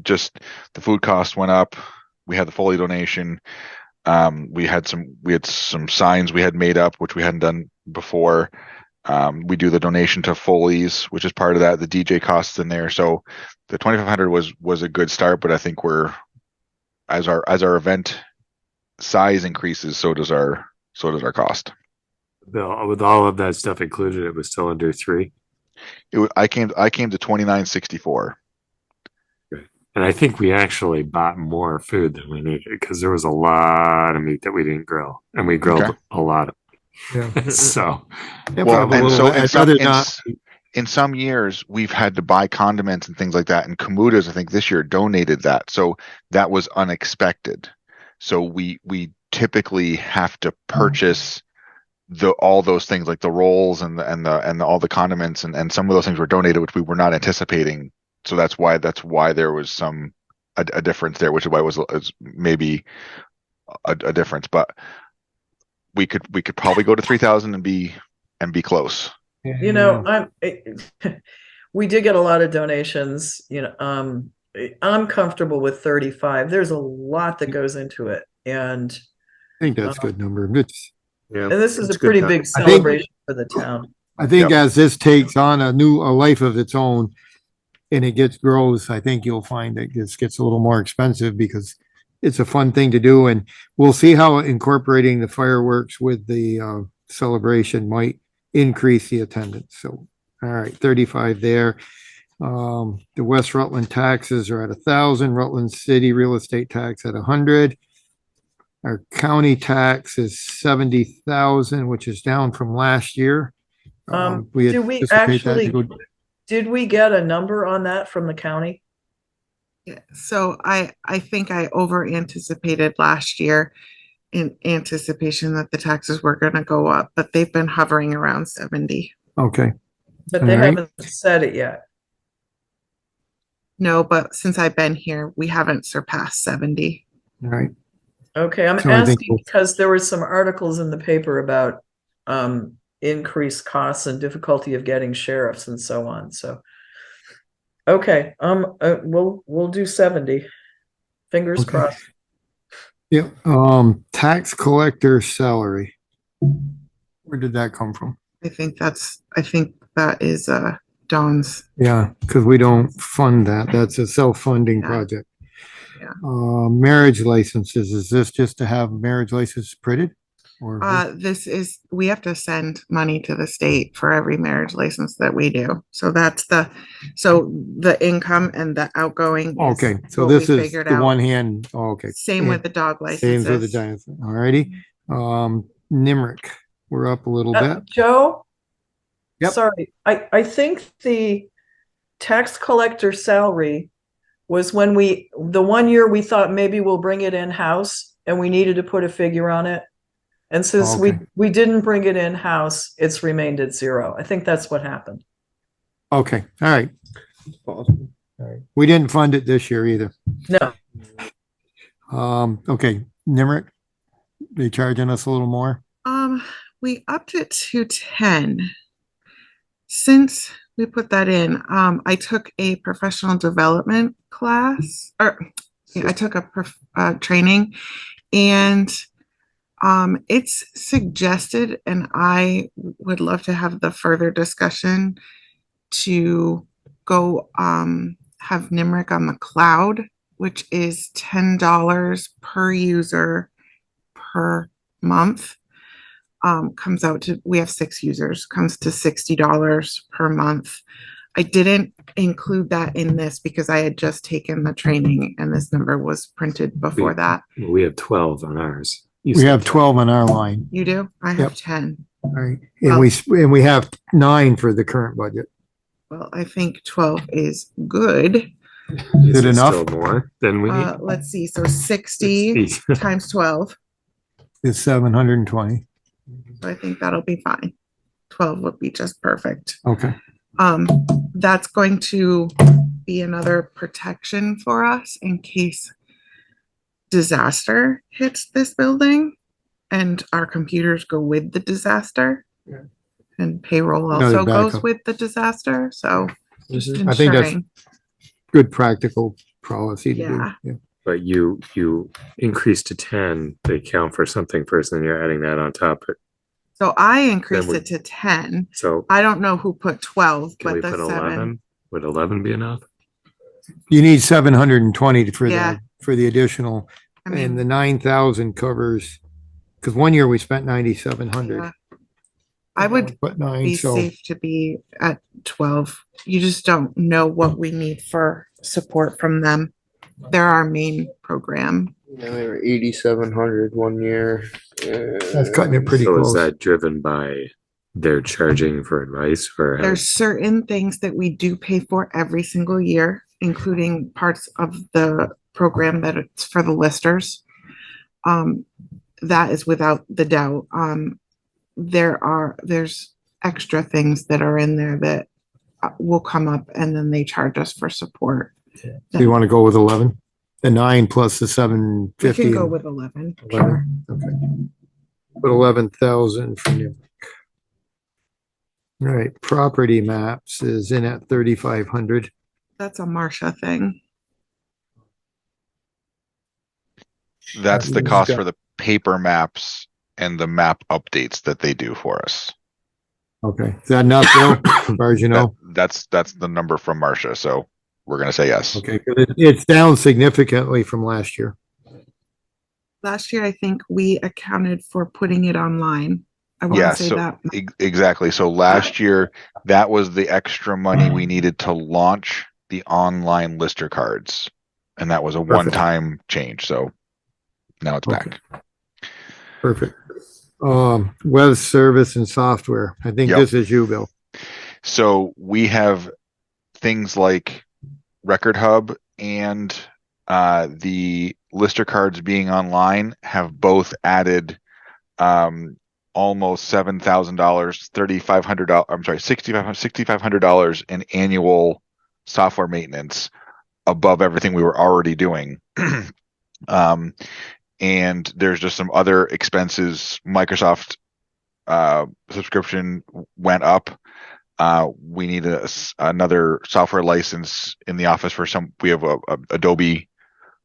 just the food cost went up. We had the Foley donation. We had some signs we had made up, which we hadn't done before. We do the donation to Foley's, which is part of that. The DJ costs in there. So the 2,500 was a good start, but I think as our event size increases, so does our cost. Bill, with all of that stuff included, it was still under 3. I came to 2,964. And I think we actually bought more food than we needed because there was a lot of meat that we didn't grill, and we grilled a lot of it. So, in some years we've had to buy condiments and things like that, and Kamuta's I think this year donated that, so that was unexpected. So we typically have to purchase all those things like the rolls and all the condiments, and some of those things were donated, which we were not anticipating. So that's why there was a difference there, which is why it was maybe a difference. But we could probably go to 3,000 and be close. We did get a lot of donations. I'm comfortable with 35. There's a lot that goes into it, and I think that's a good number. And this is a pretty big celebration for the town. I think as this takes on a life of its own, and it grows, I think you'll find that this gets a little more expensive because it's a fun thing to do. And we'll see how incorporating the fireworks with the celebration might increase the attendance. So, all right, 35 there. The West Rutland taxes are at 1,000. Rutland City real estate tax at 100. Our county tax is 70,000, which is down from last year. Did we get a number on that from the county? Yeah, so I think I over anticipated last year in anticipation that the taxes were going to go up, but they've been hovering around 70. Okay. But they haven't said it yet. No, but since I've been here, we haven't surpassed 70. All right. Okay, I'm asking because there were some articles in the paper about increased costs and difficulty of getting sheriffs and so on. So, okay, we'll do 70. Fingers crossed. Yeah. Tax collector salary. Where did that come from? I think that is Dawn's. Yeah, because we don't fund that. That's a self-funding project. Yeah. Marriage licenses. Is this just to have marriage licenses printed? Or we have to send money to the state for every marriage license that we do. So the income and the outgoing. Okay. So this is the one hand. Oh, okay. Same with the dog licenses. Same with the giants. All righty. Nimerick, we're up a little bit. Joe? Yep. Sorry. I think the tax collector salary was when the 1 year we thought maybe we'll bring it in-house and we needed to put a figure on it. And since Okay. we didn't bring it in-house, it's remained at zero. I think that's what happened. Okay, all right. All right. We didn't fund it this year either. No. Okay, Nimerick, they charging us a little more? We upped it to 10. Since we put that in, I took a professional development class, or yeah, I took a training, and it's suggested, and I would love to have the further discussion to go have Nimerick on the cloud, which is $10 per user per month. Comes out to, we have 6 users, comes to $60 per month. I didn't include that in this because I had just taken the training and this number was printed before that. We have 12 on ours. You We said have 10. 12 on our line. You do? I have Yep. 10. All right, and we have 9 for the current budget. Well, I think 12 is good. Is it enough? Still more than we need? Let's see. So 60 times 12. It's 720. So I think that'll be fine. 12 would be just perfect. Okay. That's going to be another protection for us in case disaster hits this building and our computers go with the disaster. Yeah. And payroll Another also goes backup. with the disaster. So just I think that's ensuring. good practical policy to Yeah. do. Yeah. But you increase to 10, they count for something first, and then you're adding that on top. So I increased we- it to 10. So I don't know who put 12, can we but the put 7. 11? Would 11 be enough? You need 720 for Yeah. the additional, I and mean, the 9,000 covers, because 1 year we spent 9,700. yeah. I would But 9, be so safe to be at 12. You just don't know what we need for support from them. They're our main program. Yeah, we were 8,700 1 year. that's cutting it pretty So close. is that driven by their charging for advice, or There's certain things that we do pay for every single year, including parts of the program that it's for the listers. That is without the doubt. There's extra things that are in there that will come up and then they charge us for support. So you want to go with 11? The 9 plus the We 750. can go with 11. 11. Sure. Okay. Put 11,000 for you. All right, property maps is in at 3,500. That's a Marcia thing. That's the cost for the paper maps and the map updates that they do for us. Okay, is that enough, Bill, as far as you know? That's the number from Marcia, so we're gonna say yes. Okay, 'cause it's down significantly from last year. Last year, I think we accounted for putting it online. I want Yeah, to say so that. exactly. So last year, that was the extra money we needed to launch the online lister cards. And that was a one-time change, so now it's back. Perfect. Web service and software. I think Yep. this is you, Bill. So we have things like Record Hub and the lister cards being online have both added almost $7,000, $3,500. I'm sorry, $6,500 in annual software maintenance above everything we were already doing. And there's just some other expenses. Microsoft subscription went up. We need another software license in the office for we have a Adobe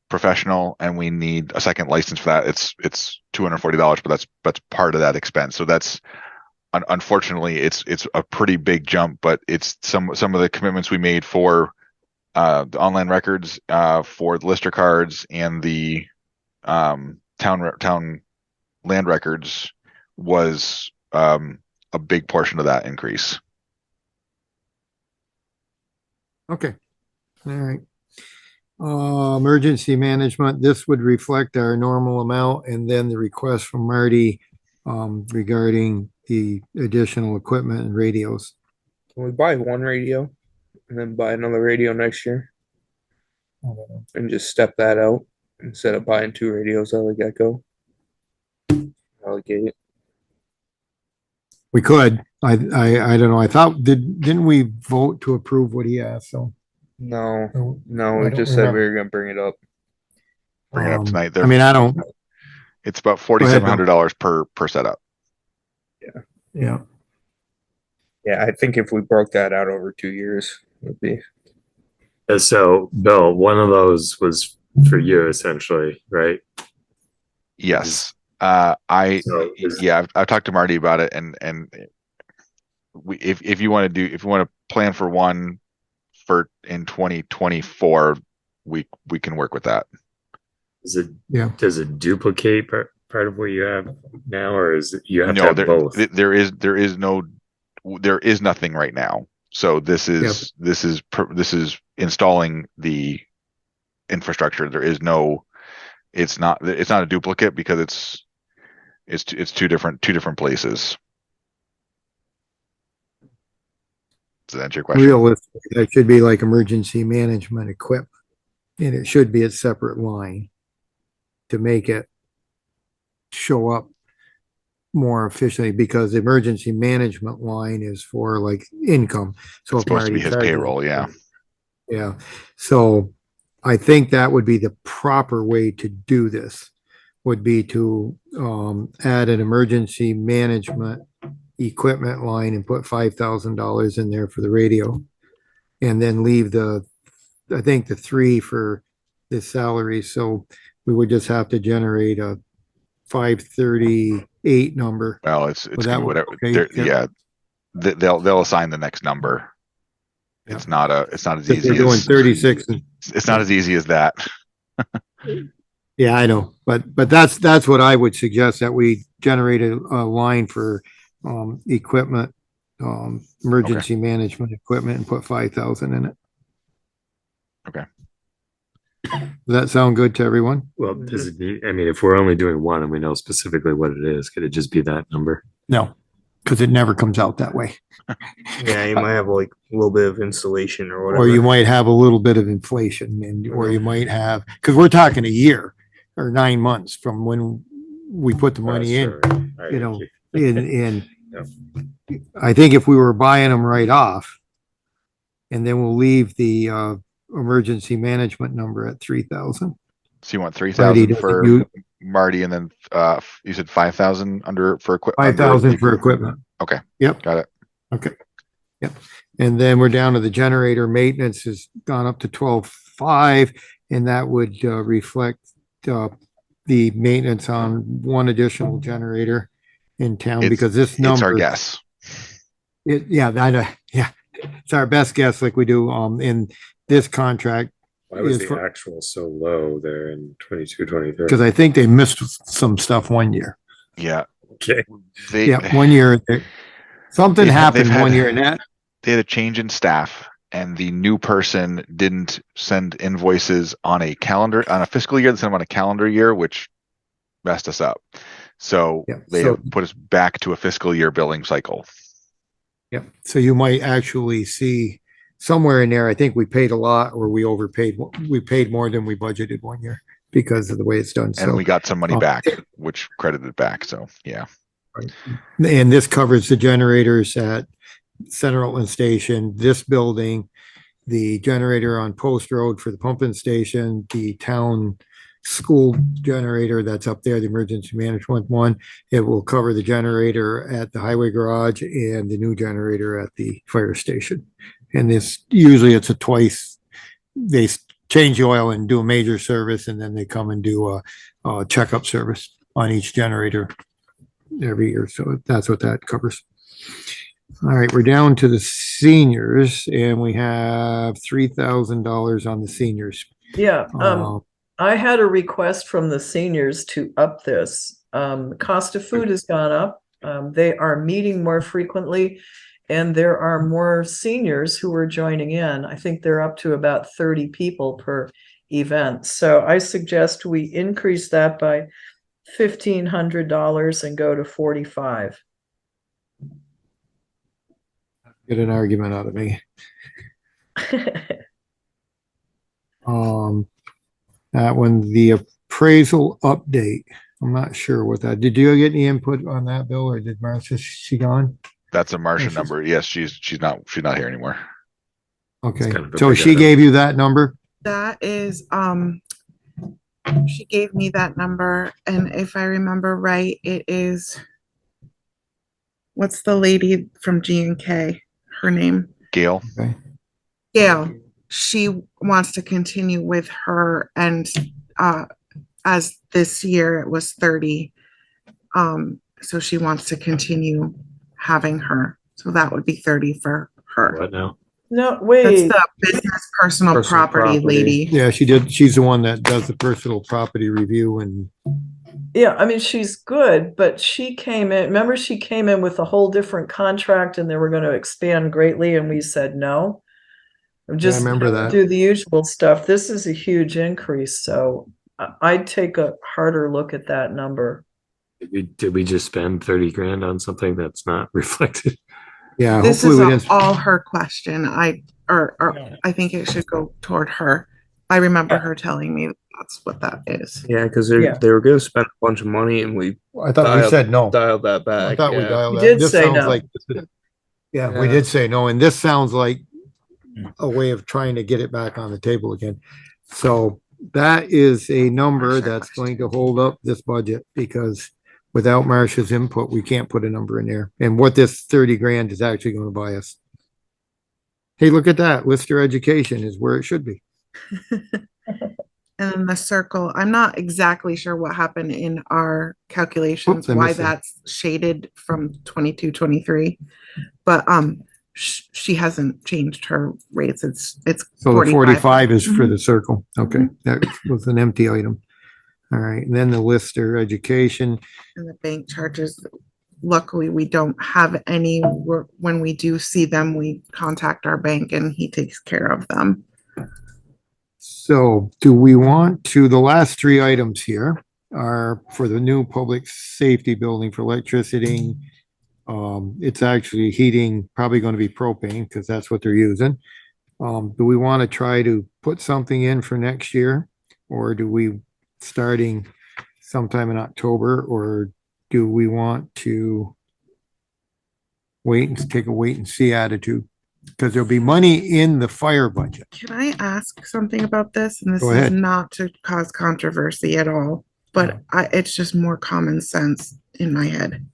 Professional, and we need a second license for that. It's $240, but that's part of that expense. So that's unfortunately it's a pretty big jump, but it's some of the commitments we made for the online records, for the lister cards, and the town land records was a big portion of that increase. Okay. All right. Emergency management, this would reflect our normal amount, and then the request from Marty regarding the additional equipment and radios. Can we buy one radio and then buy another radio next year? and just step that out instead of buying 2 radios out of the get-go. Allocate it. We could. I don't know. I thought, didn't we vote to approve what he asked? So. No, Oh, no, I we don't just said we remember. were gonna bring it up. Bring it up tonight. I mean, I don't. It's about Go ahead, Bill. $4,700 per setup. Yeah. Yeah, I think if we broke that out over 2 years, it would be. So, Bill, one of those was for you essentially, right? Yes. So I've talked to Marty about it, and if you want to plan for one for in 2024, we can work with that. Does it duplicate part of what you have now, or is it, you have to have both? There is nothing right now. So this is installing the infrastructure. There is no, it's not a duplicate because it's two different places. Does that answer your question? Realistically, that should be like emergency management equipment, and it should be a separate line to make it show up more efficiently, because the emergency management line is for like income. So it's supposed to be his payroll, yeah. Yeah. So I think that would be the proper way to do this, would be to add an emergency management equipment line and put $5,000 in there for the radio. And then leave I think the 3 for the salary. So we would just have to generate a 538 number. Well, it's Would gonna that be work whatever. okay? Yeah, they'll assign the next number. Yeah. It's not as If easy they're doing as 36. it's not as easy as that. Yeah, I know, but that's what I would suggest, that we generate a line for equipment, emergency management equipment, and put 5,000 in it. Okay. Does that sound good to everyone? Well, does it need, I mean, if we're only doing one and we know specifically what it is, could it just be that number? No, because it never comes out that way. Yeah, you might have like a little bit of insulation or whatever. Or you might have a little bit of inflation, or you might have, because we're talking a year or 9 months from when we put the money in, you know, I think if we were buying them right off, and then we'll leave the emergency management number at 3,000. So you want 3,000 for Marty, and then you said 5,000 for equipment. 5,000 for equipment. Okay. Yep. Got it. Okay. Yep. And then we're down to the generator maintenance has gone up to 12,500, and that would reflect the maintenance on one additional generator in town, because this number. It's our guess. It's our best guess, like we do in this contract. Why was the actual so low there in 22, 23? Because I think they missed some stuff one year. Yeah. Okay. 1 year. Something happened 1 year, and that they had a change in staff, and the new person didn't send invoices on a fiscal year. They sent them on a calendar year, which messed us up. So they put us back to a fiscal year billing cycle. Yep. So you might actually see somewhere in there, I think we paid a lot, or we overpaid. We paid more than we budgeted 1 year because of the way it's done. And we got some money back, which credited back. So yeah. Right. And this covers the generators at Center Rutland Station, this building, the generator on Post Road for the pumping station, the town school generator that's up there, the emergency management one. It will cover the generator at the highway garage and the new generator at the fire station. And this, usually it's they change the oil and do a major service, and then they come and do a checkup service on each generator every year. So that's what that covers. All right, we're down to the seniors, and we have $3,000 on the seniors. Yeah. I had a request from the seniors to up this. Cost of food has gone up. They are meeting more frequently, and there are more seniors who are joining in. I think they're up to about 30 people per event. So I suggest we increase that by $1,500 and go to 45. Get an argument out of me. That one, the appraisal update. I'm not sure what that, did you get any input on that, Bill, or did Marcia, she gone? That's a Marcia she's- number. Yes, she's not here anymore. Okay, kind of a so big she item. gave you that number? That is, she gave me that number, and if I remember right, it is, what's the lady from G and K? Her name? Gail. Okay. Gail. She wants to continue with her, and as this year it was 30. So she wants to continue having her. So that would be 30 for her. What now? No, That's wait. the business personal property lady. Yeah, she did. She's the one that does the personal property review and Yeah, I mean, she's good, but she came in, remember she came in with a whole different contract and they were going to expand greatly and we said no. Just remember that. do the usual stuff. This is a huge increase, so I'd take a harder look at that number. Did we just spend 30 grand on something that's not reflected? yeah, This hopefully we is didn't. all her question. I think it should go toward her. I remember her telling me that's what that is. Yeah, because Yeah. they were gonna spend a bunch of money and we I thought we said no. dialed that back. I thought we yeah. dialed We that. did This say sounds no. like, yeah, we Yeah. did say no, and this sounds like a way of trying to get it back on the table again. So that is a number that's going to hold up this budget because without Marcia's input, we can't put a number in there. And what this 30 grand is actually going to buy us. Hey, look at that. Lister education is where it should be. And then the circle, I'm not exactly sure what happened in our calculations, Oops, I why missed it. that's shaded from 22, 23. But she hasn't changed her rates. It's So the 45 is for Mhm. the circle. Okay, that was an empty item. All right, and then the Lister education. And the bank charges, luckily, we don't have any. When we do see them, we contact our bank and he takes care of them. So do we want to, the last three items here are for the new public safety building for electricity. It's actually heating, probably going to be propane because that's what they're using. Do we want to try to put something in for next year? Or do we starting sometime in October, or do we want to wait and take a wait and see attitude? Because there'll be money in the fire budget. Can I ask something about this? And this Go is ahead. not to cause controversy at all, but it's just more common sense in my head.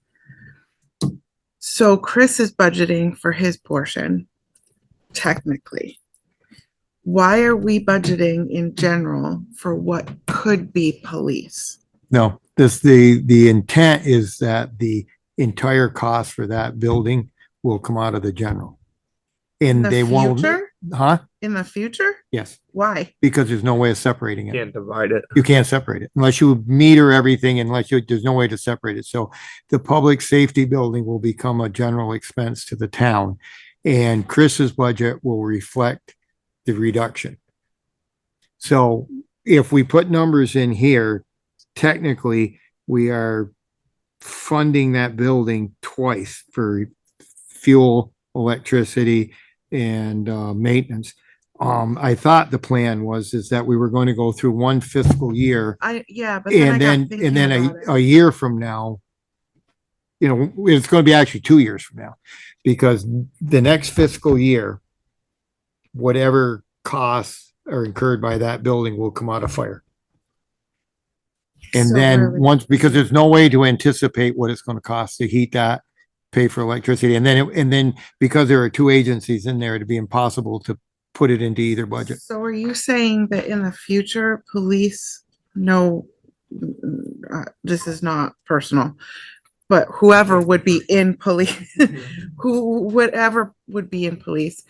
So Chris is budgeting for his portion, technically. Why are we budgeting in general for what could be police? No, the intent is that the entire cost for that building will come out of the general. In And the they won't, future? huh? In the future? Yes, Why? because there's no way of separating it. Can't divide it. You can't separate it unless you meter everything, there's no way to separate it. So the public safety building will become a general expense to the town. And Chris's budget will reflect the reduction. So if we put numbers in here, technically we are funding that building twice for fuel, electricity, and maintenance. I thought the plan was that we were going to go through one fiscal year But then I and got then thinking about it. a year from now, it's going to be actually 2 years from now, because the next fiscal year, whatever costs are incurred by that building will come out of fire. And So then really- because there's no way to anticipate what it's going to cost to heat that, pay for electricity, and then because there are two agencies in there, it'd be impossible to put it into either budget. So are you saying that in the future, police know, this is not personal, but whoever would be in police, whatever would be in police,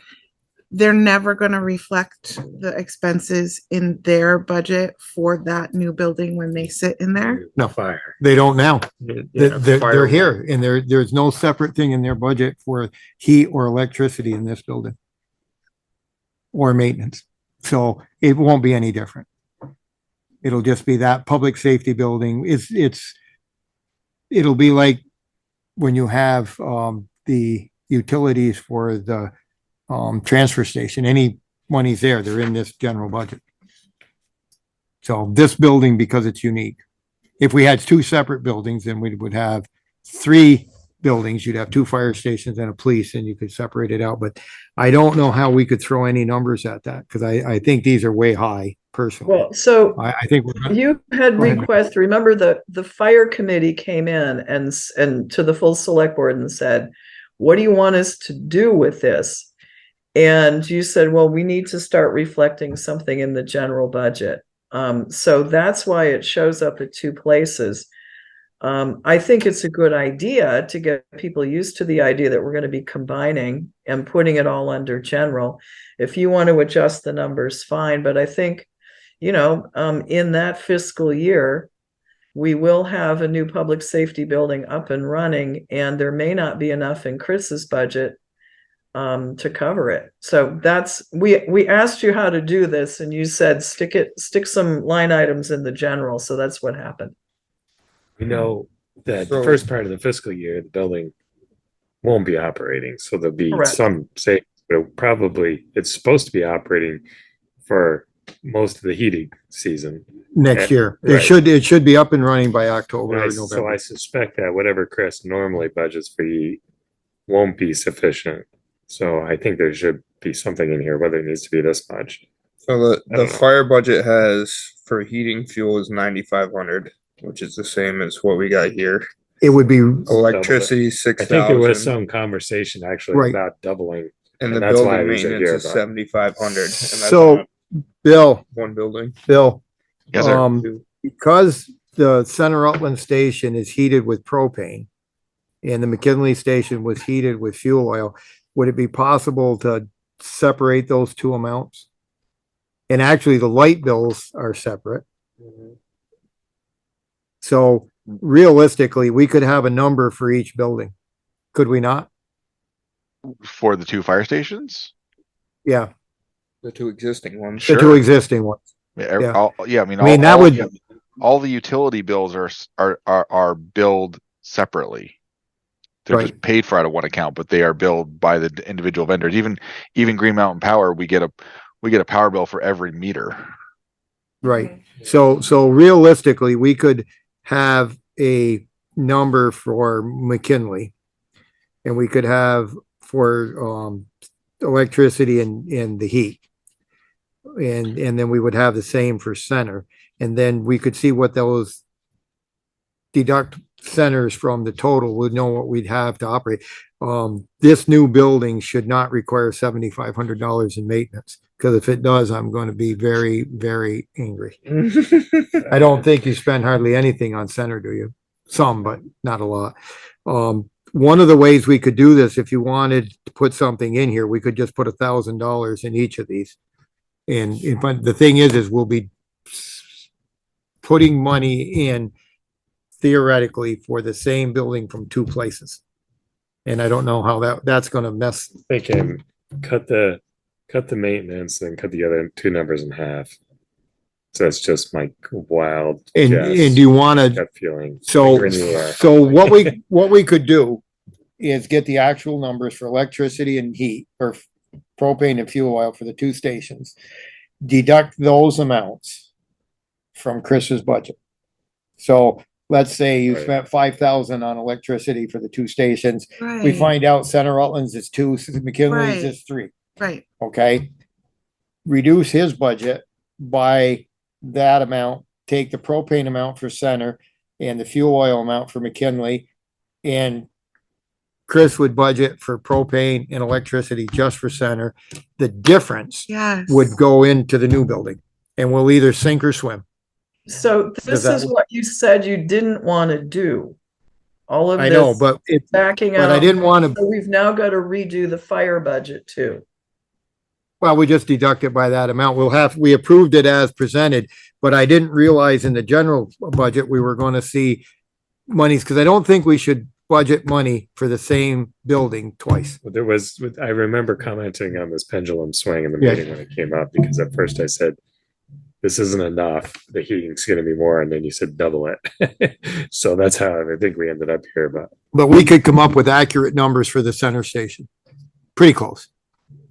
they're never gonna reflect the expenses in their budget for that new building when they sit in there? No, Fire. they don't now. Yeah, They're fire- here, and there's no separate thing in their budget for heat or electricity in this building. Or maintenance. So it won't be any different. It'll just be that public safety building. It'll be like when you have the utilities for the transfer station. Any money's there, they're in this general budget. So this building, because it's unique. If we had two separate buildings, then we would have three buildings. You'd have two fire stations and a police, and you could separate it out. But I don't know how we could throw any numbers at that, because I think these are way high personally. Well, so I think we're gonna, you had Go ahead. request, remember the fire committee came in and to the full select board and said, what do you want us to do with this? And you said, well, we need to start reflecting something in the general budget. So that's why it shows up at two places. I think it's a good idea to get people used to the idea that we're going to be combining and putting it all under general. If you want to adjust the numbers, fine. But I think, in that fiscal year, we will have a new public safety building up and running, and there may not be enough in Chris's budget to cover it. So we asked you how to do this, and you said stick some line items in the general. So that's what happened. We know that the first part of the fiscal year, the building won't be operating, so there'll be Correct. some savings, but probably it's supposed to be operating for most of the heating season next year. Right. It should be up and running by October or So November. I suspect that whatever Chris normally budgets for heat won't be sufficient. So I think there should be something in here, whether it needs to be this much. So I the don't know. fire budget has for heating fuel is 9,500, which is the same as what we got here. It would be Electricity, I 6,000. think there was some conversation actually Right. about doubling. And the that's why building we should maintenance hear is about it. 7,500. And that's So, not Bill, one building. Yes, sir. Because the Center Rutland station is heated with propane and the McKinley station was heated with fuel oil, would it be possible to separate those two amounts? And actually, the light bills are separate. So realistically, we could have a number for each building. Could we not? For the two fire stations? Yeah, The two existing ones. the two existing ones. Yeah, Yeah. I mean, I mean, that would- all the utility bills are billed separately. They're just paid for out of one account, but they are billed by the individual vendors. Even Green Mountain Power, we get a power bill for every meter. Right. So realistically, we could have a number for McKinley. And we could have for electricity and the heat. And then we would have the same for center. And then we could see what those deduct centers from the total, would know what we'd have to operate. This new building should not require $7,500 in maintenance, because if it does, I'm going to be very, very angry. I don't think you spend hardly anything on center, do you? Some, but not a lot. One of the ways we could do this, if you wanted to put something in here, we could just put $1,000 in each of these. But the thing is we'll be putting money in theoretically for the same building from two places. And I don't know how that's gonna mess. Thinking cut the maintenance and cut the other two numbers in half. So that's just my wild And guess, do you wanna, gut feeling. so Like when you are- what we could do is get the actual numbers for electricity and heat, or propane and fuel oil for the two stations. Deduct those amounts from Chris's budget. So let's say you Right. spent 5,000 on electricity for the two stations. We Right, find out Center Rutland's is 2, McKinley's Right. is 3, right. okay? Reduce his budget by that amount, take the propane amount for center and the fuel oil amount for McKinley. And Chris would budget for propane and electricity just for center. The difference Yes. would go into the new building, and we'll either sink or swim. So this that- is what you said you didn't want to do. All of I know, this but it's, backing out. but I didn't want to, So we've now got to redo the fire budget too. well, we just deduct it by that amount. We approved it as presented, but I didn't realize in the general budget, we were going to see monies, because I don't think we should budget money for the same building twice. There was, I remember commenting on this pendulum swing in the Yeah. meeting when it came up, because at first I said, this isn't enough, the heating's gonna be more, and then you said double it. So that's how I think we ended up here, But we could come up with accurate numbers for the center station. Pretty close.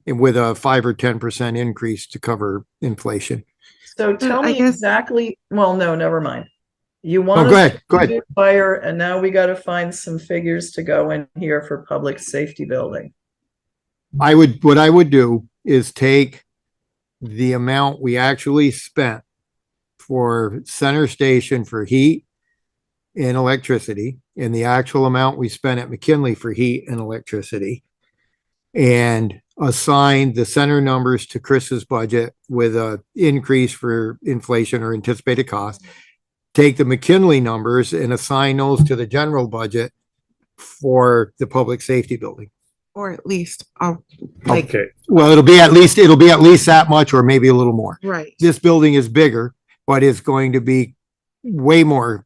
And with a 5 or 10% increase to cover inflation. So tell I me guess- exactly, well, no, never mind. You Oh, want go us ahead, go to ahead. do fire, and now we gotta find some figures to go in here for public safety building. What I would do is take the amount we actually spent for center station for heat and electricity, and the actual amount we spent at McKinley for heat and electricity, and assign the center numbers to Chris's budget with a increase for inflation or anticipated cost. Take the McKinley numbers and assign those to the general budget for the public safety building. Or at least, like, Okay. Well, it'll be at least that much, or maybe a little more. right. This building is bigger, but it's going to be way more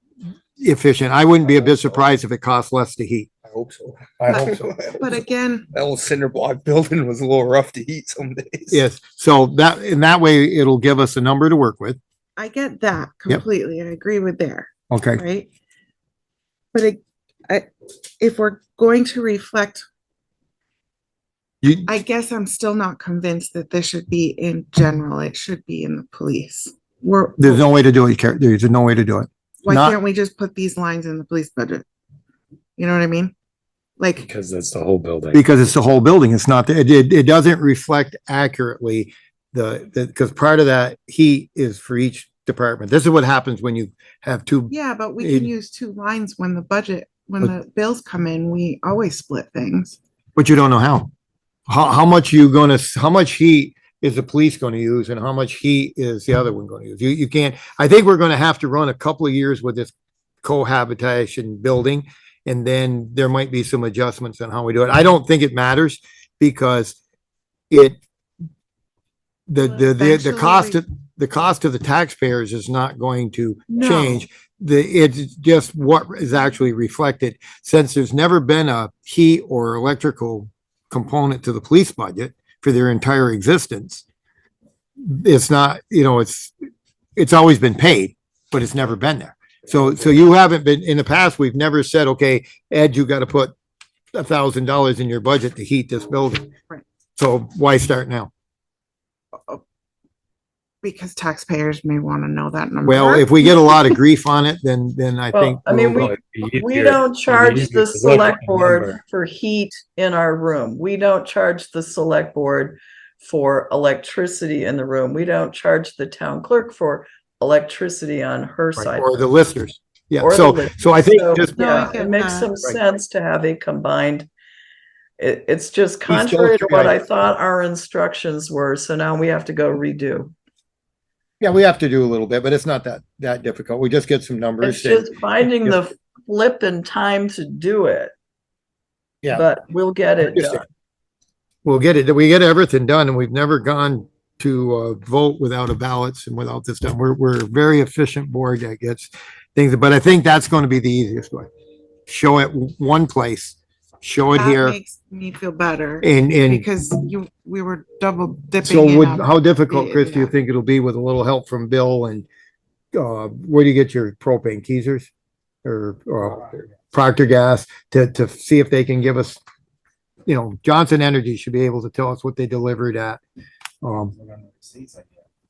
efficient. I wouldn't be a bit surprised if it costs less to heat. I hope so. I hope so. But again, That old cinder block building was a little rough to heat some days. Yes, so that, in that way, it'll give us a number to work with. I get that Yep. completely. I agree with there, Okay. right? But if we're going to reflect, You, I guess I'm still not convinced that this should be in general. It should be in the police. there's no way to do it, there's no way to do it. Why not- can't we just put these lines in the police budget? You know what I mean? Like, Because that's the whole building. Because it's the whole building. It's not, it doesn't reflect accurately because part of that heat is for each department. This is what happens when you have two. yeah, but we can use two lines when the bills come in, we always split things. But you don't know how. How much how much heat is the police gonna use and how much heat is the other one gonna use? You can't, I think we're gonna have to run a couple of years with this cohabitation building. And then there might be some adjustments on how we do it. I don't think it matters because the cost of the taxpayers is not going to No. change. It's just what is actually reflected. Since there's never been a heat or electrical component to the police budget for their entire existence, it's not, it's always been paid, but it's never been there. So you haven't been, in the past, we've never said, okay, Ed, you got to put $1,000 in your budget to heat this building. Right. So why start now? Because taxpayers may want to know that number. Well, if we get a lot of grief on it, then I Well, think. I mean, we'll- we don't charge the select board for heat in our room. We don't charge the select board for electricity in the room. We don't charge the town clerk for electricity on her side. Or the listeners. Yeah, Or the so listeners. I think So, just. yeah, get it makes that. some Right. sense to have a combined. It's just still contrary to what I try- thought our instructions were, so now we have to go redo. Yeah, we have to do a little bit, but it's not that difficult. We just get some numbers. It's just finding the flip and time to do it, Yeah. but we'll get it done. We'll get it. We get everything done, and we've never gone to vote without a ballots and without this done. We're a very efficient board that gets things, but I think that's going to be the easiest way. Show it one place, show it That here, makes me feel better and because we were double dipping. so in would, a- how difficult, Chris, do you yeah. think it'll be with a little help from Bill and where do you get your propane, Keezers or Procter Gas to see if they can give us, Johnson Energy should be able to tell us what they delivered at.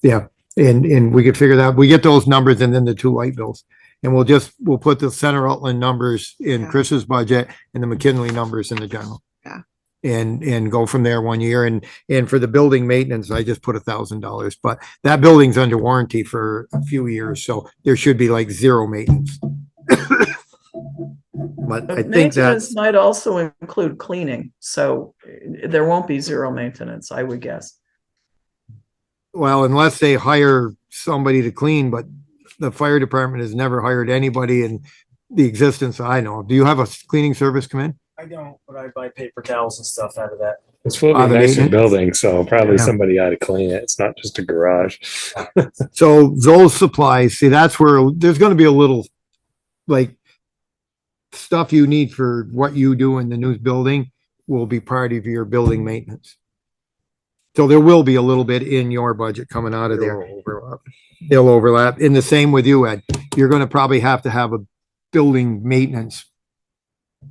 Yeah, and we could figure that, we get those numbers and then the two light bills. And we'll put the Center Rutland numbers in Yeah. Chris's budget and the McKinley numbers in the general. Yeah. And go from there 1 year. And for the building maintenance, I just put $1,000, but that building's under warranty for a few years, so there should be like zero maintenance. But I think Maintenance that's, might also include cleaning, so there won't be zero maintenance, I would guess. well, unless they hire somebody to clean, but the fire department has never hired anybody in the existence I know. Do you have a cleaning service come in? I don't, but I buy paper towels and stuff out of that. It's supposed to Ah, be the a nicer maintenance? building, so probably Yeah. somebody ought to clean it. It's not just a garage. So those supplies, see, that's where there's gonna be a little, like, stuff you need for what you do in the new building will be part of your building maintenance. So there will be a little bit in your budget coming out of there. They'll overlap. In the same with you, Ed. You're gonna probably have to have a building maintenance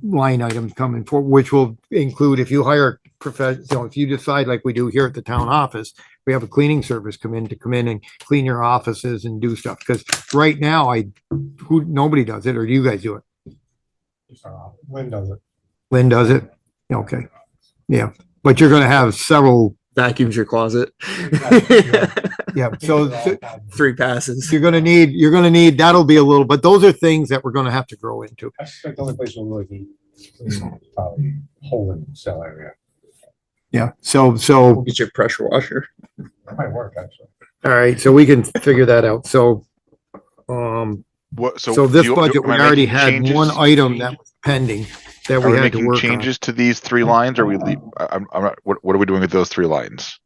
line item coming for, which will include, if you hire if you decide like we do here at the town office, we have a cleaning service come in and clean your offices and do stuff. Because right now, nobody does it, or do you guys do it? Lynn does it. Lynn does it? Okay. Yeah, but you're gonna have several. Vacuums your closet. Yeah, so 3 passes. you're gonna need, that'll be a little, but those are things that we're gonna have to grow into. I suspect the only place we'll really be is probably hole in the cell area. Yeah, so, We'll get your pressure washer. That might work, actually. all right, so we can figure that out. So, What, so this budget, we am I already making had changes? one item that was pending that Are we we had to making work on. changes to these 3 lines, or we leave, I'm not, what are we doing with those 3 lines?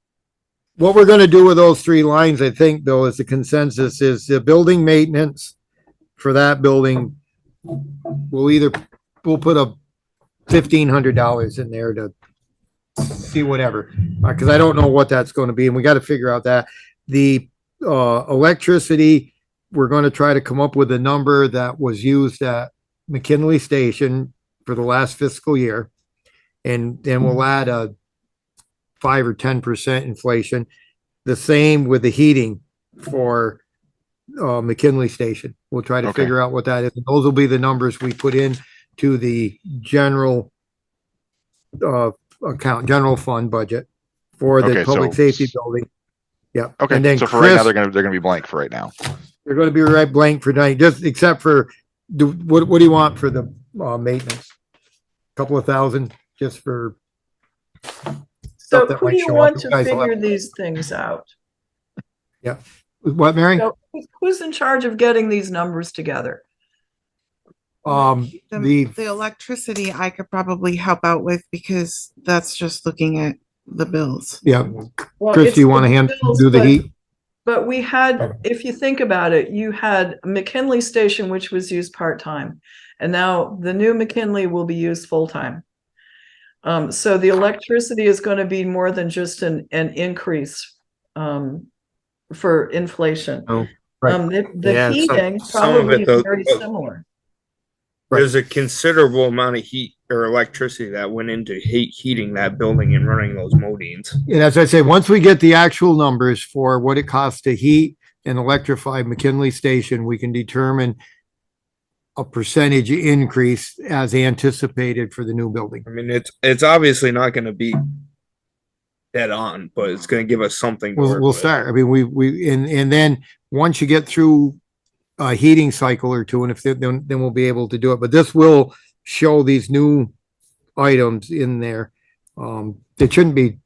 What we're gonna do with those 3 lines, I think, Bill, is the consensus is the building maintenance for that building. We'll put a $1,500 in there to see whatever, because I don't know what that's going to be, and we got to figure out that. The electricity, we're going to try to come up with a number that was used at McKinley Station for the last fiscal year, and then we'll add a 5 or 10% inflation. The same with the heating for McKinley Station. We'll try to figure out what that is. And those will be the numbers we put in to the general account, general fund budget for the public safety building. Yeah. Okay. And then so for right now, they're gonna be blank for right now. They're going to be right blank for tonight, just except for what do you want for the maintenance? Couple of thousand just for. So who do you want to figure these things out? Yeah. What, Mary? So who's in charge of getting these numbers together? The electricity I could probably help out with because that's just looking at the bills. Yeah. Well, Chris, do you want to do the heat? But we had, if you think about it, you had McKinley Station, which was used part-time. And now the new McKinley will be used full-time. So the electricity is going to be more than just an increase for inflation. Oh, right. The heating probably is very similar. There's a considerable amount of heat or electricity that went into heating that building and running those modines. And as I say, once we get the actual numbers for what it costs to heat and electrify McKinley Station, we can determine a percentage increase as anticipated for the new building. I mean, it's obviously not going to be dead on, but it's going to give us something. We'll start. I mean, and then once you get through a heating cycle or two, and then we'll be able to do it. But this will show these new items in there. It shouldn't be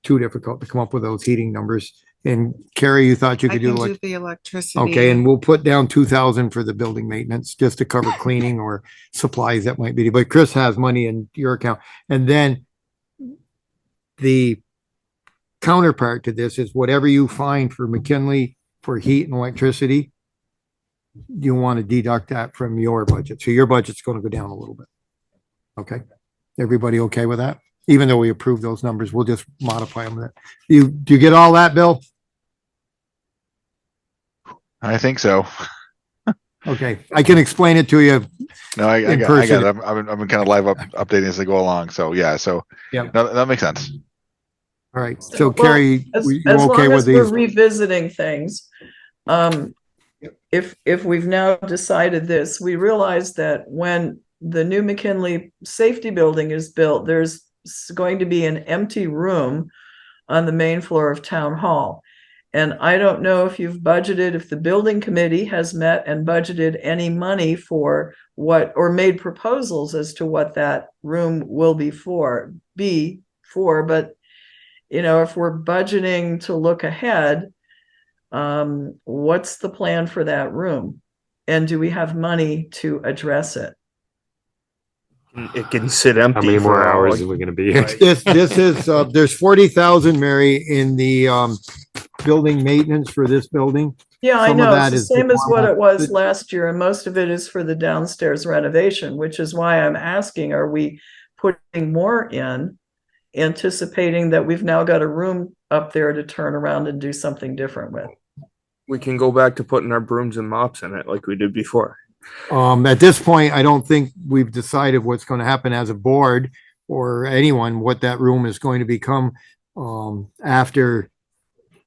too difficult to come up with those heating numbers. And Carrie, you thought you could do the electricity. Okay, and we'll put down 2,000 for the building maintenance just to cover cleaning or supplies that might be. But Chris has money in your account, and then the counterpart to this is whatever you find for McKinley for heat and electricity, you want to deduct that from your budget. So your budget's going to go down a little bit. Okay. Everybody okay with that? Even though we approve those numbers, we'll just modify them. Do you get all that, Bill? I think so. Okay. I can explain it to you. No, I got it. I've been kind of live updating as they go along. So yeah. So yeah, that makes sense. All right. So Carrie, you okay with these? We're revisiting things. If we've now decided this, we realize that when the new McKinley safety building is built, there's going to be an empty room on the main floor of town hall. And I don't know if you've budgeted, if the building committee has met and budgeted any money for what, or made proposals as to what that room will be for, but you know, if we're budgeting to look ahead, what's the plan for that room? And do we have money to address it? It can sit empty. How many more hours are we going to be? This is there's 40,000, Mary, in the building maintenance for this building. Yeah, I know. It's the same as what it was last year, and most of it is for the downstairs renovation, which is why I'm asking, are we putting more in, anticipating that we've now got a room up there to turn around and do something different with? We can go back to putting our brooms and mops in it like we did before. At this point, I don't think we've decided what's going to happen as a board. or anyone what that room is going to become, after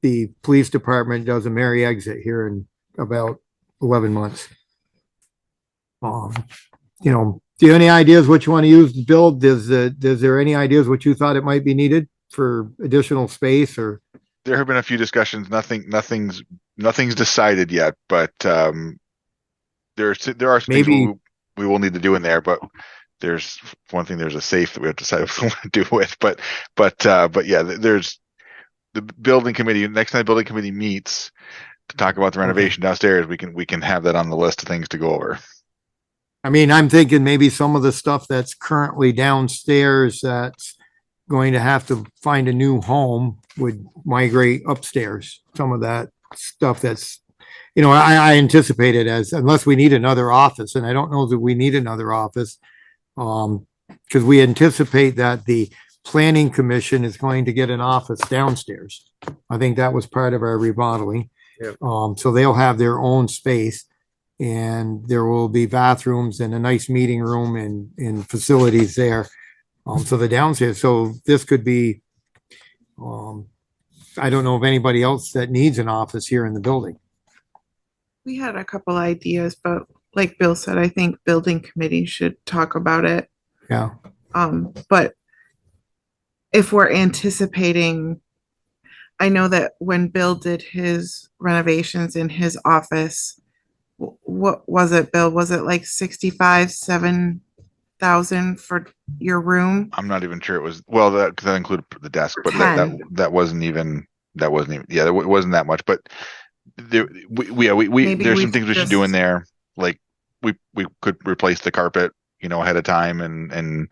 the police department does a merry exit here in about 11 months. You know, do you have any ideas what you want to use to build? Does there any ideas what you thought it might be needed for additional space or? There have been a few discussions. Nothing's decided yet, but there are some things Maybe we will need to do in there. But there's one thing. There's a safe that we have to decide what we want to do with. But yeah, there's the building committee. Next time the building committee meets to talk about the renovation downstairs, we can have that on the list of things to go over. I mean, I'm thinking maybe some of the stuff that's currently downstairs that's going to have to find a new home would migrate upstairs. Some of that stuff that's, you know, I anticipate it as, unless we need another office, and I don't know that we need another office. Because we anticipate that the planning commission is going to get an office downstairs. I think that was part of our remodeling. Yep. So they'll have their own space. And there will be bathrooms and a nice meeting room and facilities there. So the downstairs, so this could be, I don't know of anybody else that needs an office here in the building. We had a couple ideas, but like Bill said, I think building committee should talk about it. Yeah. But if we're anticipating, I know that when Bill did his renovations in his office, what was it, Bill? Was it like 7,000 for your room? I'm not even sure it was, well, that included the desk, but that wasn't even, yeah, it wasn't that much, but there, there's some things we should do in there. Like we could replace the carpet, you know, ahead of time. And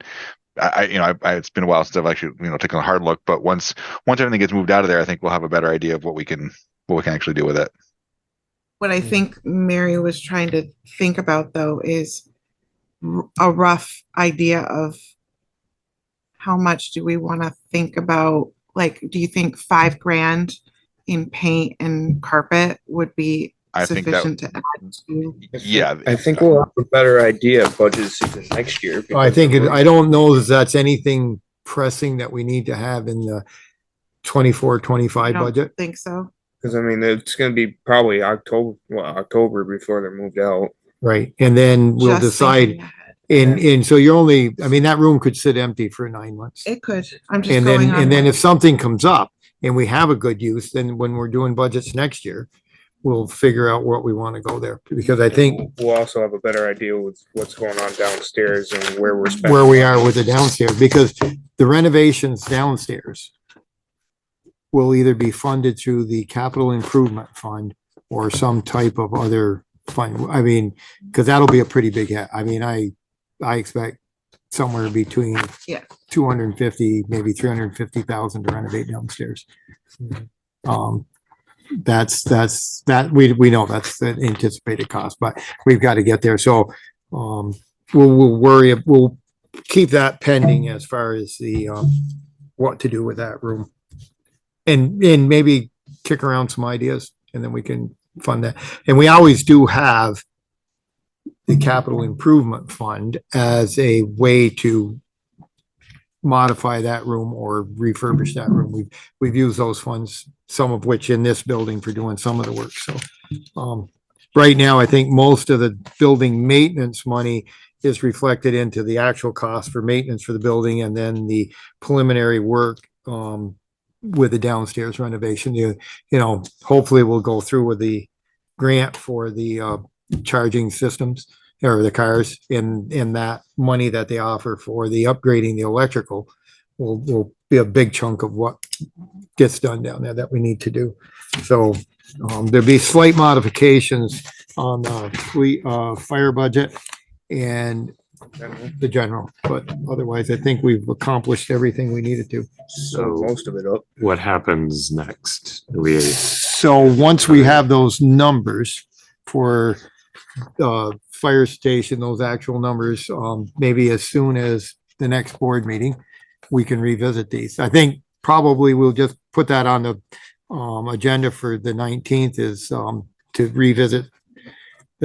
it's been a while since I've actually, taken a hard look, but once everything gets moved out of there, I think we'll have a better idea of what we can actually do with it. What I think Mary was trying to think about though is a rough idea of how much do we want to think about? Like, do you think $5,000 in paint and carpet would be sufficient to add to? Yeah, I think we'll have a better idea of budget season next year. I think, I don't know if that's anything pressing that we need to have in the 24-25 budget. Think so? Because I mean, it's going to be probably October before they're moved out. Right. And then we'll Just decide. thinking ahead. And so you're only, I mean, that room could sit empty for 9 months. It could. I'm just And going then, on. and then what- if something comes up and we have a good use, then when we're doing budgets next year, we'll figure out what we want to go there. Because I think We'll also have a better idea with what's going on downstairs and where we're spending. where we are with the downstairs, because the renovations downstairs will either be funded through the capital improvement fund or some type of other fund. I mean, because that'll be a pretty big hit. I mean, I expect somewhere between 250, maybe 350,000 to renovate downstairs. That we know that's the anticipated cost, but we've got to get there. So, we'll keep that pending as far as the, what to do with that room. And maybe kick around some ideas and then we can fund that. And we always do have the capital improvement fund as a way to modify that room or refurbish that room. We've used those funds, some of which in this building for doing some of the work. So, right now, I think most of the building maintenance money is reflected into the actual cost for maintenance for the building and then the preliminary work, with the downstairs renovation. Hopefully we'll go through with the grant for the charging systems or the cars, and that money that they offer for the upgrading the electrical will be a big chunk of what gets done down there that we need to do. So there'll be slight modifications on the fire budget and the general, but otherwise I think we've accomplished everything we needed to. So most of it up. What happens next? So once we have those numbers for fire station, those actual numbers, maybe as soon as the next board meeting, we can revisit these. I think probably we'll just put that on the agenda for the 19th is to revisit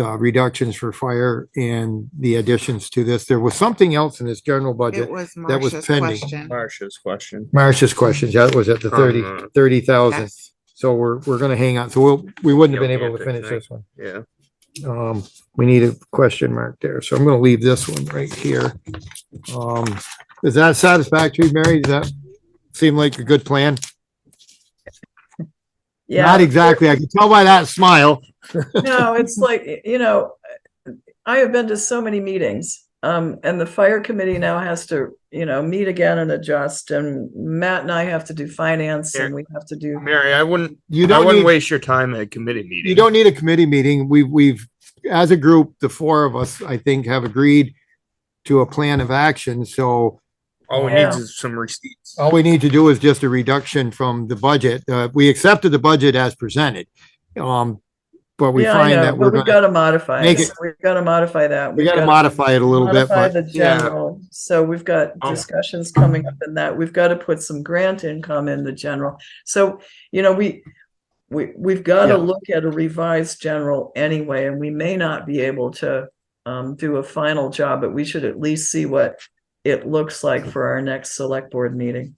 reductions for fire and the additions to this. There was something else in this general budget It was that was Marcia's pending. question. Marcia's question. Marcia's questions, that was at the 30,000. Yes. So we're gonna hang on. So we wouldn't have been able to Gigantic finish thing. this one. Yeah. We need a question mark there. So I'm gonna leave this one right here. Is that satisfactory, Mary? Does that seem like a good plan? Yeah. Not exactly. I can tell by that smile. No, it's like, I have been to so many meetings, and the fire committee now has to, meet again and adjust, and Matt and I have to do finance, and we have to do. Mary, I wouldn't need- waste your time at a committee meeting. You don't need a committee meeting. We've, as a group, the four of us, I think, have agreed to a plan of action. So all we need is some receipts. all we need to do is just a reduction from the budget. We accepted the budget as presented. But we I find know, that but we've got to modify make it. So we've got to modify that. we got to modify it a little bit, Modify but the general. So we've got discussions coming up in that. We've got to put some grant income in the general. So, we've got to look at a revised general anyway, and we may not be able to do a final job, but we should at least see what it looks like for our next select board meeting.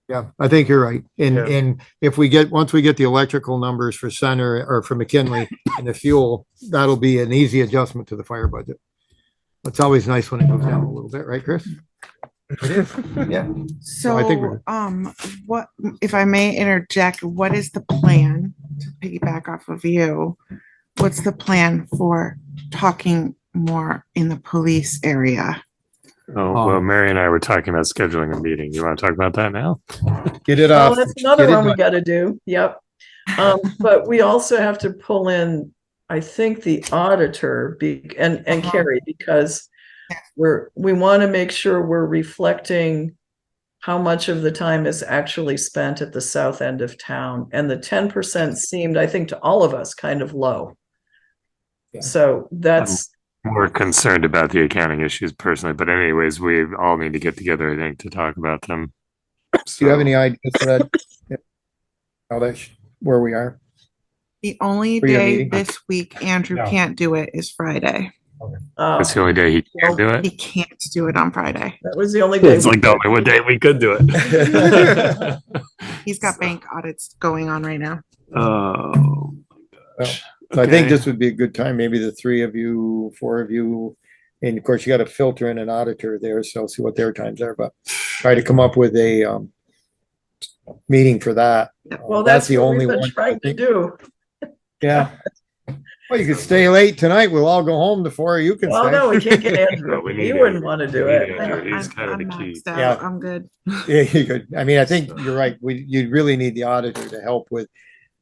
yeah, I think you're right. And if once we get the electrical numbers for Center or for McKinley and the fuel, that'll be an easy adjustment to the fire budget. It's always nice when it goes down a little bit, right, Chris? It is, yeah. So, I think we're- what, if I may interject, what is the plan to piggyback off of you? What's the plan for talking more in the police area? Oh, well, Mary and I were talking about scheduling a meeting. You want to talk about that now? Get it Oh, off. that's another Get it one we done. got to do. Yep. But we also have to pull in, I think, the auditor and Carrie, because we want to make sure we're reflecting how much of the time is actually spent at the south end of town. And the 10% seemed, I think, to all of us kind of low. So that's More concerned about the accounting issues personally, but anyways, we all need to get together, I think, to talk about them. Do you have any ideas, Fred? How where we are? The only For your day meeting? this week Andrew No. can't do it is Friday. That's the only day he can't do He it. can't do it on Friday. That was the only day. It's like the only one day we could do it. He's got bank audits going on right now. Oh, So I think Okay. this would be a good time, maybe the three of you, four of you, and of course you got to filter in an auditor there, so see what their times are, but try to come up with a meeting for that. Well, that's the what only we've been one. trying to do. Yeah. Well, you could stay late tonight. We'll all go home before you can Well, stay. no, we can't get Andrew. No, we He need wouldn't Andrew. want to do We it. need Andrew. He's kind of the I'm key. maxed out. Yeah. I'm good. Yeah, you could. I mean, I think you're right. You really need the auditor to help with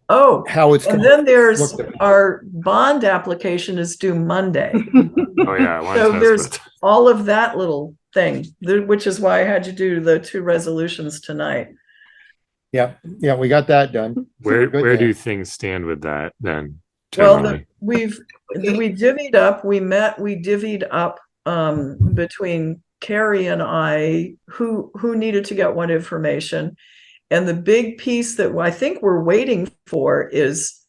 Oh, how it's. and gonna then there's look. our bond application is due Monday. Oh, yeah. I wanted So to ask there's about- all of that little thing, which is why I had you do the two resolutions tonight. Yeah, we got that done. Where Good where there. do things stand with that then? Well, Generally? we divvied up, we divvied up between Carrie and I who needed to get what information. And the big piece that I think we're waiting for is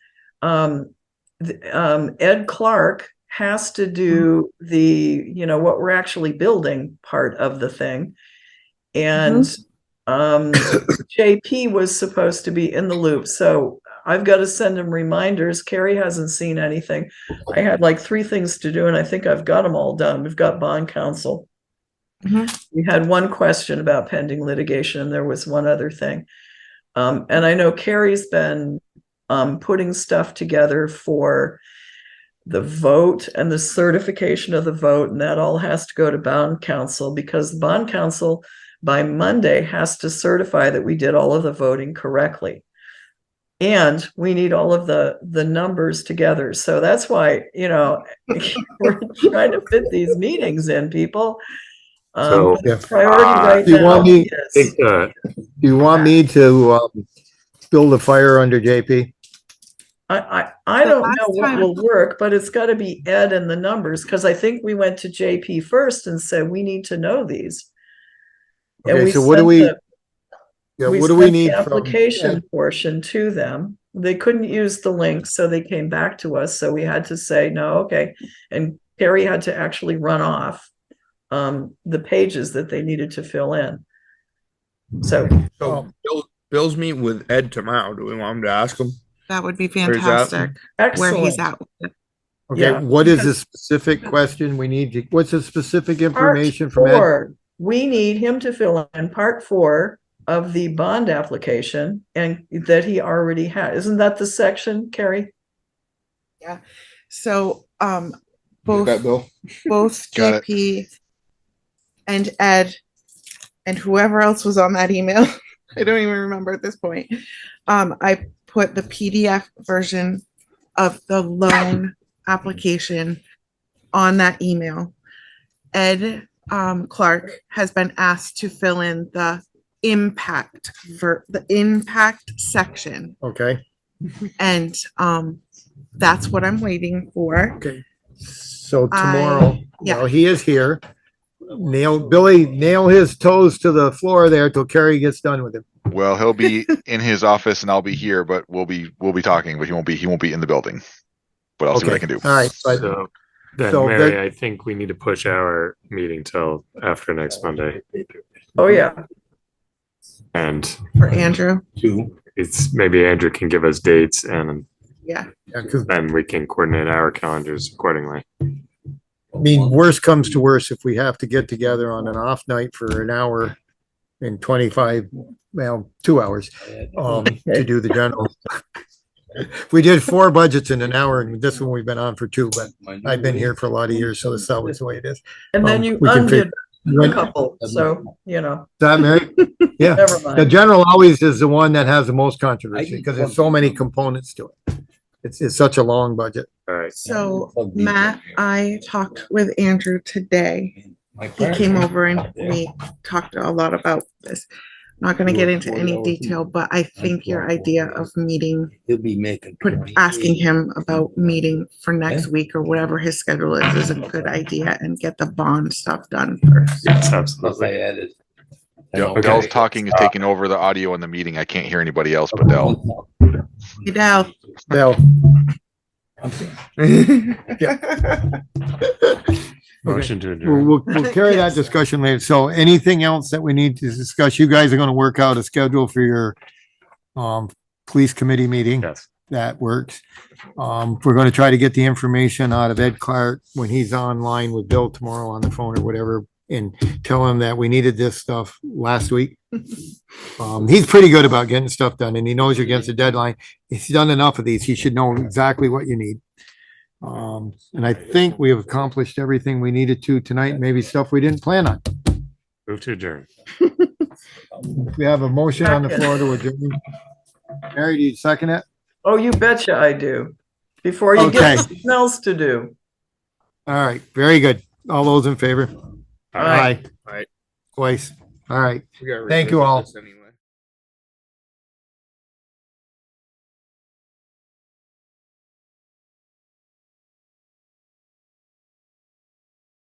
Ed Clark has to do the, what we're actually building part of the thing. And JP was supposed to be in the loop. So I've got to send him reminders. Carrie hasn't seen anything. I had like 3 things to do, and I think I've got them all done. We've got bond counsel. We had one question about pending litigation, and there was one other thing. And I know Carrie's been putting stuff together for the vote and the certification of the vote, and that all has to go to bond counsel, because the bond counsel by Monday has to certify that we did all of the voting correctly. And we need all of the numbers together. So that's why, we're trying to fit these meetings in, people. So, priority right Do you now want me- is Do you want me to build a fire under JP? I The don't last know what time- will work, but it's got to be Ed and the numbers, because I think we went to JP first and said we need to know these. And Okay, we so what do sent we? the- Yeah, we what do we sent the need from application Ed? portion to them. they couldn't use the link, so they came back to us. So we had to say, no, okay. And Carrie had to actually run off the pages that they needed to fill in. So Bill's meeting with Ed tomorrow. Do we want him to ask him? That would be Where's that? fantastic. Where excellent. he's at. with it. Okay, Yeah, what is the because- specific question we need to, what's the specific Part information from Ed? 4, we need him to fill in part 4 of the bond application, and that he already had. Isn't that the section, Carrie? Yeah. So, You both, got Bill? both Got it. JP and Ed and whoever else was on that email, I don't even remember at this point. I put the PDF version of the loan application on that email. Ed Clark has been asked to fill in the impact section, Okay, and that's what I'm waiting for. okay. So tomorrow, yeah. well, he is here. Billy, nail his toes to the floor there till Carrie gets done with him. Well, he'll be in his office and I'll be here, but we'll be talking, but he won't be in the building. But I'll see what I can do. All right, but So then, So Mary, that- I think we need to push our meeting till after next Monday. Oh, yeah. And For Andrew, it's maybe Andrew can give us dates and yeah. yeah, 'cause, then we can coordinate our calendars accordingly. I mean, worst comes to worst, if we have to get together on an off night for an hour and 25, well, 2 hours, to do the general. We did 4 budgets in an hour, and this one we've been on for 2, but I've been here for a lot of years, so that's always the way it is. And then you we can undid figure- a couple, so, Is that Mary? Yeah, never the mind. general always is the one that has the most controversy, because there's so many components to it. It's such a long budget. All right. So Matt, I talked with Andrew today. He came over and we talked a lot about this. Not gonna get into any detail, but I think your idea of meeting, asking him about meeting for next week or whatever his schedule is a good idea, and get the bond stuff done first. Yes, absolutely. Dell's talking is taking over the audio in the meeting. I can't hear anybody else but Dell. Hey, Dal. Now, Motion to adjourn. we'll carry that discussion later. So anything else that we need to discuss? You guys are gonna work out a schedule for your police committee meeting. Yes. That works. We're gonna try to get the information out of Ed Clark when he's online with Bill tomorrow on the phone or whatever, and tell him that we needed this stuff last week. He's pretty good about getting stuff done, and he knows you're against the deadline. He's done enough of these. He should know exactly what you need. And I think we have accomplished everything we needed to tonight, maybe stuff we didn't plan on. Move to adjourn. We have a motion on the floor to adjourn. Mary, do you second it? Oh, you betcha I do. Before you Okay. get something else to do. All right, very good. All those in favor? Aye. Aye. Twice. All right. We gotta Thank you revisit all. this anyway.